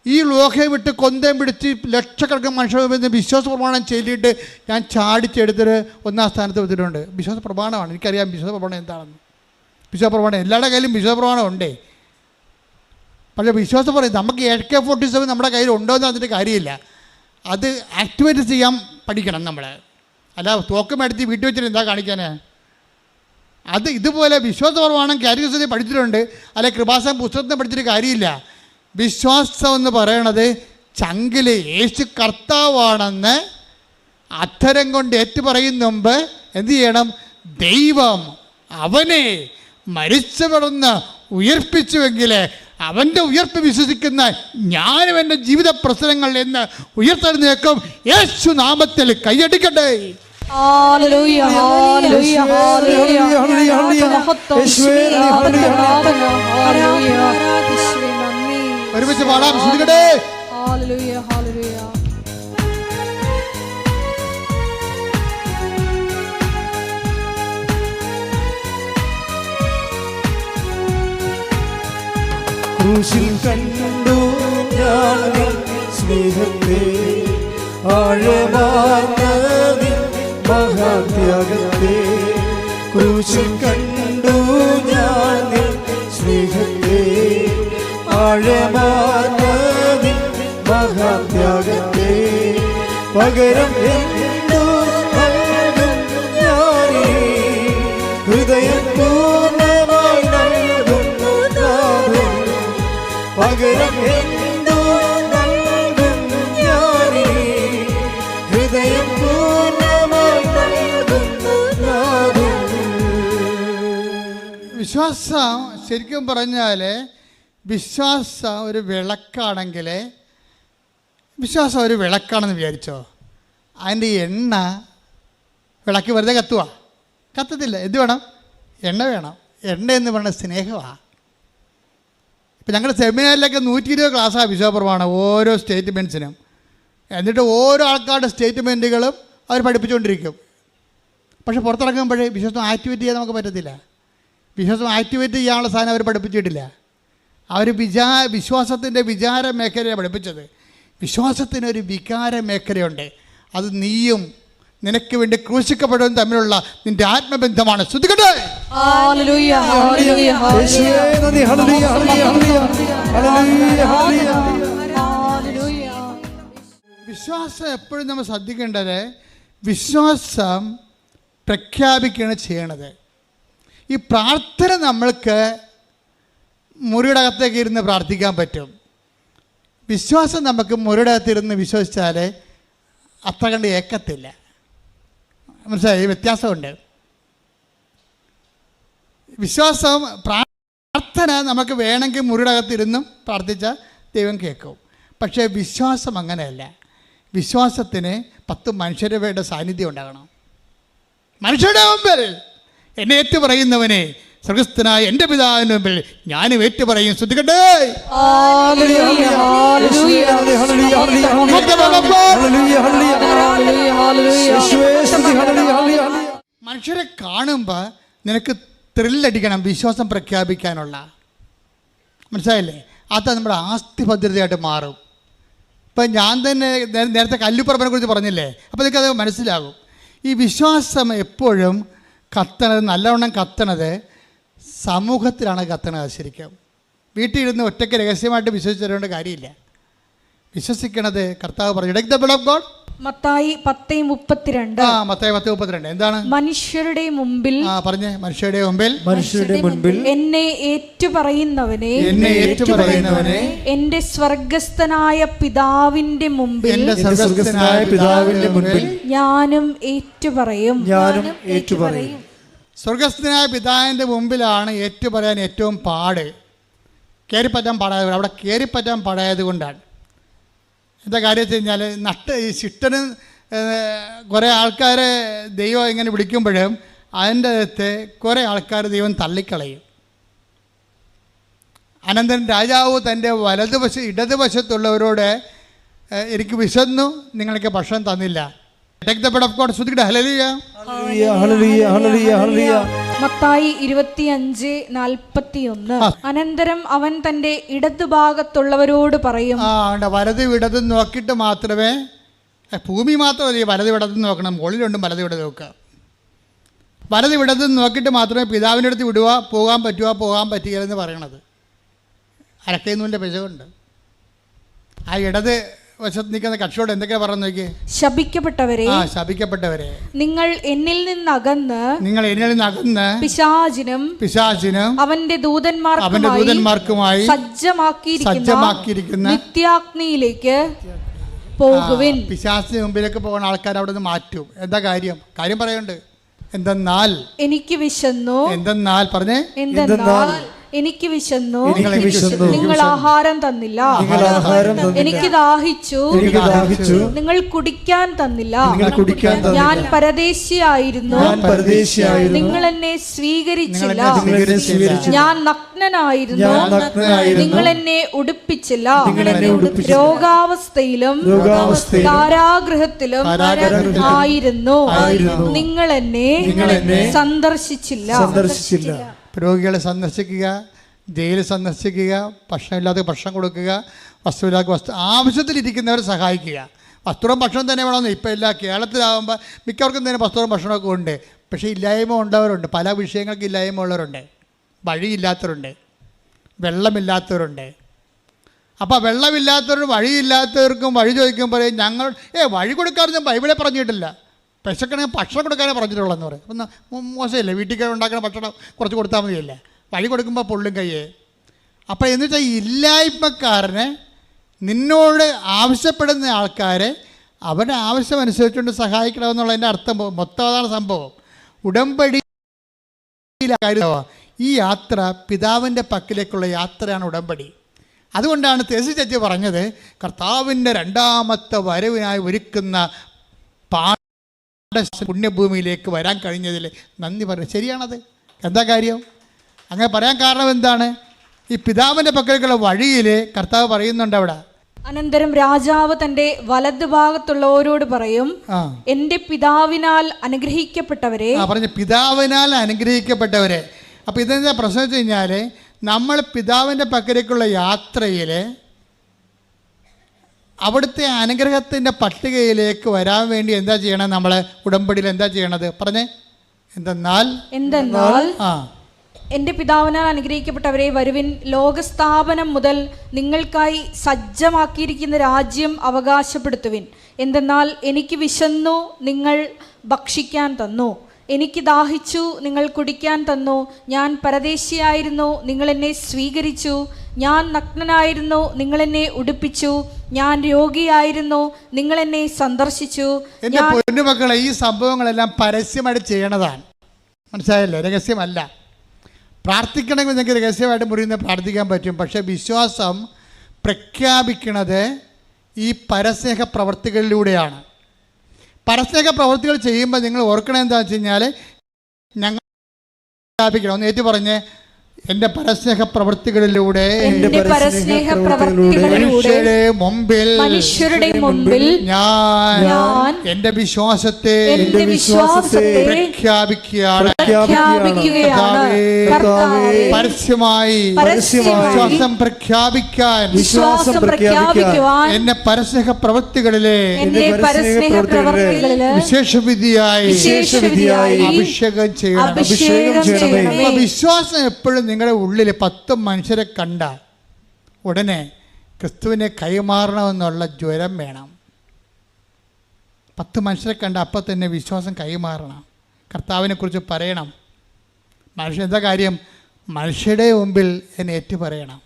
ഈ ലോകയെ വിട്ട് കൊന്തയും പിടിച്ച് ലക്ഷക്കണക്കിന് മനുഷ്യർ വിശ്വാസ പ്രമാണം ചൊല്ലിയിട്ട് ഞാൻ ചാടിച്ചെടുത്തിട്ട് ഒന്നാം സ്ഥാനത്ത് വെച്ചിട്ടുണ്ട്. വിശ്വാസ പ്രമാണമാണ്, എനിക്കറിയാം വിശ്വാസ പ്രമാണം എന്താണെന്ന്. വിശ്വാസ പ്രമാണം എല്ലാവരുടെ കയ്യിലും വിശ്വാസ പ്രമാണം ഉണ്ടേ. പക്ഷേ വിശ്വാസം പറയും നമുക്ക് AK-47 നമ്മുടെ കയ്യിൽ ഉണ്ടോ എന്ന് അതിൻ്റെ കാര്യമില്ല. അത് ആക്ടിവേറ്റ് ചെയ്യാൻ പഠിക്കണം നമ്മൾ. അല്ല തോക്കമെടുത്ത് വീട്ടിൽ വെച്ചിട്ട് എന്താ കാണിക്കാനേ? അത് ഇതുപോലെ വിശ്വാസ പ്രമാണം കാറ്റഗറിയിൽ പഠിച്ചിട്ടുണ്ട്, അല്ലെ കൃപാസനം പുസ്തകത്തിൽ പഠിച്ചിട്ട് കാര്യമില്ല. വിശ്വാസം എന്ന് പറയണത് ചങ്കിൽ യേശു കർത്താവാണെന്ന് അധരം കൊണ്ട് ഏറ്റു പറയുന്ന മുമ്പ് എന്തു ചെയ്യണം? ദൈവം അവനെ മരിച്ചവരെന്ന് ഉയർപ്പിച്ചുവെങ്കിൽ അവൻ്റെ ഉയർപ്പ് വിശ്വസിക്കുന്ന ഞാനും എൻ്റെ ജീവിത പ്രശ്നങ്ങളിൽ നിന്ന് ഉയർത്തെഴുന്നേൽക്കും. യേശു നാമത്തിൽ കൈയടിക്കട്ടെ. ഹല്ലേലൂയ ഹല്ലേലൂയ ഹല്ലേലൂയ ഹല്ലേലൂയ മഹത്വം ഹല്ലേലൂയ ഒരുമിച്ച് പാടാം. ശ്രദ്ധിക്കട്ടെ. ഹല്ലേലൂയ ഹല്ലേലൂയ. ക്രൂശിൽ കണ്ടു ഞാൻ നിൻ സ്നേഹത്തെ, ആഴമാർന്ന നിൻ മഹാത്യാഗത്തെ. ക്രൂശിൽ കണ്ടു ഞാൻ നിൻ സ്നേഹത്തെ, ആഴമാർന്ന നിൻ മഹാത്യാഗത്തെ. പകരം എന്തു നൽകും ഞാനീ ഹൃദയം പൂർണ്ണമായി നൽകുന്നു നാഥൻ. പകരം എന്തു നൽകും ഞാനീ ഹൃദയം പൂർണ്ണമായി നൽകുന്നു നാഥൻ. വിശ്വാസം ശരിക്കും പറഞ്ഞാൽ വിശ്വാസം ഒരു വിളക്കാണെങ്കിൽ, വിശ്വാസം ഒരു വിളക്കാണെന്ന് വിചാരിച്ചോ, അതിൻ്റെ എണ്ണ വിളക്ക് വെറുതെ കത്തത്തില്ല. എന്ത് വേണം? എണ്ണ വേണം. എണ്ണ എന്ന് പറയുന്നത് സ്നേഹമാണ്. ഇപ്പം ഞങ്ങളുടെ സെമിനാറിലൊക്കെ 120 ക്ലാസ്സാണ് വിശ്വാസപ്രമാണം ഓരോ സ്റ്റേറ്റ്മെൻറ്റ്സിനും. എന്നിട്ട് ഓരോ ആൾക്കാരുടെ സ്റ്റേറ്റ്മെൻറ്റുകളും അവർ പഠിപ്പിച്ചുകൊണ്ടിരിക്കും. പക്ഷെ പുറത്തിറങ്ങുമ്പോഴേ വിശ്വാസം ആക്ടിവേറ്റ് ചെയ്യാൻ നമുക്ക് പറ്റത്തില്ല. വിശ്വാസം ആക്ടിവേറ്റ് ചെയ്യാനുള്ള സാധനം അവർ പഠിപ്പിച്ചിട്ടില്ല. അവർ വിശ്വാസത്തിൻ്റെ വിചാര മേഖലയാണ് പഠിപ്പിച്ചത്. വിശ്വാസത്തിനൊരു വികാര മേഖലയുണ്ട്. അത് നീയും നിനക്ക് വേണ്ടി ക്രൂശിക്കപ്പെടുന്നതും തമ്മിലുള്ള നിന്റെ ആത്മബന്ധമാണ്. ശ്രദ്ധിക്കട്ടെ. ഹല്ലേലൂയ ഹല്ലേലൂയ ഹല്ലേലൂയ ഹല്ലേലൂയ. വിശ്വാസം എപ്പോഴും നമ്മൾ ശ്രദ്ധിക്കേണ്ടത്, വിശ്വാസം പ്രഖ്യാപിക്കുകയാണ് ചെയ്യണത്. ഈ പ്രാർത്ഥന നമ്മൾക്ക് മുറിയുടെ അകത്തേക്ക് ഇരുന്ന് പ്രാർത്ഥിക്കാൻ പറ്റും. വിശ്വാസം നമുക്ക് മുറിയുടെ അകത്തിരുന്ന് വിശ്വസിച്ചാൽ അത്ര കണ്ട് ഏക്കത്തില്ല. മനസ്സിലായി? വ്യത്യാസമുണ്ട്. വിശ്വാസം പ്രാർത്ഥന നമുക്ക് വേണമെങ്കിൽ മുറിയുടെ അകത്തിരുന്നും പ്രാർത്ഥിച്ചാൽ ദൈവം കേൾക്കും. പക്ഷേ വിശ്വാസം അങ്ങനെയല്ല. വിശ്വാസത്തിന് 10 മനുഷ്യരുടെ സാന്നിധ്യം ഉണ്ടാകണം. മനുഷ്യരുടെ മുമ്പിൽ എന്നെ ഏറ്റു പറയുന്നവനെ സ്വർഗസ്ഥനായ എൻ്റെ പിതാവിന് മുമ്പിൽ ഞാനും ഏറ്റു പറയും. ശ്രദ്ധിക്കട്ടെ. മനുഷ്യരെ കാണുമ്പോൾ നിനക്ക് ത്രില്ലടിക്കണം വിശ്വാസം പ്രഖ്യാപിക്കാനുള്ള. മനസ്സിലായില്ലേ? അത് നമ്മുടെ ആസ്തി ഭദ്രതയായിട്ട് മാറും. ഇപ്പം ഞാൻ തന്നെ നേരത്തെ കല്ലുപ്പറമ്പിനെ കുറിച്ച് പറഞ്ഞില്ലേ, അപ്പോൾ നിനക്കത് മനസ്സിലാകും. ഈ വിശ്വാസം എപ്പോഴും കത്തണത്, നല്ലവണ്ണം കത്തണത് സമൂഹത്തിലാണ് കത്തണത്. ശരിക്കും വീട്ടിലിരുന്ന് ഒറ്റയ്ക്ക് രഹസ്യമായിട്ട് വിശ്വസിച്ചതുകൊണ്ട് കാര്യമില്ല. വിശ്വസിക്കണത് കർത്താവ് പറഞ്ഞു, take the blood of God Mathai 10:32. Mathai 10:32 എന്താണ്? മനുഷ്യരുടെ മുമ്പിൽ പറഞ്ഞേ. മനുഷ്യരുടെ മുമ്പിൽ എന്നെ ഏറ്റുപറയുന്നവനെ എന്റെ സ്വർഗസ്ഥനായ പിതാവിന്റെ മുമ്പിൽ ഞാനും ഏറ്റുപറയും. സ്വർഗസ്ഥനായ പിതാവിന്റെ മുമ്പിലാണ് ഏറ്റുപറയാൻ ഏറ്റവും പാട്. കയറിപ്പറ്റാൻ പാടായത് അവിടെ കയറിപ്പറ്റാൻ പാടായത് കൊണ്ടാണ്. എന്താ കാര്യം വെച്ച് കഴിഞ്ഞാൽ ഈ ശിഷ്ടന് കുറേ ആൾക്കാരെ ദൈവം ഇങ്ങനെ വിളിക്കുമ്പോഴും അതിൻ്റെ അകത്ത് കുറേ ആൾക്കാർ ദൈവം തള്ളിക്കളയും. അനന്തരം രാജാവ് തൻ്റെ ഇടതുവശത്തുള്ളവരോട് എനിക്ക് വിശന്നു, നിങ്ങൾക്ക് ഭക്ഷണം തന്നില്ല. മത്തായി 25:41. അനന്തരം അവൻ തന്റെ ഇടതുഭാഗത്തുള്ളവരോട് പറയും. വലതും ഇടതും നോക്കിയിട്ട് മാത്രമേ, ഭൂമി മാത്രമല്ല, വലതും ഇടതും നോക്കണം. മുകളിലുണ്ടും വലതും ഇടതും നോക്കുക. വലതും ഇടതും നോക്കിയിട്ട് മാത്രമേ പിതാവിൻ്റെ അടുത്ത് പോകാൻ പറ്റുകയെന്ന് പറയണത്. അരക്കൈനൂലിൻ്റെ പിശകുണ്ട്. ആ ഇടത് വശത്ത് നിൽക്കുന്ന കക്ഷിയോട് എന്തൊക്കെയാ പറഞ്ഞു നോക്കിയേ? ശപിക്കപ്പെട്ടവരെ നിങ്ങൾ എന്നിൽ നിന്നകന്ന് പിശാചിനും അവന്റെ ദൂതന്മാർക്കുമായി സജ്ജമാക്കിയിരിക്കുന്ന നിത്യാഗ്നിയിലേക്ക് പോകുവിൻ. പിശാചിന് മുമ്പിലേക്ക് പോകുന്ന ആൾക്കാർ അവിടെ നിന്ന് മാറ്റും. എന്താ കാര്യം പറയുന്നുണ്ട്. എന്തെന്നാൽ എനിക്ക് വിശന്നു. പറഞ്ഞേ. എനിക്ക് വിശന്നു, നിങ്ങൾ ആഹാരം തന്നില്ല. എനിക്ക് ദാഹിച്ചു, നിങ്ങൾ കുടിക്കാൻ തന്നില്ല. ഞാൻ പരദേശിയായിരുന്നു, നിങ്ങൾ എന്നെ സ്വീകരിച്ചില്ല. ഞാൻ നഗ്നനായിരുന്നു, നിങ്ങൾ എന്നെ ഉടുപ്പിച്ചില്ല. രോഗാവസ്ഥയിലും കാരാഗൃഹത്തിലും ആയിരുന്നു, നിങ്ങൾ എന്നെ സന്ദർശിച്ചില്ല. രോഗികളെ സന്ദർശിക്കുക, ജയിലിൽ സന്ദർശിക്കുക, ഭക്ഷണമില്ലാത്ത ഭക്ഷണം കൊടുക്കുക, വസ്തുവില്ലാത്ത ആവശ്യത്തിലിരിക്കുന്നവരെ സഹായിക്കുക. വസ്ത്രവും ഭക്ഷണം തന്നെ വേണമെന്ന് ഇപ്പം ഇല്ല. കേരളത്തിലാകുമ്പോൾ മിക്കവർക്കും തന്നെ വസ്ത്രവും ഭക്ഷണമൊക്കെ ഉണ്ട്. പക്ഷേ ഇല്ലായ്മ ഉള്ളവരുണ്ട്. പല വിഷയങ്ങൾക്ക് ഇല്ലായ്മ ഉള്ളവരുണ്ട്. വഴിയില്ലാത്തവരുണ്ട്, വെള്ളമില്ലാത്തവരുണ്ട്. അപ്പോൾ വെള്ളമില്ലാത്തവരും വഴിയില്ലാത്തവർക്കും വഴി ചോദിക്കുമ്പോൾ ഞങ്ങൾ വഴി കൊടുക്കാറൊന്നും ബൈബിളെ പറഞ്ഞിട്ടില്ല. വിശക്കണമെങ്കിൽ ഭക്ഷണം കൊടുക്കാനേ പറഞ്ഞിട്ടുള്ളതെന്ന് പറയും. ഒന്ന് മോശമല്ലേ? വീട്ടിൽ ഉണ്ടാക്കുന്ന ഭക്ഷണം കുറച്ച് കൊടുത്താൽ മതിയല്ലേ? വഴി കൊടുക്കുമ്പോൾ പൊള്ളും കയ്യേ. അപ്പോൾ എന്ന് വെച്ചാൽ ഇല്ലായ്മക്കാരനെ നിന്നോട് ആവശ്യപ്പെടുന്ന ആൾക്കാരെ അവരുടെ ആവശ്യമനുസരിച്ചുകൊണ്ട് സഹായിക്കണമെന്നുള്ളതിൻ്റെ അർത്ഥം മൊത്തം അതാണ് സംഭവം. ഉടമ്പടി ഈ യാത്ര പിതാവിൻ്റെ പക്കലേക്കുള്ള യാത്രയാണ് ഉടമ്പടി. അതുകൊണ്ടാണ് തെസി ചേച്ചി പറഞ്ഞത് കർത്താവിൻ്റെ രണ്ടാമത്തെ വരവിനായി ഒരുക്കുന്ന പുണ്യഭൂമിയിലേക്ക് വരാൻ കഴിഞ്ഞതിൽ നന്ദി പറയും. ശരിയാണത്. എന്താ കാര്യം? അങ്ങനെ പറയാൻ കാരണം എന്താണ്? ഈ പിതാവിൻ്റെ പക്കലേക്കുള്ള വഴിയിൽ കർത്താവ് പറയുന്നുണ്ട് അവിടെ. അനന്തരം രാജാവ് തന്റെ വലതുഭാഗത്തുള്ളവരോട് പറയും, എന്റെ പിതാവിനാൽ അനുഗ്രഹിക്കപ്പെട്ടവരെ. പറഞ്ഞു പിതാവിനാൽ അനുഗ്രഹിക്കപ്പെട്ടവരെ. അപ്പോൾ ഇതെന്താ പ്രശ്നം വെച്ച് കഴിഞ്ഞാൽ നമ്മൾ പിതാവിൻ്റെ പക്കലേക്കുള്ള യാത്രയിൽ അവിടുത്തെ അനുഗ്രഹത്തിൻ്റെ പട്ടികയിലേക്ക് വരാൻ വേണ്ടി എന്താ ചെയ്യണം? നമ്മൾ ഉടമ്പടിയിൽ എന്താ ചെയ്യണത്? പറഞ്ഞേ. എന്തെന്നാൽ എൻ്റെ പിതാവിനാൽ അനുഗ്രഹിക്കപ്പെട്ടവരെ വരുവിൻ, ലോകസ്ഥാപനം മുതൽ നിങ്ങൾക്കായി സജ്ജമാക്കിയിരിക്കുന്ന രാജ്യം അവകാശപ്പെടുത്തുവിൻ. എന്തെന്നാൽ എനിക്ക് വിശന്നു, നിങ്ങൾ ഭക്ഷിക്കാൻ തന്നു. എനിക്ക് ദാഹിച്ചു, നിങ്ങൾ കുടിക്കാൻ തന്നു. ഞാൻ പരദേശിയായിരുന്നു, നിങ്ങൾ എന്നെ സ്വീകരിച്ചു. ഞാൻ നഗ്നനായിരുന്നു, നിങ്ങൾ എന്നെ ഉടുപ്പിച്ചു. ഞാൻ രോഗിയായിരുന്നു, നിങ്ങൾ എന്നെ സന്ദർശിച്ചു. എൻ്റെ പൊന്നുമക്കളെ, ഈ സംഭവങ്ങളെല്ലാം പരസ്യമായിട്ട് ചെയ്യണതാണ്. മനസ്സിലായല്ലോ? രഹസ്യമല്ല. പ്രാർത്ഥിക്കണമെങ്കിൽ നിങ്ങൾക്ക് രഹസ്യമായിട്ട് മുറിയുന്ന പ്രാർത്ഥിക്കാൻ പറ്റും. പക്ഷേ വിശ്വാസം പ്രഖ്യാപിക്കുന്നത് ഈ പരസ്നേഹ പ്രവർത്തികളിലൂടെയാണ്. പരസ്നേഹ പ്രവർത്തികൾ ചെയ്യുമ്പോൾ നിങ്ങൾ ഓർക്കണം എന്താ വെച്ച് കഴിഞ്ഞാൽ ഞങ്ങൾ പ്രഖ്യാപിക്കണം. ഒന്ന് ഏറ്റു പറഞ്ഞ്, എന്റെ പരസ്നേഹ പ്രവൃത്തികളിലൂടെ മനുഷ്യരുടെ മുമ്പിൽ ഞാൻ എന്റെ വിശ്വാസത്തെ പ്രഖ്യാപിക്കുകയാണ്. പരസ്യമായി വിശ്വാസം പ്രഖ്യാപിക്കാൻ എന്റെ പരസ്നേഹ പ്രവൃത്തികളിലെ വിശേഷവിധിയായി അഭിഷേകം ചെയ്യണം. വിശ്വാസം എപ്പോഴും നിങ്ങളുടെ ഉള്ളിൽ 10 മനുഷ്യരെ കണ്ട ഉടനെ ക്രിസ്തുവിനെ കൈമാറണമെന്നുള്ള ജ്വരം വേണം. 10 മനുഷ്യരെ കണ്ട അപ്പം തന്നെ വിശ്വാസം കൈമാറണം, കർത്താവിനെക്കുറിച്ച് പറയണം. മനുഷ്യൻ എന്താ കാര്യം? മനുഷ്യരുടെ മുമ്പിൽ എന്നെ ഏറ്റു പറയണം.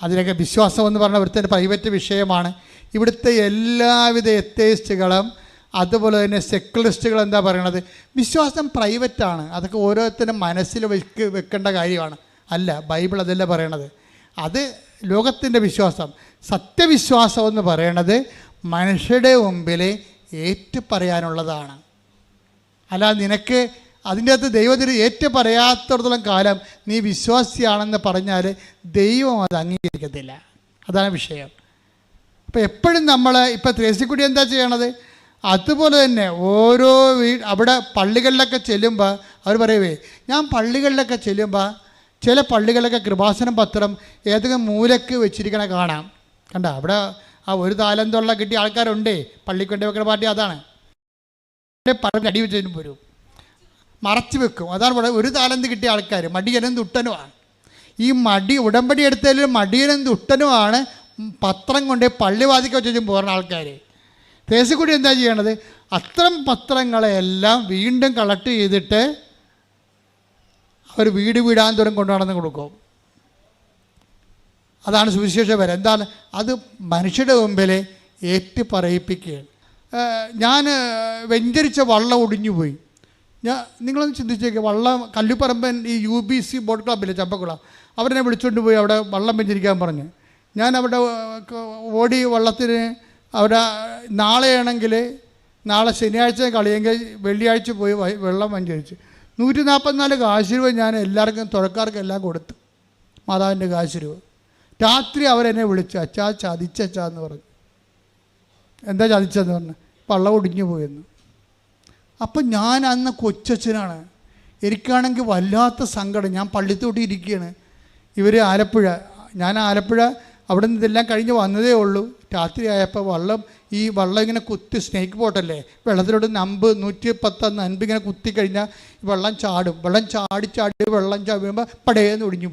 അതിനൊക്കെ വിശ്വാസം എന്ന് പറഞ്ഞാൽ ഇവിടുത്തെ പ്രൈവറ്റ് വിഷയമാണ്. ഇവിടുത്തെ എല്ലാവിധ എത്തേയിസ്റ്റുകളും അതുപോലെ തന്നെ സെക്കുലറിസ്റ്റുകൾ എന്താ പറയണത്? വിശ്വാസം പ്രൈവറ്റാണ്, അതൊക്കെ ഓരോരുത്തരും മനസ്സിൽ വെക്കേണ്ട കാര്യമാണ്. അല്ല, ബൈബിൾ അതല്ല പറയണത്. അത് ലോകത്തിൻ്റെ വിശ്വാസം. സത്യവിശ്വാസം എന്ന് പറയണത് മനുഷ്യരുടെ മുമ്പിൽ ഏറ്റു പറയാനുള്ളതാണ്. അല്ല, നിനക്ക് അതിൻ്റെ അകത്ത് ദൈവത്തിന് ഏറ്റു പറയാത്തിടത്തോളം കാലം നീ വിശ്വാസിയാണെന്ന് പറഞ്ഞാൽ ദൈവം അത് അംഗീകരിക്കത്തില്ല. അതാണ് വിഷയം. അപ്പോൾ എപ്പോഴും നമ്മൾ ഇപ്പോൾ ത്രേസ്യക്കുട്ടി എന്താ ചെയ്യണത്? അതുപോലെ തന്നെ ഓരോ അവിടെ പള്ളികളിലൊക്കെ ചെല്ലുമ്പോൾ അവർ പറയുവേ, ഞാൻ പള്ളികളിലൊക്കെ ചെല്ലുമ്പോൾ ചില പള്ളികളിലൊക്കെ കൃപാസനം പത്രം ഏതെങ്കിലും മൂലക്ക് വെച്ചിരിക്കണ കാണാം. കണ്ട, അവിടെ ആ 1 താലന്തുള്ള കിട്ടിയ ആൾക്കാരുണ്ടേ, പള്ളിക്കൊണ്ടേ വെക്കുന്ന പാർട്ടി അതാണ്. അടി വെച്ചതിനും വരും, മറച്ചു വെക്കും. അതാണ് ഇവിടെ 1 താലന്ത് കിട്ടിയ ആൾക്കാർ മടിയനും തുട്ടനുമാണ്. ഈ ഉടമ്പടി എടുത്തതിലും മടിയനും തുട്ടനുമാണ് പത്രം കൊണ്ട് പള്ളിവാതിക്ക് വെച്ചും പോകുന്ന ആൾക്കാർ. ത്രേസ്യക്കുട്ടി എന്താ ചെയ്യണത്? അത്തരം പത്രങ്ങളെല്ലാം വീണ്ടും കളക്ട് ചെയ്തിട്ട് അവർ വീടാന്തോറും കൊണ്ടു നടന്ന് കൊടുക്കും. അതാണ് സുവിശേഷപരം. എന്താണ് അത്? മനുഷ്യരുടെ മുമ്പിൽ ഏറ്റു പറയിപ്പിക്കുകയാണ്. ഞാൻ വെഞ്ചരിച്ച വള്ളം ഒടിഞ്ഞുപോയി. നിങ്ങളൊന്ന് ചിന്തിച്ചേക്കുക, വള്ളം കല്ലുപറമ്പൻ ഈ UBC ബോട്ട് ക്ലബ്ബില്ലേ, ചമ്പക്കുളം, അവരെന്നെ വിളിച്ചുകൊണ്ട് പോയി അവിടെ വള്ളം വെഞ്ചരിക്കാൻ പറഞ്ഞ്. ഞാൻ അവിടെ ഓടി വള്ളത്തിന് അവിടെ നാളെ ശനിയാഴ്ച കളിയെങ്കിൽ വെള്ളിയാഴ്ച പോയി വെള്ളം വെഞ്ചരിച്ച് 144 കാശ് രൂപ ഞാൻ എല്ലാവർക്കും തുഴക്കാർക്കും എല്ലാം കൊടുത്തു, മാതാവിൻ്റെ കാശ് രൂപ. രാത്രി അവരെന്നെ വിളിച്ചു, അച്ഛാ ചതിച്ചാന്ന് പറഞ്ഞു. എന്താ ചതിച്ചെന്ന് പറഞ്ഞു? വള്ളം ഒടിഞ്ഞു പോയെന്ന്. അപ്പം ഞാൻ അന്ന് കൊച്ചച്ഛനാണ്, എനിക്കാണെങ്കിൽ വല്ലാത്ത സങ്കടം. ഞാൻ പള്ളിത്തോട്ടി ഇരിക്കുകയാണ്, ഇവർ ഞാൻ ആലപ്പുഴ അവിടെ നിന്ന് ഇതെല്ലാം കഴിഞ്ഞ് വന്നതേ ഉള്ളൂ. രാത്രി ആയപ്പോൾ ഈ വള്ളം ഇങ്ങനെ കുത്തി, സ്നേക്ക് ബോട്ടല്ലേ, വെള്ളത്തിലോട്ട് 110 നൻപ് ഇങ്ങനെ കുത്തി കഴിഞ്ഞാൽ വെള്ളം ചാടും. വെള്ളം ചാടി വെള്ളം ചാടുമ്പോൾ പടയെന്ന് ഒടിഞ്ഞു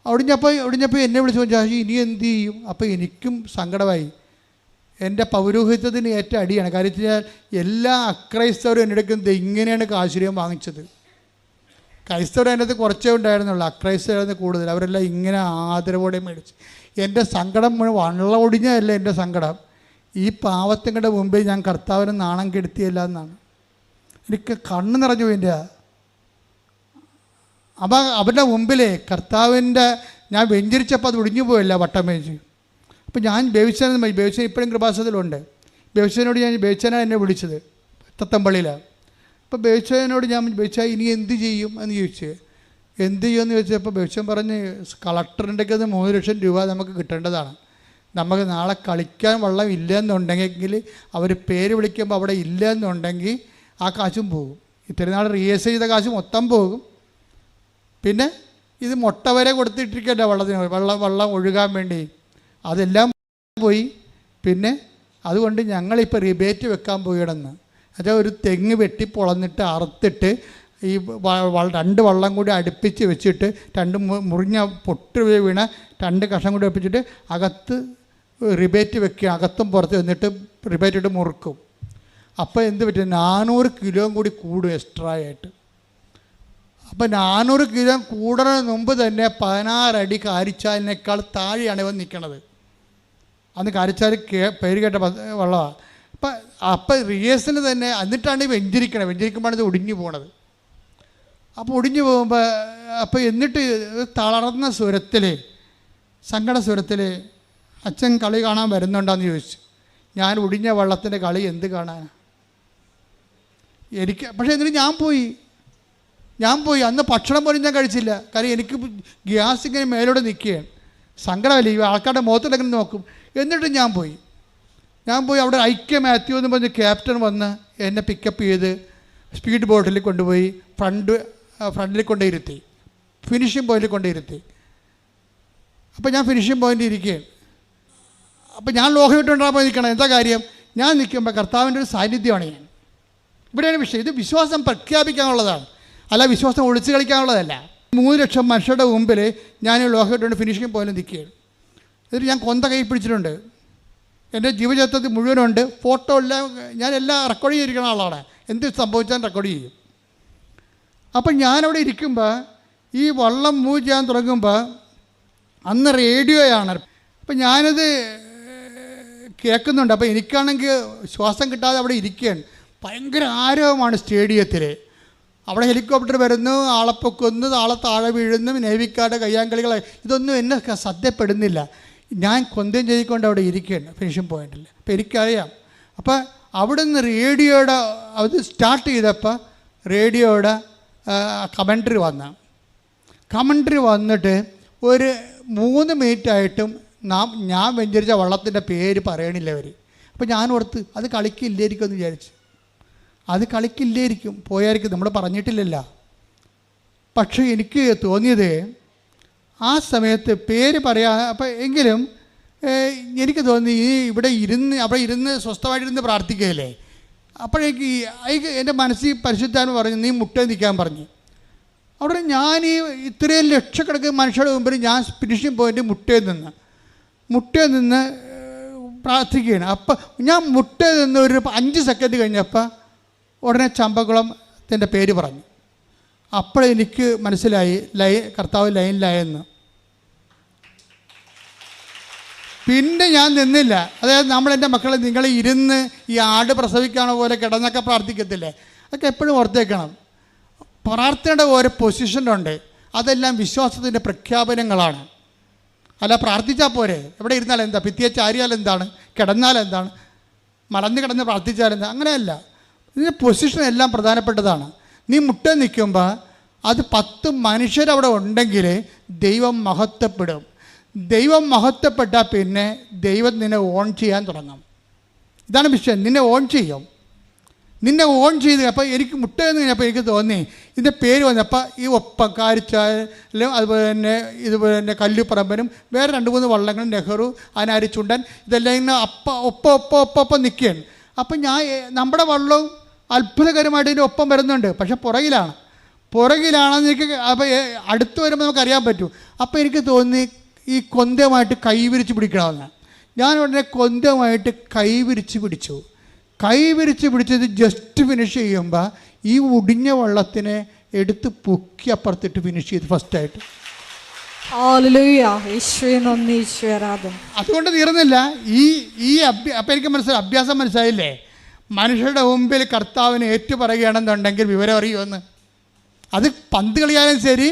ഒടിഞ്ഞപ്പോൾ എന്നെ വിളിച്ചു ചോദിച്ചാൽ ഇനി എന്ത് ചെയ്യും? അപ്പോൾ എനിക്കും സങ്കടമായി. എൻ്റെ പൗരോഹിത്യത്തിന് ഏറ്റ അടിയാണ്. കാര്യം വെച്ചാൽ എല്ലാ അക്രൈസ്തവരും എൻ്റെ അടുക്കുന്നത് ഇങ്ങനെയാണ് കാശുര്യം വാങ്ങിച്ചത്. ക്രൈസ്തവർ അതിനകത്ത് കുറച്ചേ ഉണ്ടായിരുന്നുള്ളൂ, അക്രൈസ്തവരായിരുന്നു കൂടുതൽ. അവരെല്ലാം ഇങ്ങനെ ആദരവോടെ മേടിച്ചു. എൻ്റെ സങ്കടം വള്ളം ഒടിഞ്ഞതല്ല എൻ്റെ സങ്കടം, ഈ പാവത്തിങ്ങളുടെ മുമ്പിൽ ഞാൻ കർത്താവിനെ നാണം കെടുത്തിയല്ല എന്നാണ്. എനിക്ക് കണ്ണ് നിറഞ്ഞു എൻ്റെ. അപ്പം അവരുടെ മുമ്പിലേ കർത്താവിൻ്റെ ഞാൻ വെഞ്ചരിച്ചപ്പോൾ അത് ഒടിഞ്ഞു പോയല്ല വട്ടം വെച്ച്. അപ്പോൾ ഞാൻ ബേബിച്ചൻ ഇപ്പോഴും കൃപാസനത്തിലുണ്ട്. ബേബിച്ചനാണ് എന്നെ വിളിച്ചത് തത്തമ്പള്ളിയിലാണ്. അപ്പോൾ ബേബിച്ചനോട് ഞാൻ ഇനി എന്ത് ചെയ്യും എന്ന് ചോദിച്ചു. എന്ത് ചെയ്യുമെന്ന് ചോദിച്ചപ്പോൾ ബേബിച്ചൻ പറഞ്ഞ് കളക്ടറിൻ്റെ 3 ലക്ഷം രൂപ നമുക്ക് കിട്ടേണ്ടതാണ്. നമുക്ക് നാളെ കളിക്കാൻ വെള്ളം ഇല്ലയെന്നുണ്ടെങ്കിൽ അവർ പേര് വിളിക്കുമ്പോൾ അവിടെ ഇല്ലയെന്നുണ്ടെങ്കിൽ ആ കാശും പോകും. ഇത്രയും നാൾ റിഹേഴ്സൽ ചെയ്ത കാശ് മൊത്തം പോകും. പിന്നെ ഇത് മുട്ട വരെ കൊടുത്തിട്ടിരിക്കട്ടെ വെള്ളം ഒഴുകാൻ വേണ്ടി, അതെല്ലാം പോയി. പിന്നെ അതുകൊണ്ട് ഞങ്ങളിപ്പോൾ റിബേറ്റ് വെക്കാൻ പോയിടന്ന്. അത് ഒരു തെങ്ങ് വെട്ടി പൊളന്നിട്ട് അറുത്തിട്ട് ഈ 2 വള്ളം കൂടി അടുപ്പിച്ച് വെച്ചിട്ട് 2 മുറിഞ്ഞ പൊട്ട് വീണ 2 കഷ്ണം കൂടി അടുപ്പിച്ചിട്ട് അകത്ത് റിബേറ്റ് വെക്കുക, അകത്തും പുറത്ത് എന്നിട്ട് റിബേറ്റ് ഇട്ട് മുറുക്കും. അപ്പോൾ എന്ത് പറ്റും? 400 കിലോ കൂടി കൂടും എക്സ്ട്രാ ആയിട്ട്. അപ്പോൾ 400 കിലോ കൂടുന്നതിന് മുമ്പ് തന്നെ 16 അടി കാരിച്ചാലിനേക്കാൾ താഴെയാണ് ഇവൻ നിൽക്കണത്. അന്ന് കാരിച്ചാൽ പേര് കേട്ട വള്ളമാണ്. അപ്പം റിഹേഴ്സലിന് തന്നെ എന്നിട്ടാണ് ഈ വെഞ്ചരിക്കുമ്പോഴാണ് ഇത് ഒടിഞ്ഞു പോണത്. അപ്പോൾ ഒടിഞ്ഞു പോകുമ്പോൾ എന്നിട്ട് തളർന്ന സ്വരത്തിൽ, സങ്കട സ്വരത്തിൽ, അച്ഛൻ കളി കാണാൻ വരുന്നുണ്ടോയെന്ന് ചോദിച്ചു. ഞാൻ ഒടിഞ്ഞ വള്ളത്തിൻ്റെ കളി എന്ത് കാണാനാണ് എനിക്ക്? പക്ഷേ എന്നിട്ട് ഞാൻ പോയി അന്ന് ഭക്ഷണം പോലും ഞാൻ കഴിച്ചില്ല. കാര്യം എനിക്ക് ഗ്യാസ് ഇങ്ങനെ മേലോടെ നിൽക്കുകയാണ്. സങ്കടമല്ലേ, ഈ ആൾക്കാരുടെ മുഖത്തിലൊക്കെ നോക്കും. എന്നിട്ട് ഞാൻ പോയി അവിടെ ഐക്യ മാത്യു എന്ന് പറഞ്ഞ് ക്യാപ്റ്റൻ വന്ന് എന്നെ പിക്കപ്പ് ചെയ്ത് സ്പീഡ് ബോട്ടിൽ കൊണ്ടുപോയി ഫ്രണ്ടിൽ കൊണ്ടിരുത്തി, ഫിനിഷിംഗ് പോയിന്റിൽ കൊണ്ടിരുത്തി. അപ്പോൾ ഞാൻ ഫിനിഷിംഗ് പോയിൻ്റ് ഇരിക്കുകയാണ്. അപ്പോൾ ഞാൻ ലോഹമിട്ടുണ്ടാകുമ്പോൾ നിൽക്കണം. എന്താ കാര്യം? ഞാൻ നിൽക്കുമ്പോൾ കർത്താവിൻ്റെ ഒരു സാന്നിധ്യമാണ് ഞാൻ. ഇവിടെയാണ് വിഷയം. ഇത് വിശ്വാസം പ്രഖ്യാപിക്കാനുള്ളതാണ്, അല്ല വിശ്വാസം ഒളിച്ചു കളിക്കാനുള്ളതല്ല. 3 ലക്ഷം മനുഷ്യരുടെ മുമ്പിൽ ഞാൻ ലോഹമിട്ടുകൊണ്ട് ഫിനിഷിംഗ് പോയിന്റ് നിൽക്കുകയാണ്. എന്നിട്ട് ഞാൻ കൊന്ത കൈ പിടിച്ചിട്ടുണ്ട്. എൻ്റെ ജീവചരിത്രത്തിൽ മുഴുവനുണ്ട്. ഫോട്ടോ എല്ലാം ഞാൻ എല്ലാം റെക്കോർഡ് ചെയ്തിരിക്കുന്ന ആളാണ്. എന്ത് സംഭവിച്ചാൽ റെക്കോർഡ് ചെയ്യും. അപ്പം ഞാനവിടെ ഇരിക്കുമ്പോൾ ഈ വള്ളം മൂവ് ചെയ്യാൻ തുടങ്ങുമ്പോൾ അന്ന് റേഡിയോയാണ്. അപ്പം ഞാനത് കേൾക്കുന്നുണ്ട്. അപ്പോൾ എനിക്കാണെങ്കിൽ ശ്വാസം കിട്ടാതെ അവിടെ ഇരിക്കുകയാണ്. ഭയങ്കര ആരവമാണ് സ്റ്റേഡിയത്തിൽ. അവിടെ ഹെലികോപ്റ്റർ വരുന്നു, ആളെ പൊക്കുന്നു, ആളെ താഴെ വീഴുന്നു, നേവിക്കാരുടെ കയ്യാങ്കളികൾ. ഇതൊന്നും എന്നെ ശ്രദ്ധപ്പെടുന്നില്ല. ഞാൻ കൊന്തം ചെയ്തുകൊണ്ട് അവിടെ ഇരിക്കുകയാണ് ഫിനിഷിംഗ് പോയിന്റിൽ. അപ്പോൾ എനിക്കറിയാം. അപ്പോൾ അവിടെ നിന്ന് റേഡിയോയുടെ അത് സ്റ്റാർട്ട് ചെയ്തപ്പോൾ റേഡിയോയുടെ കമൻട്രി വന്നിട്ട് ഒരു 3 മിനിറ്റായിട്ടും ഞാൻ വെഞ്ചരിച്ച വള്ളത്തിൻ്റെ പേര് പറയണില്ല അവർ. അപ്പോൾ ഞാൻ ഓർത്ത് അത് കളിക്കില്ലായിരിക്കും എന്ന് വിചാരിച്ചു. അത് കളിക്കില്ലായിരിക്കും, പോയായിരിക്കും, നമ്മൾ പറഞ്ഞിട്ടില്ലല്ലോ. പക്ഷേ എനിക്ക് തോന്നിയത് ആ സമയത്ത് പേര് പറയാ. അപ്പം എങ്കിലും എനിക്ക് തോന്നി അവിടെ ഇരുന്ന് സ്വസ്ഥമായിട്ടിരുന്ന് പ്രാർത്ഥിക്കുകയല്ലേ. അപ്പോഴേക്ക് എൻ്റെ മനസ്സിൽ പരിശുദ്ധാത്മ പറഞ്ഞു, നീ മുട്ടേ നിൽക്കാൻ പറഞ്ഞു. അവിടെ ഞാൻ ഇത്രയും ലക്ഷക്കണക്കിന് മനുഷ്യരുടെ മുമ്പിൽ ഞാൻ ഫിനിഷിംഗ് പോയിൻ്റ് മുട്ടേ നിന്ന് പ്രാർത്ഥിക്കുകയാണ്. അപ്പം ഞാൻ മുട്ടേ നിന്ന് ഒരു 5 സെക്കൻഡ് കഴിഞ്ഞപ്പോൾ ഉടനെ ചമ്പക്കുളത്തിൻ്റെ പേര് പറഞ്ഞു. അപ്പോഴെനിക്ക് മനസ്സിലായി കർത്താവ് ലൈനിലായെന്ന്. പിന്നെ ഞാൻ നിന്നില്ല. അതായത് നമ്മളെൻ്റെ മക്കളെ നിങ്ങൾ ഇരുന്ന് ഈ ആട് പ്രസവിക്കാണോ പോലെ കിടന്നൊക്കെ പ്രാർത്ഥിക്കത്തില്ലേ, അതൊക്കെ എപ്പോഴും ഓർത്തേക്കണം. പ്രാർത്ഥനയുടെ ഓരോ പൊസിഷനുണ്ട്. അതെല്ലാം വിശ്വാസത്തിൻ്റെ പ്രഖ്യാപനങ്ങളാണ്. അല്ല പ്രാർത്ഥിച്ചാൽ പോരെ, എവിടെ ഇരുന്നാൽ എന്താ, ഭിത്തിയെ ചാരിയാൽ എന്താണ്, കിടന്നാൽ എന്താണ്, മലന്ന് കിടന്ന് പ്രാർത്ഥിച്ചാൽ എന്താ, അങ്ങനെയല്ല. ഇതിൻ്റെ പൊസിഷൻ എല്ലാം പ്രധാനപ്പെട്ടതാണ്. നീ മുട്ട നിൽക്കുമ്പോൾ അത് 10 മനുഷ്യരവിടെ ഉണ്ടെങ്കിൽ ദൈവം മഹത്വപ്പെടും. ദൈവം മഹത്വപ്പെട്ടാൽ പിന്നെ ദൈവം നിന്നെ ഓൺ ചെയ്യാൻ തുടങ്ങും. ഇതാണ് വിഷയം. നിന്നെ ഓൺ ചെയ്യും. അപ്പോൾ എനിക്ക് മുട്ട എന്ന് കഴിഞ്ഞപ്പോൾ എനിക്ക് തോന്നി ഇതിൻ്റെ പേര് വന്നപ്പോൾ ഈ ഒപ്പക്കാരിച്ചാലും അതുപോലെ തന്നെ കല്ലുപറമ്പനും വേറെ 2-3 വള്ളങ്ങളും നെഹ്റു, അനാരി ചുണ്ടൻ, ഇതെല്ലാം ഇങ്ങനെ ഒപ്പം നിൽക്കുകയാണ്. അപ്പം നമ്മുടെ വള്ളവും അത്ഭുതകരമായിട്ട് ഇതിൻ്റെ ഒപ്പം വരുന്നുണ്ട്. പക്ഷെ പുറകിലാണെന്ന് എനിക്ക് അപ്പോൾ അടുത്ത് വരുമ്പോൾ നമുക്കറിയാൻ പറ്റും. അപ്പോൾ എനിക്ക് തോന്നി ഈ കൊന്തമായിട്ട് കൈവിരിച്ച് പിടിക്കണമെന്ന്. ഞാൻ ഉടനെ കൊന്തമായിട്ട് കൈവിരിച്ച് പിടിച്ചത് ജസ്റ്റ് ഫിനിഷ് ചെയ്യുമ്പോൾ ഈ ഒടിഞ്ഞ വള്ളത്തിനെ എടുത്ത് പൊക്കി അപ്പുറത്തിട്ട് ഫിനിഷ് ചെയ്ത് ഫസ്റ്റായിട്ട്. അതുകൊണ്ട് തീർന്നില്ല. അപ്പം എനിക്ക് അഭ്യാസം മനസ്സിലായില്ലേ, മനുഷ്യരുടെ മുമ്പിൽ കർത്താവിനെ ഏറ്റുപറയുകയാണെന്നുണ്ടെങ്കിൽ വിവരം അറിയുമെന്ന്. അത് പന്ത് കളിയാലും ശരി,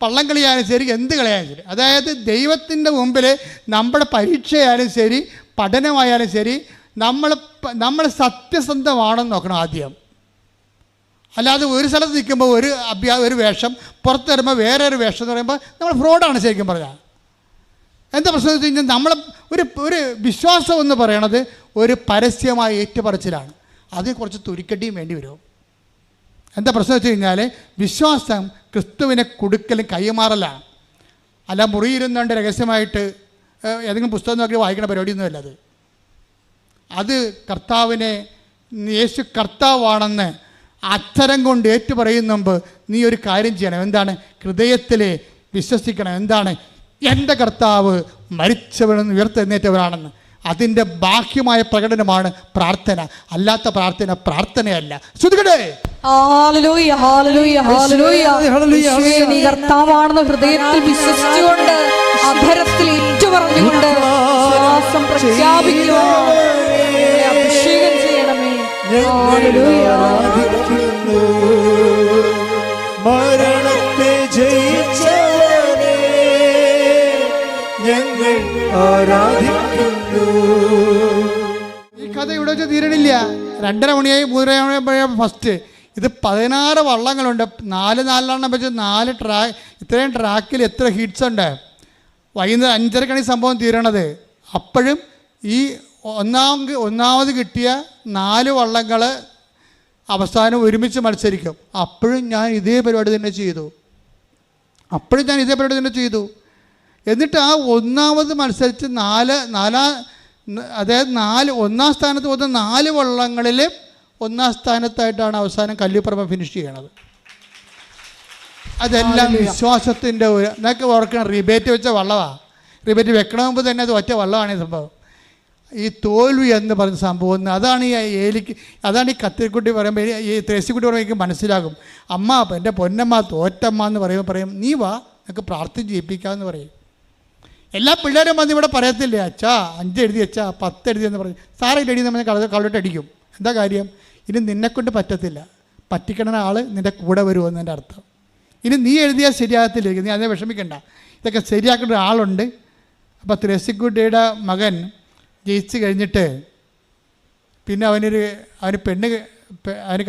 പള്ളം കളിയാലും ശരി, എന്ത് കളിയാലും ശരി. അതായത് ദൈവത്തിൻ്റെ മുമ്പിൽ നമ്മുടെ പരീക്ഷയായാലും ശരി, പഠനമായാലും ശരി, നമ്മൾ സത്യസന്ധമാണെന്ന് നോക്കണം ആദ്യം. അല്ലാതെ ഒരു സ്ഥലത്ത് നിൽക്കുമ്പോൾ ഒരു വേഷം, പുറത്ത് വരുമ്പോൾ വേറെ ഒരു വേഷം എന്ന് പറയുമ്പോൾ നമ്മൾ ഫ്രോഡാണ് ശരിക്കും പറഞ്ഞാൽ. എന്താ പ്രശ്നം വെച്ച് കഴിഞ്ഞാൽ നമ്മൾ ഒരു വിശ്വാസം എന്ന് പറയണത് ഒരു പരസ്യമായ ഏറ്റുപറച്ചിലാണ്. അതിന് കുറച്ച് തുരിക്കട്ടിയും വേണ്ടി വരും. എന്താ പ്രശ്നം വെച്ച് കഴിഞ്ഞാൽ വിശ്വാസം ക്രിസ്തുവിനെ കൊടുക്കലും കൈമാറലാണ്. അല്ല മുറിയിരുന്നുകൊണ്ട് രഹസ്യമായിട്ട് ഏതെങ്കിലും പുസ്തകം നോക്കി വായിക്കുന്ന പരിപാടിയൊന്നുമല്ല അത്. കർത്താവിനെ യേശു കർത്താവാണെന്ന് അക്ഷരം കൊണ്ട് ഏറ്റുപറയുന്ന മുമ്പ് നീ ഒരു കാര്യം ചെയ്യണം. എന്താണ്? ഹൃദയത്തിൽ വിശ്വസിക്കണം. എന്താണ്? എൻ്റെ കർത്താവ് മരിച്ചവനെന്ന് ഉയർത്തെഴുന്നേറ്റവരാണെന്ന്. അതിൻ്റെ ബാഹ്യമായ പ്രകടനമാണ് പ്രാർത്ഥന. അല്ലാത്ത പ്രാർത്ഥനയല്ല. ശ്രുതികടേ കർത്താവാണെന്ന് ഹൃദയത്തിൽ വിശ്വസിച്ചുകൊണ്ട് അധരത്തിൽ ഏറ്റുപറഞ്ഞുകൊണ്ട് വിശ്വാസം പ്രഖ്യാപിക്കുവാൻ അഭിഷേകം ചെയ്യണമേ. മരണത്തെ ജയിച്ചവനെ ഞങ്ങൾ ആരാധിക്കുന്നു. ഈ കഥ ഇവിടെ വെച്ച് തീരണില്ല. 2:30 മണിയായി 3:30 മണിയായപ്പോൾ ഫസ്റ്റ്. ഇത് 16 വള്ളങ്ങളുണ്ട്. 4 വെച്ച് 4 ട്രാക്ക്. ഇത്രയും ട്രാക്കിൽ എത്ര ഹിറ്റ്സ് ഉണ്ട്? വൈകുന്നേരം 5:30 സംഭവം തീരണത്. അപ്പോഴും ഈ ഒന്നാമത് കിട്ടിയ 4 വള്ളങ്ങൾ അവസാനം ഒരുമിച്ച് മത്സരിക്കും. അപ്പോഴും ഞാൻ ഇതേ പരിപാടി തന്നെ ചെയ്തു. എന്നിട്ട് ആ ഒന്നാമത് മത്സരിച്ച് അതായത് ഒന്നാം സ്ഥാനത്ത് വന്ന 4 വള്ളങ്ങളിൽ 1-ാം സ്ഥാനത്തായിട്ടാണ് അവസാനം കല്ലുപറമ്പ് ഫിനിഷ് ചെയ്യണത്. അതെല്ലാം വിശ്വാസത്തിൻ്റെ എന്നൊക്കെ ഓർക്കണം. റിബേറ്റ് വെച്ച വള്ളമാണ്. റിബേറ്റ് വെക്കണ മുമ്പ് തന്നെ അത് ഒറ്റ വള്ളമാണ് ഈ സംഭവം. ഈ തോൽവി എന്ന് പറഞ്ഞ സംഭവം അതാണ് അതാണ് ഈ കത്തിരിക്കുട്ടി പറയുമ്പോൾ ഈ ത്രേസ്യക്കുട്ടി പറയുമ്പോൾ എനിക്ക് മനസ്സിലാകും. അമ്മ എൻ്റെ പൊന്നമ്മ തോറ്റമ്മ എന്ന് പറയും നീ വാ നിനക്ക് പ്രാർത്ഥിച്ച് ജയിപ്പിക്കാമെന്ന് പറയും. എല്ലാ പിള്ളേരും വന്ന് ഇവിടെ പറയത്തില്ലേ അച്ഛാ 5 എഴുതി അച്ഛാ 10 എഴുതി എന്ന് പറയും. സാറേ എഴുതി നമ്മൾ കള്ളിട്ട് അടിക്കും. എന്താ കാര്യം? ഇനി നിന്നെക്കൊണ്ട് പറ്റത്തില്ല, പറ്റിക്കണ ആൾ നിൻ്റെ കൂടെ വരുമെന്നതിൻ്റെ അർത്ഥം. ഇനി നീ എഴുതിയാൽ ശരിയാകത്തില്ല, നീ അതിനെ വിഷമിക്കണ്ട, ഇതൊക്കെ ശരിയാക്കേണ്ട ഒരാളുണ്ട്. അപ്പോൾ ത്രേസ്യക്കുട്ടിയുടെ മകൻ ജയിച്ച് കഴിഞ്ഞിട്ട് പിന്നെ അവന്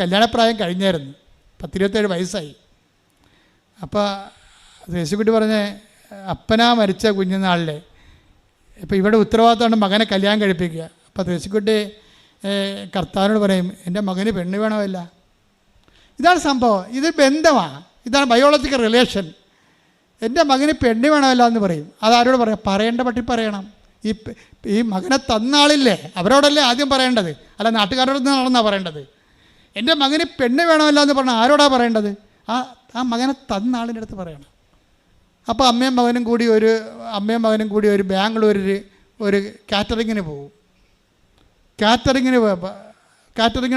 കല്യാണപ്രായം കഴിഞ്ഞായിരുന്നു, 10-27 വയസ്സായി. അപ്പോൾ ത്രേസ്യക്കുട്ടി പറഞ്ഞ് അപ്പനാ മരിച്ച കുഞ്ഞുനാളിലെ ഇപ്പോൾ ഇവിടെ ഉത്തരവാദിത്തമാണ് മകനെ കല്യാണം കഴിപ്പിക്കുക. അപ്പോൾ ത്രേസ്യക്കുട്ടി കർത്താവിനോട് പറയും എൻ്റെ മകന് പെണ്ണ് വേണമല്ല. ഇതാണ് സംഭവം, ഇത് ബന്ധമാണ്, ഇതാണ് ബയോളജിക്കൽ റിലേഷൻ. എൻ്റെ മകന് പെണ്ണ് വേണമല്ല എന്ന് പറയും. അതാരോട് പറയാം? പറയേണ്ട പറ്റി പറയണം. ഈ മകനെ തന്നാളില്ലേ അവരോടല്ലേ ആദ്യം പറയേണ്ടത്, അല്ല നാട്ടുകാരോടൊന്നാണെന്നാണ് പറയേണ്ടത്. എൻ്റെ മകന് പെണ്ണ് വേണമല്ല എന്ന് പറഞ്ഞാൽ ആരോടാണ് പറയേണ്ടത്? ആ മകനെ തന്നാളിൻ്റെ അടുത്ത് പറയണം. അപ്പോൾ അമ്മയും മകനും കൂടി ഒരു ബാംഗ്ലൂരിൽ ഒരു കാറ്ററിങ്ങിന് പോകും. കാറ്ററിങ്ങിന്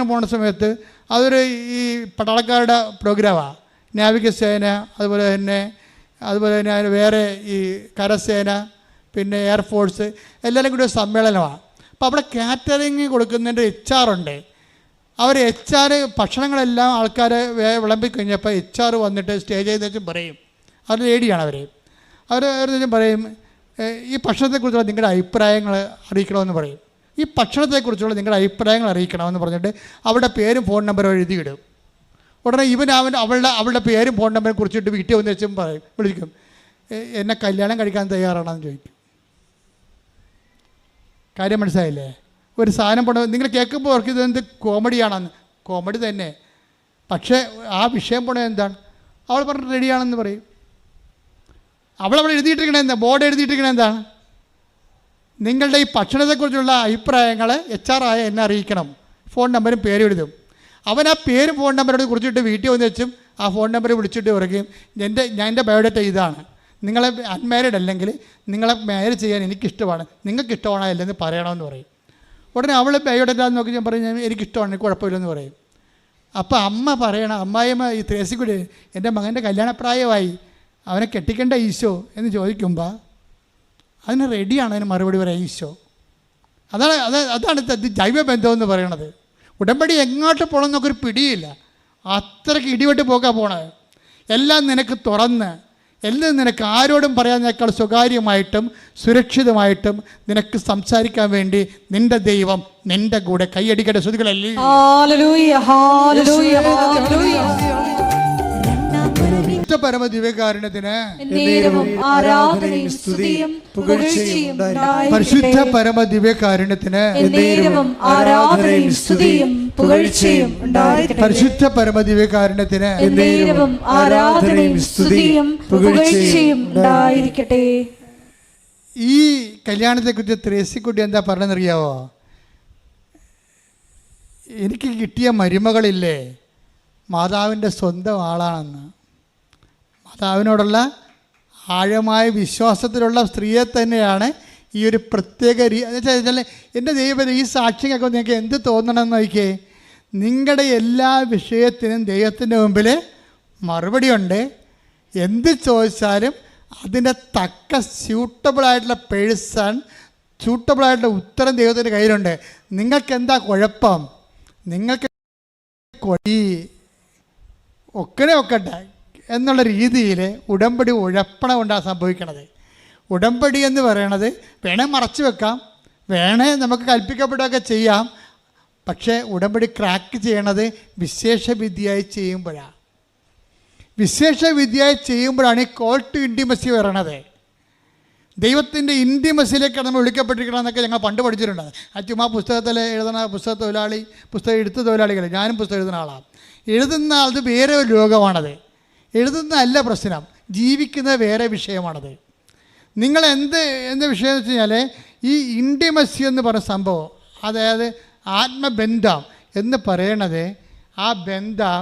പോകുന്ന സമയത്ത് അതൊരു ഈ പട്ടാളക്കാരുടെ പ്രോഗ്രാമാണ്. നാവികസേന, അതുപോലെ തന്നെ വേറെ ഈ കരസേന, പിന്നെ എയർഫോഴ്സ് എല്ലാവരും കൂടി ഒരു സമ്മേളനമാണ്. അപ്പോൾ അവിടെ കാറ്ററിങ് കൊടുക്കുന്നതിൻ്റെ HR ഉണ്ട്. അവർ HR ഭക്ഷണങ്ങളെല്ലാം ആൾക്കാരെ വിളമ്പിക്കഴിഞ്ഞപ്പോൾ HR വന്നിട്ട് സ്റ്റേജിൽ വെച്ചും പറയും, അവർ ലേഡിയാണ് അവർ പറയും ഈ ഭക്ഷണത്തെക്കുറിച്ചുള്ള നിങ്ങളുടെ അഭിപ്രായങ്ങൾ അറിയിക്കണമെന്ന് പറയും. ഈ ഭക്ഷണത്തെക്കുറിച്ചുള്ള നിങ്ങളുടെ അഭിപ്രായങ്ങൾ അറിയിക്കണമെന്ന് പറഞ്ഞിട്ട് അവരുടെ പേരും ഫോൺ നമ്പറും എഴുതിയിടും. ഉടനെ അവളുടെ പേരും ഫോൺ നമ്പറും കുറിച്ചിട്ട് വീട്ടിൽ വന്ന് വെച്ചും പറയും, വിളിക്കും, എന്നെ കല്യാണം കഴിക്കാൻ തയ്യാറാണെന്ന് ചോദിക്കും. കാര്യം മനസ്സിലായില്ലേ? ഒരു സാധനം പോണ നിങ്ങൾ കേൾക്കുമ്പോൾ അവർക്ക് ഇതെന്ത് കോമഡിയാണെന്ന്. കോമഡി തന്നെ, പക്ഷേ ആ വിഷയം പോണത് എന്താണ്? അവൾ പറഞ്ഞ് റെഡിയാണെന്ന് പറയും. അവളവിടെ എഴുതിയിട്ടിരിക്കണേ എന്താ? ബോർഡ് എഴുതിയിട്ടിരിക്കണേ എന്താണ്? നിങ്ങളുടെ ഈ ഭക്ഷണത്തെക്കുറിച്ചുള്ള അഭിപ്രായങ്ങൾ HR ആയ എന്നെ അറിയിക്കണം. ഫോൺ നമ്പരും പേരും എഴുതും. അവൻ ആ പേരും ഫോൺ നമ്പരോട് കുറിച്ചിട്ട് വീട്ടിൽ വന്ന് വെച്ചും ആ ഫോൺ നമ്പർ വിളിച്ചിട്ട് പറയുകയും എൻ്റെ ബയോഡേറ്റ ഇതാണ്, നിങ്ങളെ അൺമാരീഡ് അല്ലെങ്കിൽ നിങ്ങളെ മാരേജ് ചെയ്യാൻ എനിക്കിഷ്ടമാണ്, നിങ്ങൾക്ക് ഇഷ്ടമാണോ അല്ലെന്ന് പറയണമെന്ന് പറയും. ഉടനെ അവൾ ബയോഡേറ്റ നോക്കി ഞാൻ പറയും എനിക്കിഷ്ടമാണ്, എനിക്ക് കുഴപ്പമില്ലെന്ന് പറയും. അപ്പോൾ അമ്മ പറയണം, അമ്മായിയമ്മ ഈ ത്രേസ്യക്കുട്ടി എൻ്റെ മകൻ്റെ കല്യാണപ്രായമായി, അവനെ കെട്ടിക്കേണ്ട ഈശോ എന്ന് ചോദിക്കുമ്പോൾ അതിന് റെഡിയാണ് അതിന് മറുപടി പറയാം ഈശോ. അതാണ് ജൈവ ബന്ധമെന്ന് പറയണത്. ഉടമ്പടി എങ്ങോട്ട് പോകണം എന്നൊക്കെ പിടിയില്ല, അത്രയ്ക്ക് ഇടിവെട്ട് പോകാൻ പോണത്. എല്ലാം നിനക്ക് തുറന്ന്, എല്ലാം നിനക്ക് ആരോടും പറയാനേക്കാൾ സ്വകാര്യമായിട്ടും സുരക്ഷിതമായിട്ടും നിനക്ക് സംസാരിക്കാൻ വേണ്ടി നിന്റെ ദൈവം നിന്റെ കൂടെ. കൈയടിക്കട്ടെ ശ്രുതികളല്ലേ. പരമ ദിവ്യകാരുണ്യത്തിന് ആരാധനയും സ്തുതിയും പുകഴ്ചയും പരിശുദ്ധ പരമ ദിവ്യകാരുണ്യത്തിന് ആരാധനയും സ്തുതിയും പുകഴ്ചയും പരിശുദ്ധ പരമ ദിവ്യകാരുണ്യത്തിന് ആരാധനയും സ്തുതിയും പുകഴ്ചയും ഉണ്ടായിരിക്കട്ടെ. ഈ കല്യാണത്തെക്കുറിച്ച് ത്രേസ്യക്കുട്ടി എന്താ പറഞ്ഞെന്നറിയാവോ? എനിക്ക് കിട്ടിയ മരുമകളില്ലേ മാതാവിൻ്റെ സ്വന്തം ആളാണെന്ന്. മാതാവിനോടുള്ള ആഴമായ വിശ്വാസത്തിലുള്ള സ്ത്രീയെ തന്നെയാണ് ഈ ഒരു പ്രത്യേക വെച്ചാൽ എൻ്റെ ദൈവം ഈ സാക്ഷ്യം കേൾക്കുമ്പോൾ നിങ്ങൾക്ക് എന്ത് തോന്നണമെന്ന് നോക്കിയേ. നിങ്ങളുടെ എല്ലാ വിഷയത്തിനും ദൈവത്തിൻ്റെ മുമ്പിൽ മറുപടിയുണ്ട്. എന്ത് ചോദിച്ചാലും അതിൻ്റെ തക്ക സ്യൂട്ടബിളായിട്ടുള്ള പേഴ്സൺ, സ്യൂട്ടബിളായിട്ടുള്ള ഉത്തരം ദൈവത്തിൻ്റെ കയ്യിലുണ്ട്. നിങ്ങൾക്ക് എന്താ കുഴപ്പം? നിങ്ങൾക്ക് ഒക്കട്ടെ എന്നുള്ള രീതിയിൽ ഉടമ്പടി ഉഴപ്പണം കൊണ്ടാണ് സംഭവിക്കണത്. ഉടമ്പടി എന്ന് പറയണത് വേണേൽ മറച്ചു വെക്കാം, വേണേൽ നമുക്ക് കൽപ്പിക്കപ്പെടുകയൊക്കെ ചെയ്യാം. പക്ഷേ ഉടമ്പടി ക്രാക്ക് ചെയ്യണത് വിശേഷവിദ്യയായി ചെയ്യുമ്പോഴാണ് ഈ കോൾ ടു ഇൻറ്റിമസി വരണത്. ദൈവത്തിൻ്റെ ഇൻറ്റിമസിയിലേക്കാണ് നമ്മൾ വിളിക്കപ്പെട്ടിരിക്കണം എന്നൊക്കെ ഞങ്ങൾ പണ്ട് പഠിച്ചിട്ടുണ്ട്. ആ ചുമ്മാ പുസ്തകത്തിൽ എഴുതുന്ന പുസ്തകം എഴുത്ത് തൊഴിലാളികൾ, ഞാനും പുസ്തകം എഴുതുന്ന ആളാണ്. എഴുതുന്ന അത് വേറെ ഒരു ലോകമാണത്. എഴുതുന്നതല്ല പ്രശ്നം, ജീവിക്കുന്നത് വേറെ വിഷയമാണത്. നിങ്ങൾ എന്ത് വിഷയം എന്ന് വെച്ച് കഴിഞ്ഞാൽ ഈ ഇൻറ്റിമസി എന്ന് പറയുന്ന സംഭവം, അതായത് ആത്മബന്ധം എന്ന് പറയണത്, ആ ബന്ധം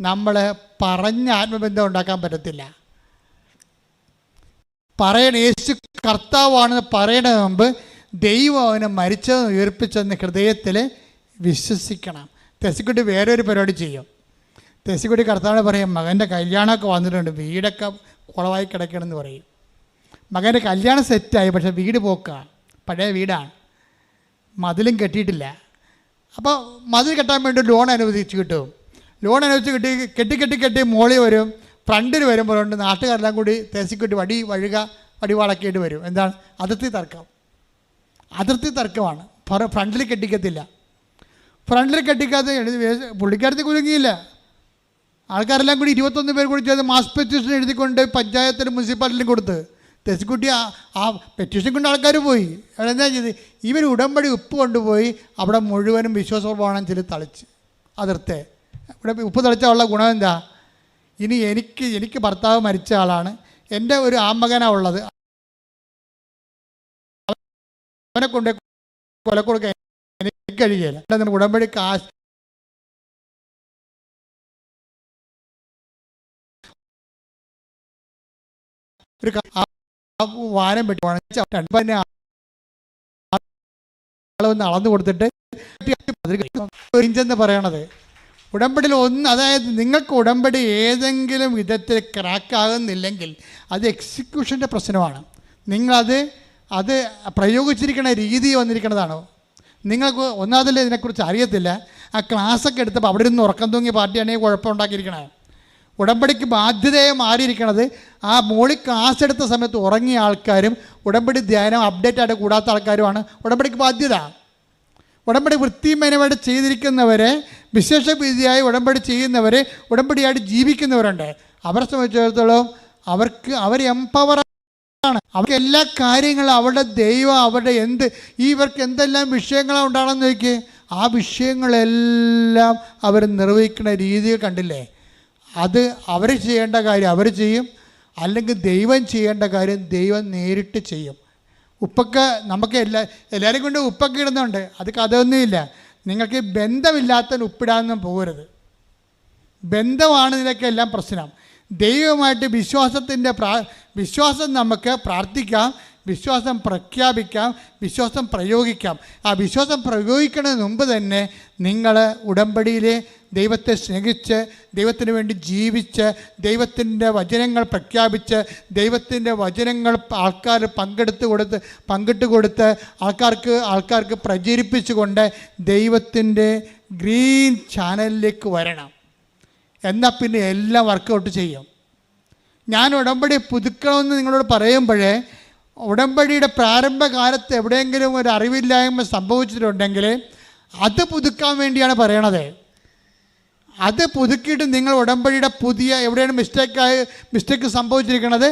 നമ്മൾ പറഞ്ഞ ആത്മബന്ധം ഉണ്ടാക്കാൻ പറ്റത്തില്ല. യേശു കർത്താവാണെന്ന് പറയണതിന് മുമ്പ് ദൈവം അവനെ മരിച്ചതെന്ന് ഉയർപ്പിച്ചെന്ന് ഹൃദയത്തിൽ വിശ്വസിക്കണം. തെസിക്കുട്ടി വേറൊരു പരിപാടി ചെയ്യും. തെസിക്കുട്ടി കർത്താവിനെ പറയും, മകൻ്റെ കല്യാണമൊക്കെ വന്നിട്ടുണ്ട്, വീടൊക്കെ കുളമായി കിടക്കണമെന്ന് പറയും. മകൻ്റെ കല്യാണം സെറ്റായി, പക്ഷേ വീട് പോക്കാണ്, പഴയ വീടാണ്, മതിലും കെട്ടിയിട്ടില്ല. അപ്പോൾ മതിൽ കെട്ടാൻ വേണ്ടി ലോൺ അനുവദിച്ച് കിട്ടും. ലോൺ അനുവദിച്ച് കെട്ടി മോളിൽ വരും, ഫ്രണ്ടിൽ വരുമ്പോഴുണ്ട് നാട്ടുകാരെല്ലാം കൂടി തെസിക്കുട്ടി വടിവാളൊക്കെയായിട്ട് വരും. എന്താണ്? അതിർത്തി തർക്കമാണ്. ഫ്രണ്ടിൽ കെട്ടിക്കത്തില്ല. ഫ്രണ്ടിൽ കെട്ടിക്കാത്ത പുള്ളിക്കാരത്തി കുലുങ്ങിയില്ല. ആൾക്കാരെല്ലാം കൂടി 21 പേർ കൂടി ചെയ്ത് മാസ് പെറ്റീഷൻ എഴുതിക്കൊണ്ട് പഞ്ചായത്തിലും മുനിസിപ്പാലിറ്റിയിലും കൊടുത്ത് തെസിക്കുട്ടി ആ പെറ്റീഷൻ കൊണ്ട് ആൾക്കാർ പോയി. എന്താ ചെയ്ത്? ഇവർ ഉടമ്പടി ഉപ്പ് കൊണ്ടുപോയി അവിടെ മുഴുവനും വിശ്വാസപ്രമാണം ചില തളിച്ച് അതിർത്തെ. ഇവിടെ ഉപ്പ് തളിച്ചുള്ള ഗുണം എന്താ? ഇനി എനിക്ക് ഭർത്താവ് മരിച്ച ആളാണ്, എൻ്റെ ഒരു ആമകനാണ് ഉള്ളത്, അവനെ കൊണ്ട് കൊല കൊടുക്കാൻ എനിക്ക് കഴിയില്ല. ഉടമ്പടി കാശ് ഒരു വാനം പെട്ടി ആളൊന്ന് അളന്നു കൊടുത്തിട്ട് ഇഞ്ചെന്ന് പറയണത് ഉടമ്പടിയിൽ അതായത് നിങ്ങൾക്ക് ഉടമ്പടി ഏതെങ്കിലും വിധത്തിൽ ക്രാക്കാകുന്നില്ലെങ്കിൽ അത് എക്സിക്യൂഷൻ്റെ പ്രശ്നമാണ്. അത് പ്രയോഗിച്ചിരിക്കുന്ന രീതി വന്നിരിക്കുന്നതാണോ? നിങ്ങൾക്ക് ഒന്നാമതല്ലേ ഇതിനെക്കുറിച്ച് അറിയത്തില്ല. ആ ക്ലാസ്സൊക്കെ എടുത്തപ്പോൾ അവിടെ ഇരുന്ന് ഉറക്കം തൂങ്ങിയ പാർട്ടിയാണെങ്കിൽ കുഴപ്പമുണ്ടാക്കിയിരിക്കണത്. ഉടമ്പടിക്ക് ബാധ്യതയെ മാറിയിരിക്കണത് ആ മോളിൽ ക്ലാസ് എടുത്ത സമയത്ത് ഉറങ്ങിയ ആൾക്കാരും ഉടമ്പടി ധ്യാനം അപ്ഡേറ്റ് ആയിട്ട് കൂടാത്ത ആൾക്കാരുമാണ് ഉടമ്പടിക്ക് ബാധ്യത. ഉടമ്പടി വൃത്തിമേനമായിട്ട് ചെയ്തിരിക്കുന്നവരെ, വിശേഷവിധിയായി ഉടമ്പടി ചെയ്യുന്നവരെ, ഉടമ്പടിയായിട്ട് ജീവിക്കുന്നവരുണ്ട്. അവരെ സംബന്ധിച്ചിടത്തോളം അവർ എംപവറാണ്. അവർക്ക് എല്ലാ കാര്യങ്ങളും അവരുടെ ദൈവം അവരുടെ ഇവർക്ക് എന്തെല്ലാം വിഷയങ്ങളാണ് ഉണ്ടാകണമെന്ന് ചോദിക്കുക. ആ വിഷയങ്ങളെല്ലാം അവർ നിർവഹിക്കുന്ന രീതികൾ കണ്ടില്ലേ? അത് അവർ ചെയ്യേണ്ട കാര്യം അവർ ചെയ്യും, അല്ലെങ്കിൽ ദൈവം ചെയ്യേണ്ട കാര്യം ദൈവം നേരിട്ട് ചെയ്യും. ഉപ്പൊക്കെ നമുക്ക് എല്ലാവരും കൊണ്ട് ഉപ്പൊക്കെ ഇടുന്നുണ്ട്, അത് കഥയൊന്നുമില്ല. നിങ്ങൾക്ക് ബന്ധമില്ലാത്ത ഉപ്പിടാനൊന്നും പോകരുത്. ബന്ധമാണ് ഇതിനൊക്കെ എല്ലാം പ്രശ്നം. ദൈവമായിട്ട് വിശ്വാസം നമുക്ക് പ്രാർത്ഥിക്കാം, വിശ്വാസം പ്രഖ്യാപിക്കാം, വിശ്വാസം പ്രയോഗിക്കാം. ആ വിശ്വാസം പ്രയോഗിക്കുന്നതിന് മുമ്പ് തന്നെ നിങ്ങൾ ഉടമ്പടിയിലെ ദൈവത്തെ സ്നേഹിച്ച്, ദൈവത്തിന് വേണ്ടി ജീവിച്ച്, ദൈവത്തിൻ്റെ വചനങ്ങൾ പ്രഖ്യാപിച്ച്, ദൈവത്തിൻ്റെ വചനങ്ങൾ ആൾക്കാർ പങ്കിട്ട് കൊടുത്ത് ആൾക്കാർക്ക് പ്രചരിപ്പിച്ചുകൊണ്ട് ദൈവത്തിൻ്റെ ഗ്രീൻ ചാനലിലേക്ക് വരണം. എന്നാൽ പിന്നെ എല്ലാം വർക്കൗട്ട് ചെയ്യും. ഞാൻ ഉടമ്പടി പുതുക്കണമെന്ന് നിങ്ങളോട് പറയുമ്പോഴേ, ഉടമ്പടിയുടെ പ്രാരംഭകാലത്ത് എവിടെയെങ്കിലും ഒരു അറിവില്ലായ്മ സംഭവിച്ചിട്ടുണ്ടെങ്കിൽ അത് പുതുക്കാൻ വേണ്ടിയാണ് പറയണത്. അത് പുതുക്കിയിട്ട് നിങ്ങൾ ഉടമ്പടിയുടെ എവിടെയാണ് മിസ്റ്റേക്ക് സംഭവിച്ചിരിക്കുന്നത്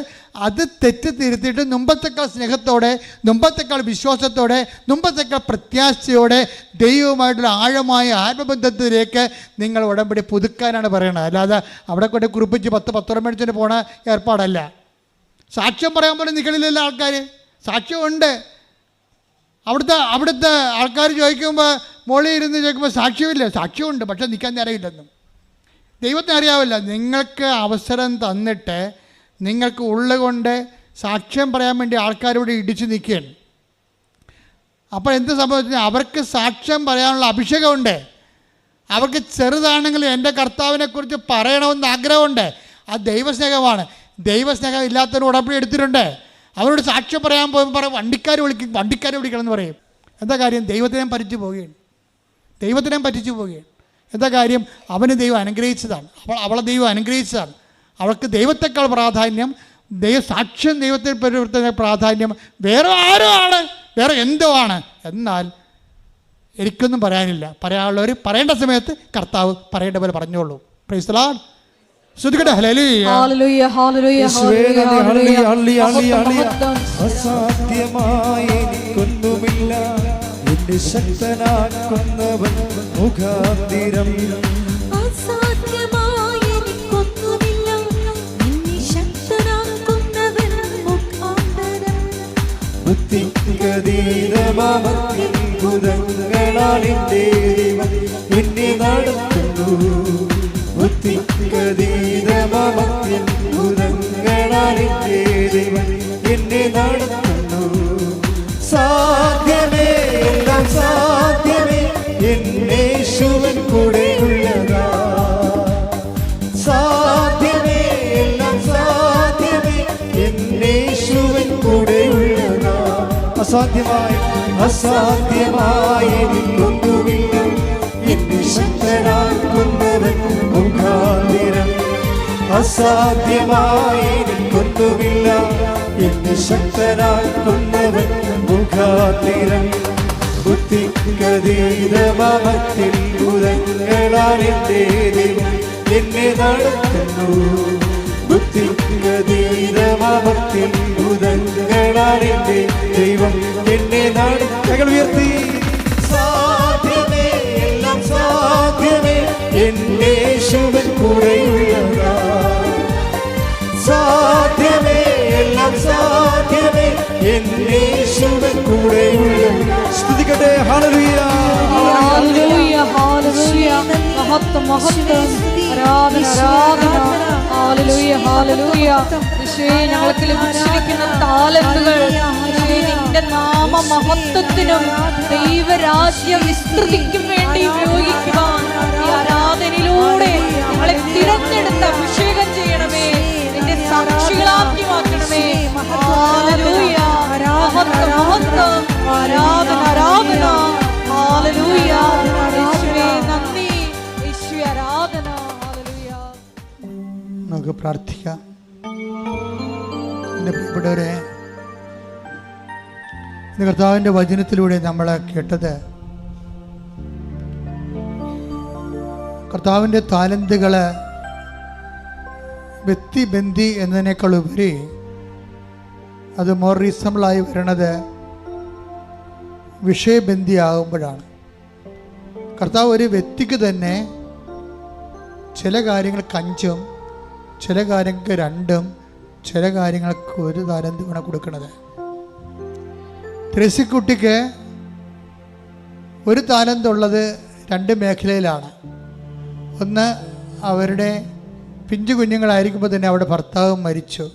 അത് തെറ്റ് തിരുത്തിയിട്ട് മുമ്പത്തേക്കാൾ സ്നേഹത്തോടെ, മുമ്പത്തേക്കാൾ വിശ്വാസത്തോടെ, മുമ്പത്തേക്കാൾ പ്രത്യാശയോടെ ദൈവവുമായിട്ടുള്ള ആഴമായ ആത്മബന്ധത്തിലേക്ക് നിങ്ങൾ ഉടമ്പടി പുതുക്കാനാണ് പറയണത്. അല്ലാതെ അവിടെ കൊണ്ട് കുറിപ്പിച്ച് 10 മേടിച്ചിട്ട് പോണ ഏർപ്പാടല്ല. സാക്ഷ്യം പറയാൻ പോലും നിൽക്കണില്ലല്ലോ ആൾക്കാർ. സാക്ഷ്യമുണ്ട്. അവിടുത്തെ ആൾക്കാർ ചോദിക്കുമ്പോൾ മോളിൽ ഇരുന്ന് ചോദിക്കുമ്പോൾ സാക്ഷ്യമില്ല. സാക്ഷ്യമുണ്ട്, പക്ഷെ നിൽക്കാൻ നേരമില്ലെന്നും. ദൈവത്തിന് അറിയാവില്ല. നിങ്ങൾക്ക് അവസരം തന്നിട്ട് നിങ്ങൾക്ക് ഉള്ളുകൊണ്ട് സാക്ഷ്യം പറയാൻ വേണ്ടി ആൾക്കാരോട് ഇടിച്ചു നിൽക്കുകയാണ്. അപ്പോൾ എന്ത് സംഭവിച്ചാൽ അവർക്ക് സാക്ഷ്യം പറയാനുള്ള അഭിഷേകമുണ്ട്. അവർക്ക് ചെറുതാണെങ്കിലും എൻ്റെ കർത്താവിനെക്കുറിച്ച് പറയണമെന്ന് ആഗ്രഹമുണ്ട്. ആ ദൈവസ്നേഹമാണ്. ദൈവസ്നേഹം ഇല്ലാത്തവർ ഉടമ്പടി എടുത്തിട്ടുണ്ട്. അവരോട് സാക്ഷ്യം പറയാൻ പോകുമ്പോൾ വണ്ടിക്കാരെ വിളിക്കണം എന്ന് പറയും. എന്താ കാര്യം? ദൈവത്തിനെ പറ്റിച്ചു പോവുകയാണ്. എന്താ കാര്യം? അവന് ദൈവം അനുഗ്രഹിച്ചതാണ്, അവളെ ദൈവം അനുഗ്രഹിച്ചതാണ്. അവൾക്ക് ദൈവത്തെക്കാൾ പ്രാധാന്യം, സാക്ഷ്യം ദൈവത്തെ പരിവർത്തന പ്രാധാന്യം വേറെ ആരോ ആണ്, വേറെ എന്തോ ആണ്. എന്നാൽ എനിക്കൊന്നും പറയാനില്ല. പറയാനുള്ളവർ പറയേണ്ട സമയത്ത് കർത്താവ് പറയേണ്ട പോലെ പറഞ്ഞോളൂ. Praise the Lord. അസാധ്യമായി എനിക്കൊന്നുമില്ല, എന്നെ ശക്തനാക്കുന്നവൻ മുഖാന്തിരം. അസാധ്യമായി എനിക്കൊന്നുമില്ല, എന്നെ ശക്തനാക്കുന്നവൻ മുഖാന്തരം. ബുദ്ധിക്കതീതമാമത്ഭുതങ്ങളാൽ എൻ്റെ ദൈവം എന്നെ നടത്തുന്നു. ബുദ്ധിക്കതീതമാമത്ഭുതങ്ങളാൽ എൻ്റെ ദൈവം എന്നെ നടത്തുന്നു. സാധ്യമേ എല്ലാം സാധ്യമേ എന്നേശുവൻ കൂടെയുള്ളതാ. സാധ്യമേ എല്ലാം സാധ്യമേ എന്നേശുവൻ കൂടെയുള്ളതാ. അസാധ്യമായി എനിക്കൊന്നുമില്ല എന്നെ ശക്തനാക്കുന്നവൻ മുഖാന്തിരം. അസാധ്യമായി എനിക്കൊന്നുമില്ല എന്നെ ശക്തനാക്കുന്നവൻ മുഖാന്തിരം. ബുദ്ധിക്കതീതമത്തിൽ ഭുതങ്ങളാൽ എൻ്റെ ദൈവം എന്നെ നടത്തുന്നു. ബുദ്ധിക്കതീതമത്തിൽ ഭുതങ്ങളാൽ എൻ്റെ ദൈവം എന്നെ നടത്തുന്നു. ഉയർത്തി സാധ്യമേ എല്ലാം സാധ്യമേ എന്നേശുവൻ കൂടെയുള്ളതാ. സാധ്യമേ എല്ലാം സാധ്യമേ എന്നേശുവൻ കൂടെയുള്ളതാ. സ്തുതിക്കട്ടെ. ഹല്ലേലൂയ ഹല്ലേലൂയ ഹല്ലേലൂയ. മഹത്വം മഹത്വം. ആരാധന ആരാധന. ഹല്ലേലൂയ ഹല്ലേലൂയ. യേശുവേ, ഞങ്ങൾക്ക് ലഭിച്ചിരിക്കുന്ന താലന്തുകൾ യേശുവേ നിന്റെ നാമ മഹത്വത്തിനും ദൈവരാജ്യ വിസ്തൃതിക്കും വേണ്ടി ഉപയോഗിക്കുവാൻ ഈ ആരാധനയിലൂടെ ഞങ്ങളെ തിരഞ്ഞെടുത്ത് അഭിഷേകം ചെയ്യണമേ. നിന്റെ സാക്ഷികളാക്കി മാറ്റണമേ. ഹല്ലേലൂയ. മഹത്വം മഹത്വം. ആരാധന ആരാധന. ഹല്ലേലൂയ. യേശുവേ നന്ദി. യേശുവേ ആരാധന. ഹല്ലേലൂയ. നമുക്ക് പ്രാർത്ഥിക്കാം. എൻ്റെ പ്രിയപ്പെട്ടവരെ, ഇന്ന് കർത്താവിൻ്റെ വചനത്തിലൂടെ നമ്മൾ കേട്ടത് കർത്താവിൻ്റെ താലന്തുകൾ വ്യക്തിബന്ധി എന്നതിനേക്കാൾ ഉപരി അത് മോർ റീസണബിളായി വരണത് വിഷയബന്ധിയാകുമ്പോഴാണ്. കർത്താവ് ഒരു വ്യക്തിക്ക് തന്നെ ചില കാര്യങ്ങൾക്ക് 5ഉം ചില കാര്യങ്ങൾക്ക് 2ഉം ചില കാര്യങ്ങൾക്ക് 1 താലന്തുമാണ് കൊടുക്കുന്നത്. ത്രേസ്യക്കുട്ടിക്ക് 1 താലന്തുള്ളത് 2 മേഖലയിലാണ്. ഒന്ന്, അവരുടെ പിഞ്ചു കുഞ്ഞുങ്ങളായിരിക്കുമ്പോൾ തന്നെ അവിടെ ഭർത്താവ് മരിച്ചു.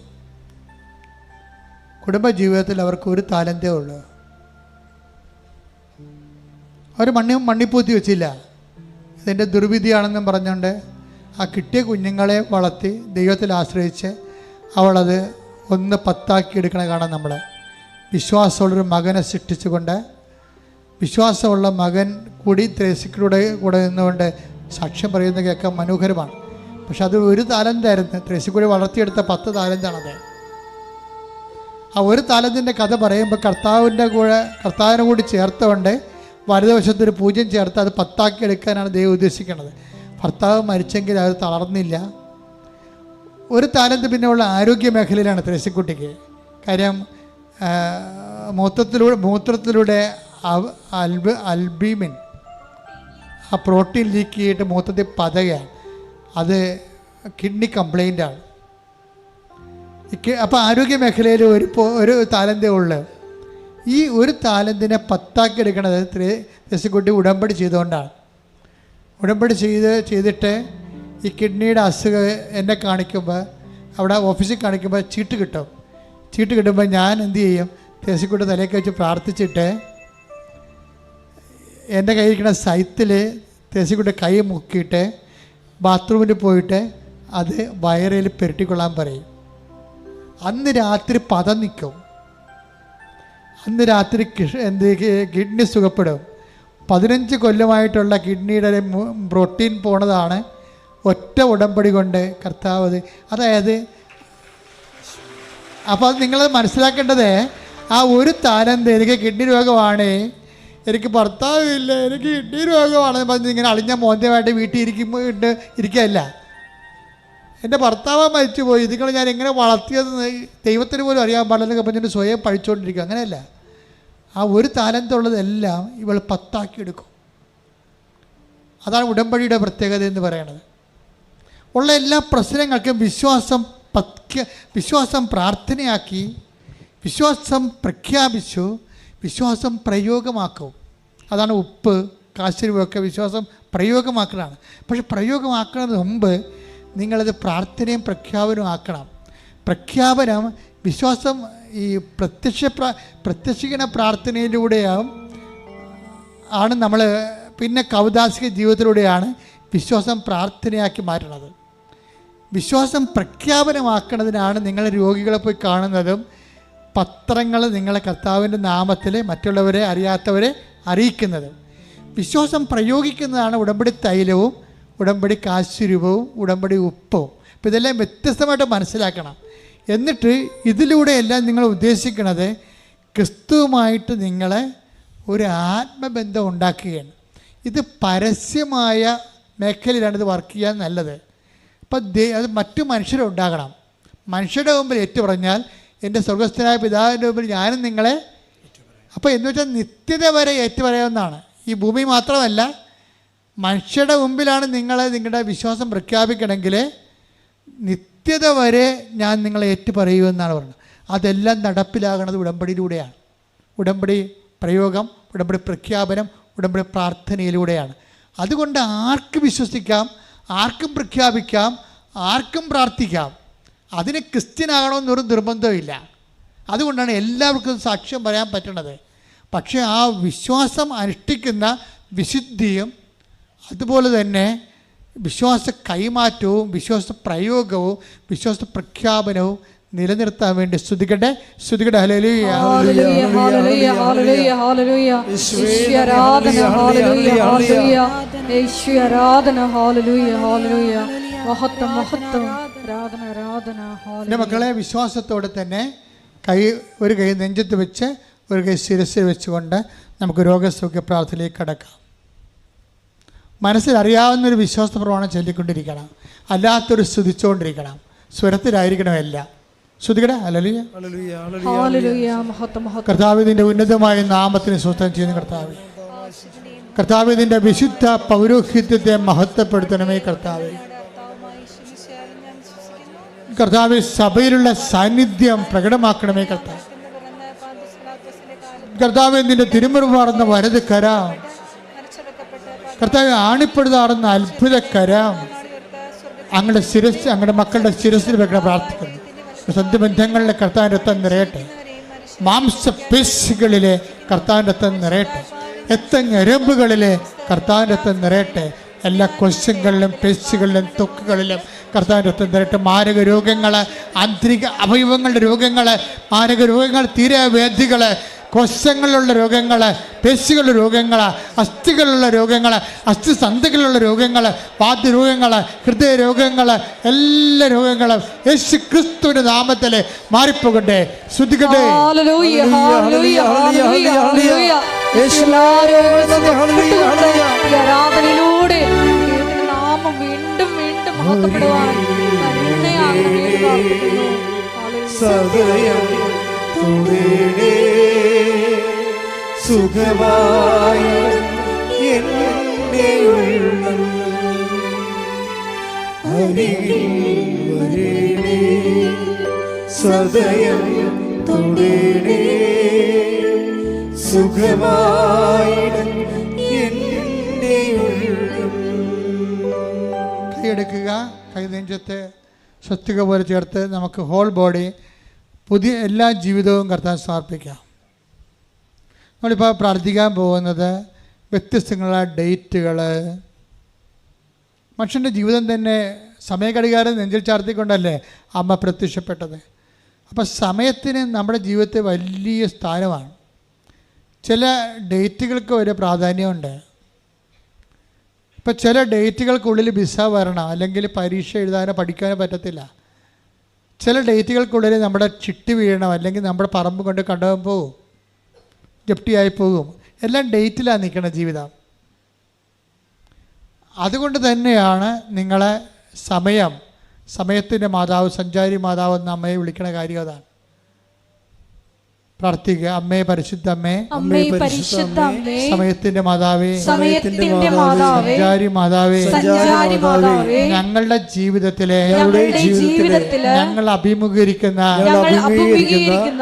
കുടുംബജീവിതത്തിൽ അവർക്ക് 1 താലന്തേ ഉള്ളൂ. അവർ മണ്ണിപ്പൂത്തി വെച്ചില്ല. ഇതിൻ്റെ ദുർവിധിയാണെന്നും പറഞ്ഞുകൊണ്ട് ആ കിട്ടിയ കുഞ്ഞുങ്ങളെ വളർത്തി ദൈവത്തിൽ ആശ്രയിച്ച് അവളത് 1 10 എടുക്കണ കാണാം. നമ്മൾ വിശ്വാസമുള്ളൊരു മകനെ സൃഷ്ടിച്ചുകൊണ്ട് വിശ്വാസമുള്ള മകൻ കൂടി ത്രേസ്യയുടെ കൂടെ നിന്നുകൊണ്ട് സാക്ഷ്യം പറയുന്നത് കേൾക്കാൻ മനോഹരമാണ്. പക്ഷെ അത് 1 താലന്തായിരുന്നു. ത്രേസ്യക്കൂടി വളർത്തിയെടുത്ത 10 താലന്താണത്. ആ 1 താലന്തിൻ്റെ കഥ പറയുമ്പോൾ കർത്താവിനെ കൂടി ചേർത്തുകൊണ്ട് വലതുവശത്തൊരു 0 ചേർത്ത് അത് 10 എടുക്കാനാണ് ദൈവം ഉദ്ദേശിക്കുന്നത്. ഭർത്താവ് മരിച്ചെങ്കിൽ അത് തളർന്നില്ല. 1 താലന്ത് പിന്നെ ഉള്ള ആരോഗ്യ മേഖലയിലാണ് ത്രേസ്യക്കുട്ടിക്ക്. കാര്യം മൂത്രത്തിലൂടെ അൽബീമിൻ ആ പ്രോട്ടീൻ ലീക്ക് ചെയ്തിട്ട് മൂത്രത്തിൽ പതയാണ്. അത് കിഡ്നി കംപ്ലൈൻ്റാണ്. അപ്പോൾ ആരോഗ്യ മേഖലയിൽ 1 താലന്തേ ഉള്ളു. ഈ 1 താലന്തിനെ 10 എടുക്കണത് ത്രേസ്യക്കുട്ടി ഉടമ്പടി ചെയ്തുകൊണ്ടാണ്. ഉടമ്പടി ചെയ്തിട്ട് ഈ കിഡ്നിയുടെ അസുഖം എന്നെ കാണിക്കുമ്പോൾ അവിടെ ഓഫീസിൽ കാണിക്കുമ്പോൾ ചീട്ട് കിട്ടും. ചീട്ട് കിട്ടുമ്പോൾ ഞാൻ എന്ത് ചെയ്യും, ത്രേസ്യക്കുട്ടി തലയൊക്കെ വെച്ച് പ്രാർത്ഥിച്ചിട്ട് എൻ്റെ കയ്യിരിക്കുന്ന സൈത്തിൽ ത്രേസ്യക്കുട്ടി കൈ മുക്കിയിട്ട് ബാത്റൂമിൽ പോയിട്ട് അത് വയറിൽ പുരട്ടിക്കൊള്ളാൻ പറയും. അന്ന് രാത്രി പദം നിൽക്കും. അന്ന് രാത്രി കിഡ്നി സുഖപ്പെടും. 15 കൊല്ലമായിട്ടുള്ള കിഡ്നിയുടെ പ്രോട്ടീൻ പോണതാണ് ഒറ്റ ഉടമ്പടി കൊണ്ട് കർത്താവ്. അതായത് അപ്പോൾ അത് നിങ്ങളത് മനസ്സിലാക്കേണ്ടത്, ആ 1 താലന്ത് എനിക്ക് കിഡ്നി രോഗമാണ്, എനിക്ക് ഭർത്താവില്ല, എനിക്ക് കിഡ്നി രോഗമാണെന്ന് പറഞ്ഞ് ഇങ്ങനെ അളിഞ്ഞ മോന്തമായിട്ട് വീട്ടിൽ ഇരിക്കുകയല്ല. എൻ്റെ ഭർത്താവ് മരിച്ചുപോയി, നിങ്ങൾ ഞാൻ എങ്ങനെ വളർത്തിയതെന്ന് ദൈവത്തിന് പോലും അറിയാൻ പാടില്ലെന്നൊക്കെ പറഞ്ഞിട്ട് സ്വയം പഠിച്ചുകൊണ്ടിരിക്കും. അങ്ങനെയല്ല. ആ 1 താലന്തുള്ളതെല്ലാം ഇവൾ 10 എടുക്കും. അതാണ് ഉടമ്പടിയുടെ പ്രത്യേകത എന്ന് പറയുന്നത്. ഉള്ള എല്ലാ പ്രശ്നങ്ങൾക്കും വിശ്വാസം പ്രാർത്ഥനയാക്കി, വിശ്വാസം പ്രഖ്യാപിച്ചു, വിശ്വാസം പ്രയോഗമാക്കും. അതാണ് ഉപ്പ് കാശിരുവൊക്കെ വിശ്വാസം പ്രയോഗമാക്കലാണ്. പക്ഷെ പ്രയോഗമാക്കുന്നതിന് മുമ്പ് നിങ്ങളത് പ്രാർത്ഥനയും പ്രഖ്യാപനവും ആക്കണം. പ്രഖ്യാപനം വിശ്വാസം ഈ പ്രത്യക്ഷീകരണ പ്രാർത്ഥനയിലൂടെയാണ് നമ്മൾ പിന്നെ കൗദാസിക ജീവിതത്തിലൂടെയാണ് വിശ്വാസം പ്രാർത്ഥനയാക്കി മാറ്റുന്നത്. വിശ്വാസം പ്രഖ്യാപനമാക്കുന്നതിനാണ് നിങ്ങൾ രോഗികളെ പോയി കാണുന്നതും പത്രങ്ങൾ നിങ്ങളെ കർത്താവിൻ്റെ നാമത്തിൽ മറ്റുള്ളവരെ അറിയാത്തവരെ അറിയിക്കുന്നതും. വിശ്വാസം പ്രയോഗിക്കുന്നതാണ് ഉടമ്പടി തൈലവും ഉടമ്പടി കാശുരൂപവും ഉടമ്പടി ഉപ്പവും. അപ്പോൾ ഇതെല്ലാം വ്യത്യസ്തമായിട്ട് മനസ്സിലാക്കണം. എന്നിട്ട് ഇതിലൂടെയെല്ലാം നിങ്ങൾ ഉദ്ദേശിക്കുന്നത് ക്രിസ്തുവുമായിട്ട് നിങ്ങളെ ഒരു ആത്മബന്ധം ഉണ്ടാക്കുകയാണ്. ഇത് പരസ്യമായ മേഖലയിലാണ് ഇത് വർക്ക് ചെയ്യാൻ നല്ലത്. അപ്പം അത് മറ്റു മനുഷ്യരുണ്ടാകണം. മനുഷ്യരുടെ മുമ്പിൽ ഏറ്റു പറഞ്ഞാൽ എൻ്റെ സ്വർഗസ്ഥനായ പിതാവിൻ്റെ മുമ്പിൽ ഞാനും നിങ്ങളെ, അപ്പോൾ എന്ന് വെച്ചാൽ നിത്യത വരെ ഏറ്റുപറയാവുന്നതാണ്. ഈ ഭൂമി മാത്രമല്ല, മനുഷ്യരുടെ മുമ്പിലാണ് നിങ്ങളുടെ വിശ്വാസം പ്രഖ്യാപിക്കണമെങ്കിൽ നിത്യത വരെ ഞാൻ നിങ്ങളെ ഏറ്റുപറയുമെന്നാണ് പറഞ്ഞത്. അതെല്ലാം നടപ്പിലാകുന്നത് ഉടമ്പടിയിലൂടെയാണ്. ഉടമ്പടി പ്രയോഗം, ഉടമ്പടി പ്രഖ്യാപനം, ഉടമ്പടി പ്രാർത്ഥനയിലൂടെയാണ്. അതുകൊണ്ട് ആർക്കും വിശ്വസിക്കാം, ആർക്കും പ്രഖ്യാപിക്കാം, ആർക്കും പ്രാർത്ഥിക്കാം. അതിന് ക്രിസ്ത്യനാകണമെന്നൊരു നിർബന്ധമില്ല. അതുകൊണ്ടാണ് എല്ലാവർക്കും സാക്ഷ്യം പറയാൻ പറ്റുന്നത്. പക്ഷേ ആ വിശ്വാസം അനുഷ്ഠിക്കുന്ന വിശുദ്ധിയും അതുപോലെ തന്നെ വിശ്വാസ കൈമാറ്റവും വിശ്വാസ പ്രയോഗവും വിശ്വാസ പ്രഖ്യാപനവും നിലനിർത്താൻ വേണ്ടി സ്തുതിക്കട്ടെ. ഹല്ലേലൂയ, ഹല്ലേലൂയ, ഹല്ലേലൂയ, ഹല്ലേലൂയ, ഹല്ലേലൂയ. യേശുവേ ആരാധന, ഹല്ലേലൂയ, ഹല്ലേലൂയ. യേശുവേ ആരാധന, ഹല്ലേലൂയ, ഹല്ലേലൂയ. മഹത്വം, മഹത്വം, ആരാധന, ആരാധന, ഹല്ലേലൂയ. എൻ്റെ മക്കളെ, വിശ്വാസത്തോടെ തന്നെ ഒരു കൈ നെഞ്ചത്ത് വെച്ച് ഒരു കൈ ശിരസിൽ വെച്ചുകൊണ്ട് നമുക്ക് രോഗസൗഖ്യ പ്രാർത്ഥനയിലേക്ക് കടക്കാം. മനസ്സിലറിയാവുന്നൊരു വിശ്വാസ പ്രമാണം ചൊല്ലിക്കൊണ്ടിരിക്കണം, അല്ലാത്തൊരു സ്തുതിച്ചുകൊണ്ടിരിക്കണം. സ്വരത്തിലായിരിക്കണം എല്ലാം. ശ്രുതികട ഹല്ലേലൂയ, ഹല്ലേലൂയ, മഹത്വം, മഹത്വം. കർത്താവ് നിന്റെ ഉന്നതമായ നാമത്തിന് സ്വസ്ഥം ചെയ്യുന്ന കർത്താവ്, കർത്താവ് നിന്റെ വിശുദ്ധ പൗരോഹിത്യത്തെ മഹത്വപ്പെടുത്തണമേ കർത്താവ്. കർത്താവ് സഭയിലുള്ള സാന്നിധ്യം പ്രകടമാക്കണമേ കർത്താവ്. കർത്താവ് നിന്റെ തിരുമുറുമാറുന്ന വലത് കരം, കർത്താവ് ആണിപ്പെടുതാറുന്ന അത്ഭുത കരം അങ്ങയുടെ ശിരസ്, അങ്ങയുടെ മക്കളുടെ ശിരസിൽ വെക്കണം പ്രാർത്ഥിക്കുന്നു. സന്ധിബന്ധങ്ങളിലെ കർത്താവിൻ്റെ രക്തം നിറയട്ടെ, മാംസപേശികളിലെ കർത്താവിൻ്റെ രക്തം നിറയട്ടെ, ഞരമ്പുകളിലെ കർത്താവിൻ്റെ രക്തം നിറയട്ടെ, എല്ലാ കൊശങ്ങളിലും പേശികളിലും ത്വക്കുകളിലും കർത്താവിൻ്റെ രക്തം നിറയട്ടെ. മാരക രോഗങ്ങൾ, ആന്തരിക അവയവങ്ങളുടെ രോഗങ്ങൾ, മാരക രോഗങ്ങൾ, തീരവേദികൾ, കോശങ്ങളിലുള്ള രോഗങ്ങൾ, പേശികളുടെ രോഗങ്ങൾ, അസ്ഥികളുള്ള രോഗങ്ങൾ, അസ്ഥിസന്ധികളിലുള്ള രോഗങ്ങൾ, വാദ്യരോഗങ്ങൾ, ഹൃദയരോഗങ്ങൾ, എല്ലാ രോഗങ്ങളും യേശു ക്രിസ്തുവിന്റെ നാമത്തിൽ മാറിപ്പോകട്ടെ. ശ്രുതികട്ടെ. ഹല്ലേലൂയ, ഹല്ലേലൂയ, ഹല്ലേലൂയ, ഹല്ലേലൂയ. ഈ ആരാധനയിലൂടെ ദൈവത്തിന്റെ നാമം വീണ്ടും വീണ്ടും മഹത്വപ്പെടുവാൻ കരുണയാകണമേ പ്രാർത്ഥിക്കുന്നു. സദയം തുടരേ സുഖമായി എന്നെ ഉള്ളം അരികിൽ വരേണേ, സദയം തുടരേ സുഖമായി എന്നെ ഉള്ളം. കൈയെടുക്കുക, കൈ നെഞ്ചത്ത് സ്വസ്തിക പോലെ ചേർത്ത് നമുക്ക് ഹോൾ ബോഡി പുതിയ എല്ലാ ജീവിതവും കർത്താൻ സമർപ്പിക്കാം. നമ്മളിപ്പോൾ പ്രാർത്ഥിക്കാൻ പോകുന്നത് വ്യത്യസ്തങ്ങളായ ഡേറ്റുകൾ. മനുഷ്യൻ്റെ ജീവിതം തന്നെ സമയഘടികാരം നെഞ്ചിൽ ചാർത്തിക്കൊണ്ടല്ലേ അമ്മ പ്രത്യക്ഷപ്പെട്ടത്. അപ്പോൾ സമയത്തിന് നമ്മുടെ ജീവിതത്തിൽ വലിയ സ്ഥാനമാണ്. ചില ഡേറ്റുകൾക്ക് ഒരു പ്രാധാന്യമുണ്ട്. ഇപ്പോൾ ചില ഡേറ്റുകൾക്കുള്ളിൽ വിസ വരണം, അല്ലെങ്കിൽ പരീക്ഷ എഴുതാനോ പഠിക്കാനോ പറ്റത്തില്ല. ചില ഡേറ്റുകൾക്കുള്ളിൽ നമ്മുടെ ചിട്ടി വീഴണം, അല്ലെങ്കിൽ നമ്മുടെ പറമ്പ് കൊണ്ട് കണ്ടുപോകാൻ പോകും, ജപ്തിയായി പോകും. എല്ലാം ഡേറ്റിലാണ് നിൽക്കുന്ന ജീവിതം. അതുകൊണ്ട് തന്നെയാണ് നിങ്ങളെ സമയത്തിൻ്റെ മാതാവ്, സഞ്ചാരി മാതാവ് എന്ന അമ്മയെ വിളിക്കണ കാര്യം അതാണ്. പ്രാർത്ഥിക്കുക. അമ്മേ, പരിശുദ്ധ അമ്മേ, അമ്മേ പരിശുദ്ധ അമ്മേ, സമയത്തിന്റെ മാതാവേ, സമയത്തിന്റെ മാതാവേ, സഞ്ചാരി മാതാവേ, സഞ്ചാരി മാതാവേ, ഞങ്ങളുടെ ജീവിതത്തിലെ ഞങ്ങൾ അഭിമുഖീകരിക്കുന്ന പ്രത്യേക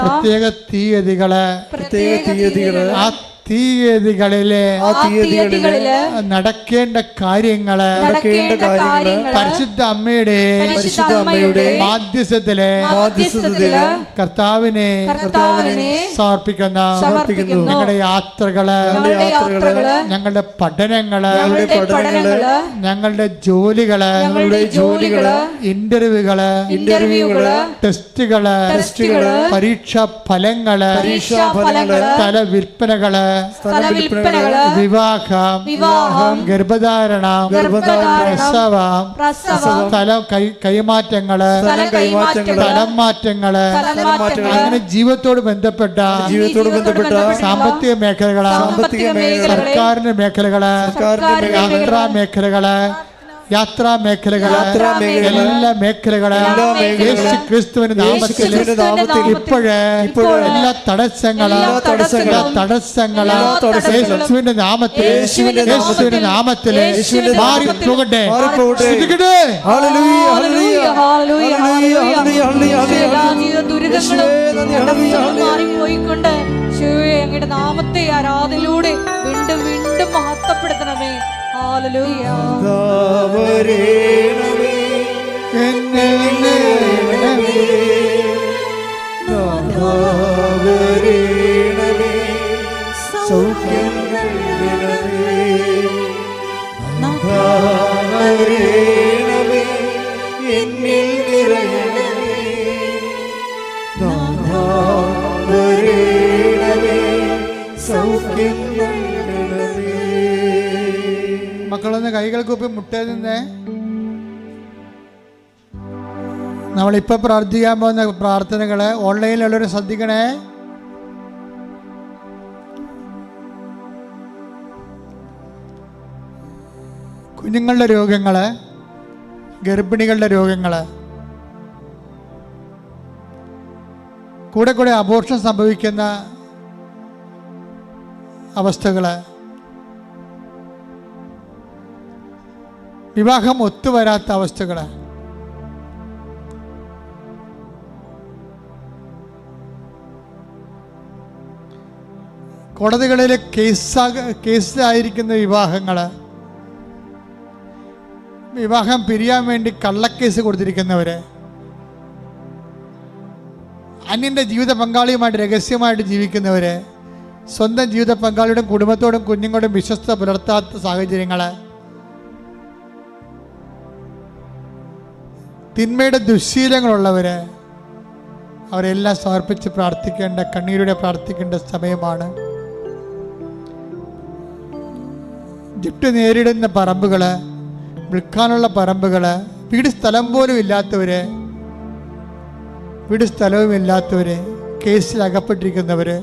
പ്രത്യേക തീയതികള്, പ്രത്യേക തീയതികള്, ആ തീയതികളിലെ നടക്കേണ്ട കാര്യങ്ങള് പരിശുദ്ധ അമ്മയുടെ മാധ്യസ്ഥത്തിലെ കർത്താവിനെ സമർപ്പിക്കുന്ന ഞങ്ങളുടെ യാത്രകള്, ഞങ്ങളുടെ പഠനങ്ങള്, ഞങ്ങളുടെ ജോലികള്, ഇന്റർവ്യൂകള്, ടെസ്റ്റുകള്, പരീക്ഷാ ഫലങ്ങള്, സ്ഥല വിൽപ്പനകള്, വിവാഹം, ഗർഭധാരണം, പ്രസവം, സ്ഥലം കൈമാറ്റങ്ങള്, സ്ഥലം മാറ്റങ്ങള്, അങ്ങനെ ജീവിതത്തോട് ബന്ധപ്പെട്ട സാമ്പത്തിക മേഖലകള്, സർക്കാരിന്റെ മേഖലകള്, യാത്രാ മേഖലകള്, എല്ലാ മേഖലകള് യേശു ക്രിസ്തുവിന്റെ നാമത്തിൽ ഇപ്പോഴേ എല്ലാ തടസ്സങ്ങള് യേശുവിന്റെ നാമത്തിൽ മാറി പോകട്ടെ. മാറിപ്പോയിക്കൊണ്ട് അങ്ങയുടെ നാമത്തെ ആരാധനയിലൂടെ വീണ്ടും വീണ്ടും മഹത്വപ്പെടുത്തണമേ. ഹല്ലേലൂയ. മക്കളൊന്ന് കൈകൾ കൂപ്പി മുട്ടേ നിന്ന് നമ്മളിപ്പോ പ്രാർത്ഥിക്കാൻ പോകുന്ന പ്രാർത്ഥനകള് ഓൺലൈനിലുള്ളവർ ശ്രദ്ധിക്കണേ. കുഞ്ഞുങ്ങളുടെ രോഗങ്ങള്, ഗർഭിണികളുടെ രോഗങ്ങള്, കൂടെ കൂടെ അബോർഷൻ സംഭവിക്കുന്ന അവസ്ഥകള്, വിവാഹം ഒത്തുവരാത്ത അവസ്ഥകള്, കോടതികളിൽ കേസായിരിക്കുന്ന വിവാഹങ്ങള്, വിവാഹം പിരിയാൻ വേണ്ടി കള്ളക്കേസ് കൊടുത്തിരിക്കുന്നവര്, അന്യൻ്റെ ജീവിത പങ്കാളിയുമായിട്ട് രഹസ്യമായിട്ട് ജീവിക്കുന്നവര്, സ്വന്തം ജീവിത പങ്കാളിയോടും കുടുംബത്തോടും കുഞ്ഞുങ്ങളോടും വിശ്വസ്ത പുലർത്താത്ത സാഹചര്യങ്ങള്, തിന്മയുടെ ദുശ്ശീലങ്ങളുള്ളവര്, അവരെല്ലാം സമർപ്പിച്ച് പ്രാർത്ഥിക്കേണ്ട, കണ്ണീരോടെ പ്രാർത്ഥിക്കേണ്ട സമയമാണ്. ജപ്തി നേരിടുന്ന പറമ്പുകള്, വിൽക്കാനുള്ള പറമ്പുകള്, വീട് സ്ഥലം പോലും ഇല്ലാത്തവര്, വീട് സ്ഥലവും ഇല്ലാത്തവര്, കേസിൽ അകപ്പെട്ടിരിക്കുന്നവര്,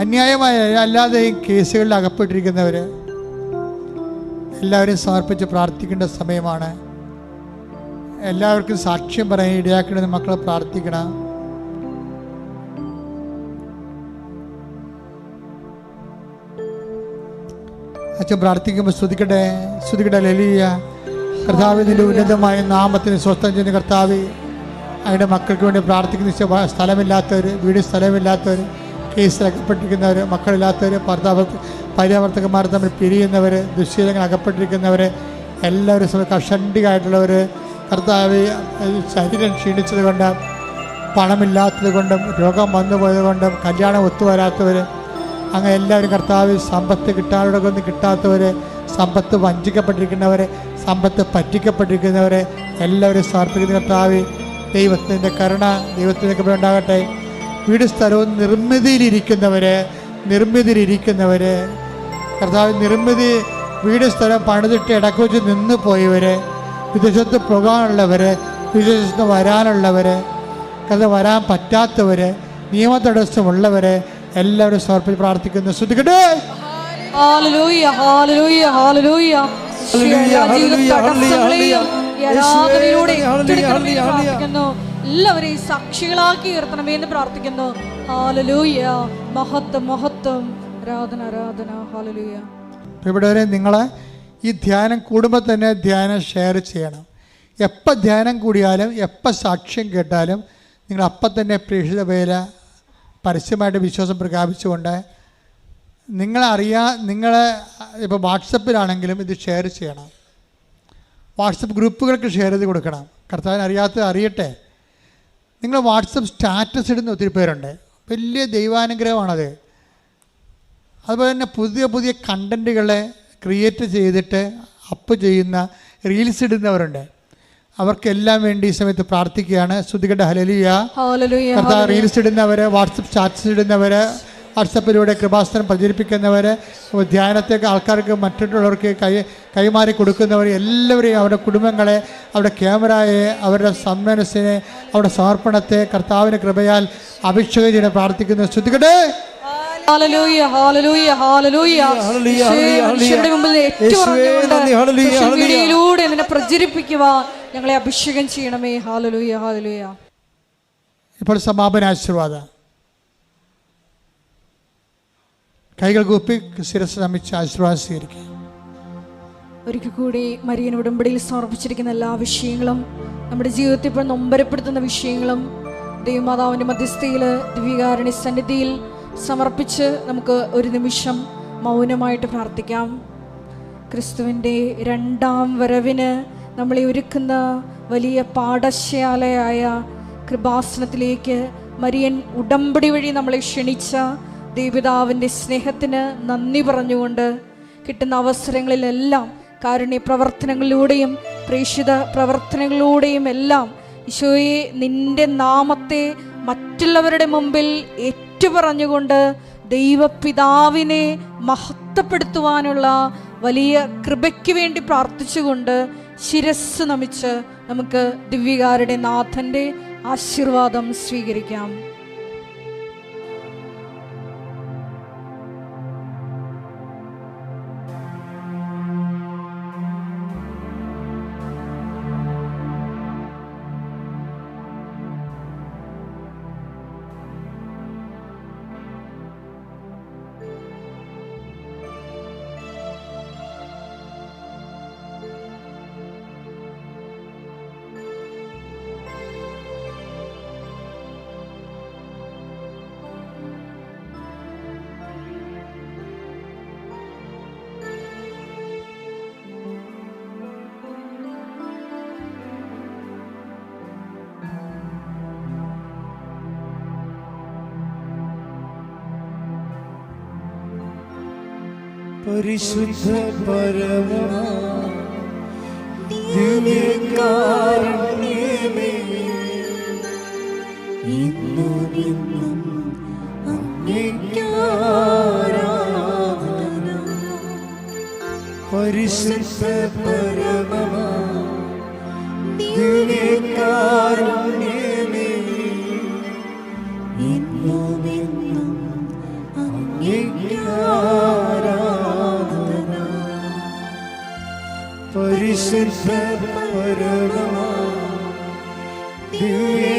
അന്യായമായ അല്ലാതെ ഈ കേസുകളിൽ അകപ്പെട്ടിരിക്കുന്നവര്, എല്ലാവരും സമർപ്പിച്ച് പ്രാർത്ഥിക്കേണ്ട സമയമാണ്. എല്ലാവർക്കും സാക്ഷ്യം പറയാൻ ഇടയാക്കണമെന്ന് മക്കളെ പ്രാർത്ഥിക്കണം. അച്ഛൻ പ്രാർത്ഥിക്കുമ്പോൾ സ്തുതിക്കട്ടെ. ഹല്ലേലൂയ. കർത്താവേ, നിന്റെ ഉന്നതമായ നാമത്തിന് സ്വസ്ഥം ചെയ്യുന്ന കർത്താവേ, അവരുടെ മക്കൾക്ക് വേണ്ടി പ്രാർത്ഥിക്കുന്ന സ്ഥലമില്ലാത്തവർ, വീട് സ്ഥലമില്ലാത്തവർ, കേസിൽ അകപ്പെട്ടിരിക്കുന്നവർ, മക്കളില്ലാത്തവർ, പര്യാവർത്തകന്മാർ തമ്മിൽ പിരിയുന്നവർ, ദുശ്ശീലങ്ങൾ അകപ്പെട്ടിരിക്കുന്നവർ, എല്ലാവരും കഷണ്ടിയായിട്ടുള്ളവർ, കർത്താവ് ശരീരം ക്ഷീണിച്ചത് കൊണ്ട്, പണമില്ലാത്തത് കൊണ്ടും, രോഗം വന്നു പോയത് കൊണ്ടും, കല്യാണം ഒത്തുവരാത്തവർ, അങ്ങനെ എല്ലാവരും കർത്താവ് സമ്പത്ത് കിട്ടാനോടൊന്നും കിട്ടാത്തവർ, സമ്പത്ത് വഞ്ചിക്കപ്പെട്ടിരിക്കുന്നവർ, സമ്പത്ത് പറ്റിക്കപ്പെട്ടിരിക്കുന്നവർ, എല്ലാവരും സമർപ്പിക്കുന്ന കർത്താവ് ദൈവത്തിൻ്റെ കരുണ ദൈവത്തിൻ്റെ കൃപ ഉണ്ടാകട്ടെ. വീട് സ്ഥലവും നിർമ്മിതിയിലിരിക്കുന്നവർ കർത്താവ് നിർമ്മിതി വീട് സ്ഥലം പണിതിട്ട് ഇടയ്ക്ക് വെച്ച് നിന്ന് പോയവർ, വിദേശത്ത് പോകാനുള്ളവർ, വിദേശത്ത് വരാനുള്ളവർ, കർത്താവ് വരാൻ പറ്റാത്തവർ, നിയമതടസ്സമുള്ളവർ, എല്ലാവരും സമർപ്പിച്ച് പ്രാർത്ഥിക്കുന്നു. ശ്രദ്ധിക്കട്ടെ. ഹല്ലേലൂയ, ഹല്ലേലൂയ, ഹല്ലേലൂയ. എല്ലാവരെയും സാക്ഷികളാക്കി ഉയർത്തണമേ എന്ന് പ്രാർത്ഥിക്കുന്നു. ഹല്ലേലൂയ. മഹത്വം, മഹത്വം, ആരാധന, ആരാധന. ഹല്ലേലൂയ. ഇവിടെ വരെ നിങ്ങൾ ഈ ധ്യാനം കൂടുമ്പോൾ തന്നെ ധ്യാനം ഷെയർ ചെയ്യണം. എപ്പോൾ ധ്യാനം കൂടിയാലും, എപ്പോൾ സാക്ഷ്യം കേട്ടാലും നിങ്ങൾ അപ്പം തന്നെ പ്രേക്ഷിത വേല പരസ്യമായിട്ട് വിശ്വാസം പ്രഖ്യാപിച്ചുകൊണ്ട് നിങ്ങൾ ഇപ്പോൾ വാട്സപ്പിലാണെങ്കിലും ഇത് ഷെയർ ചെയ്യണം. വാട്സപ്പ് ഗ്രൂപ്പുകൾക്ക് ഷെയർ ചെയ്ത് കൊടുക്കണം. കർത്താവിന് അറിയാത്തത് അറിയട്ടെ. നിങ്ങൾ വാട്സപ്പ് സ്റ്റാറ്റസ് ഇടുന്ന ഒത്തിരി പേരുണ്ട്. വലിയ ദൈവാനുഗ്രഹമാണത്. അതുപോലെ തന്നെ പുതിയ പുതിയ കണ്ടൻറ്റുകളെ ക്രിയേറ്റ് ചെയ്തിട്ട് അപ്പ് ചെയ്യുന്ന റീൽസ് ഇടുന്നവരുണ്ട്. അവർക്കെല്ലാം വേണ്ടി ഈ സമയത്ത് പ്രാർത്ഥിക്കുകയാണ്. ശ്രുതികട്ടെ ഹല്ലേലൂയ. കർത്താവ് റീൽസ് ഇടുന്നവർ, വാട്സപ്പ് സ്റ്റാറ്റസ് ഇടുന്നവർ, വാട്സപ്പിലൂടെ കൃപാസനം പ്രചരിപ്പിക്കുന്നവർ, ധ്യാനത്തേക്ക് ആൾക്കാർക്ക് മറ്റുള്ളവർക്ക് കൈമാറി കൊടുക്കുന്നവർ, എല്ലാവരെയും അവരുടെ കുടുംബങ്ങളെ, അവരുടെ ക്യാമറയെ, അവരുടെ സന്മനസ്സിനെ, അവരുടെ സമർപ്പണത്തെ കർത്താവിൻ്റെ കൃപയാൽ അഭിഷേകം ചെയ്യാൻ പ്രാർത്ഥിക്കുന്നു. ശ്രുതികട്ടെ. ഹല്ലേലൂയ, ഹല്ലേലൂയ, ഹല്ലേലൂയ. മനുഷ്യരുടെ മുമ്പിൽ ഏറ്റുപറഞ്ഞുകൊണ്ട് സോഷ്യൽ മീഡിയയിലൂടെ നിന്നെ പ്രചരിപ്പിക്കുവാൻ ഞങ്ങളെ അഭിഷേകം ചെയ്യണമേ. Hallelujah, hallelujah. ഇപ്പോൾ സമാപന ആശീർവാദം. കൈകൾ കൂപ്പി ശിരസ് നമിച്ച് ആശീർവാദം സ്വീകരിക്കുക. ഒരിക്കൽ കൂടി മരിയൻ ഉടമ്പടിയിൽ സമർപ്പിച്ചിരിക്കുന്ന എല്ലാ വിഷയങ്ങളും, നമ്മുടെ ജീവിതത്തിൽ ഇപ്പോൾ നൊമ്പരപ്പെടുത്തുന്ന വിഷയങ്ങളും ദൈവമാതാവിൻ്റെ മധ്യസ്ഥയിൽ ദിവ്യകാരുണ്യ സന്നിധിയിൽ സമർപ്പിച്ച് നമുക്ക് ഒരു നിമിഷം മൗനമായിട്ട് പ്രാർത്ഥിക്കാം. ക്രിസ്തുവിൻ്റെ രണ്ടാം വരവിന് നമ്മളെ ഒരുക്കുന്ന വലിയ പാഠശാലയായ കൃപാസനത്തിലേക്ക് മരിയൻ ഉടമ്പടി വഴി നമ്മളെ ക്ഷണിച്ച ദൈവപിതാവിൻ്റെ സ്നേഹത്തിന് നന്ദി പറഞ്ഞുകൊണ്ട് കിട്ടുന്ന അവസരങ്ങളിലെല്ലാം കാരുണ്യ പ്രവർത്തനങ്ങളിലൂടെയും പ്രേക്ഷിത പ്രവർത്തനങ്ങളിലൂടെയും എല്ലാം ഈശോയെ നിൻ്റെ നാമത്തെ മറ്റുള്ളവരുടെ മുമ്പിൽ ഏറ്റുപറഞ്ഞുകൊണ്ട് ദൈവപിതാവിനെ മഹത്വപ്പെടുത്തുവാനുള്ള വലിയ കൃപയ്ക്ക് വേണ്ടി പ്രാർത്ഥിച്ചുകൊണ്ട് ശിരസ് നമിച്ച് നമുക്ക് ദിവ്യകാരുടെ നാഥൻ്റെ ആശീർവാദം സ്വീകരിക്കാം. പരിശുദ്ധ പരമ ദിവ്യകാരുണ്യമേ, ഇന്നും ഇന്നും അങ്ങേക്ക് ആരാധന. പരിശുദ്ധ പരമ ദിവ്യകാരുണ്യമേ, ഇന്നും ഇന്നും അങ്ങേക്ക് പരിശുദ്ധ പരമ ദിവ്യ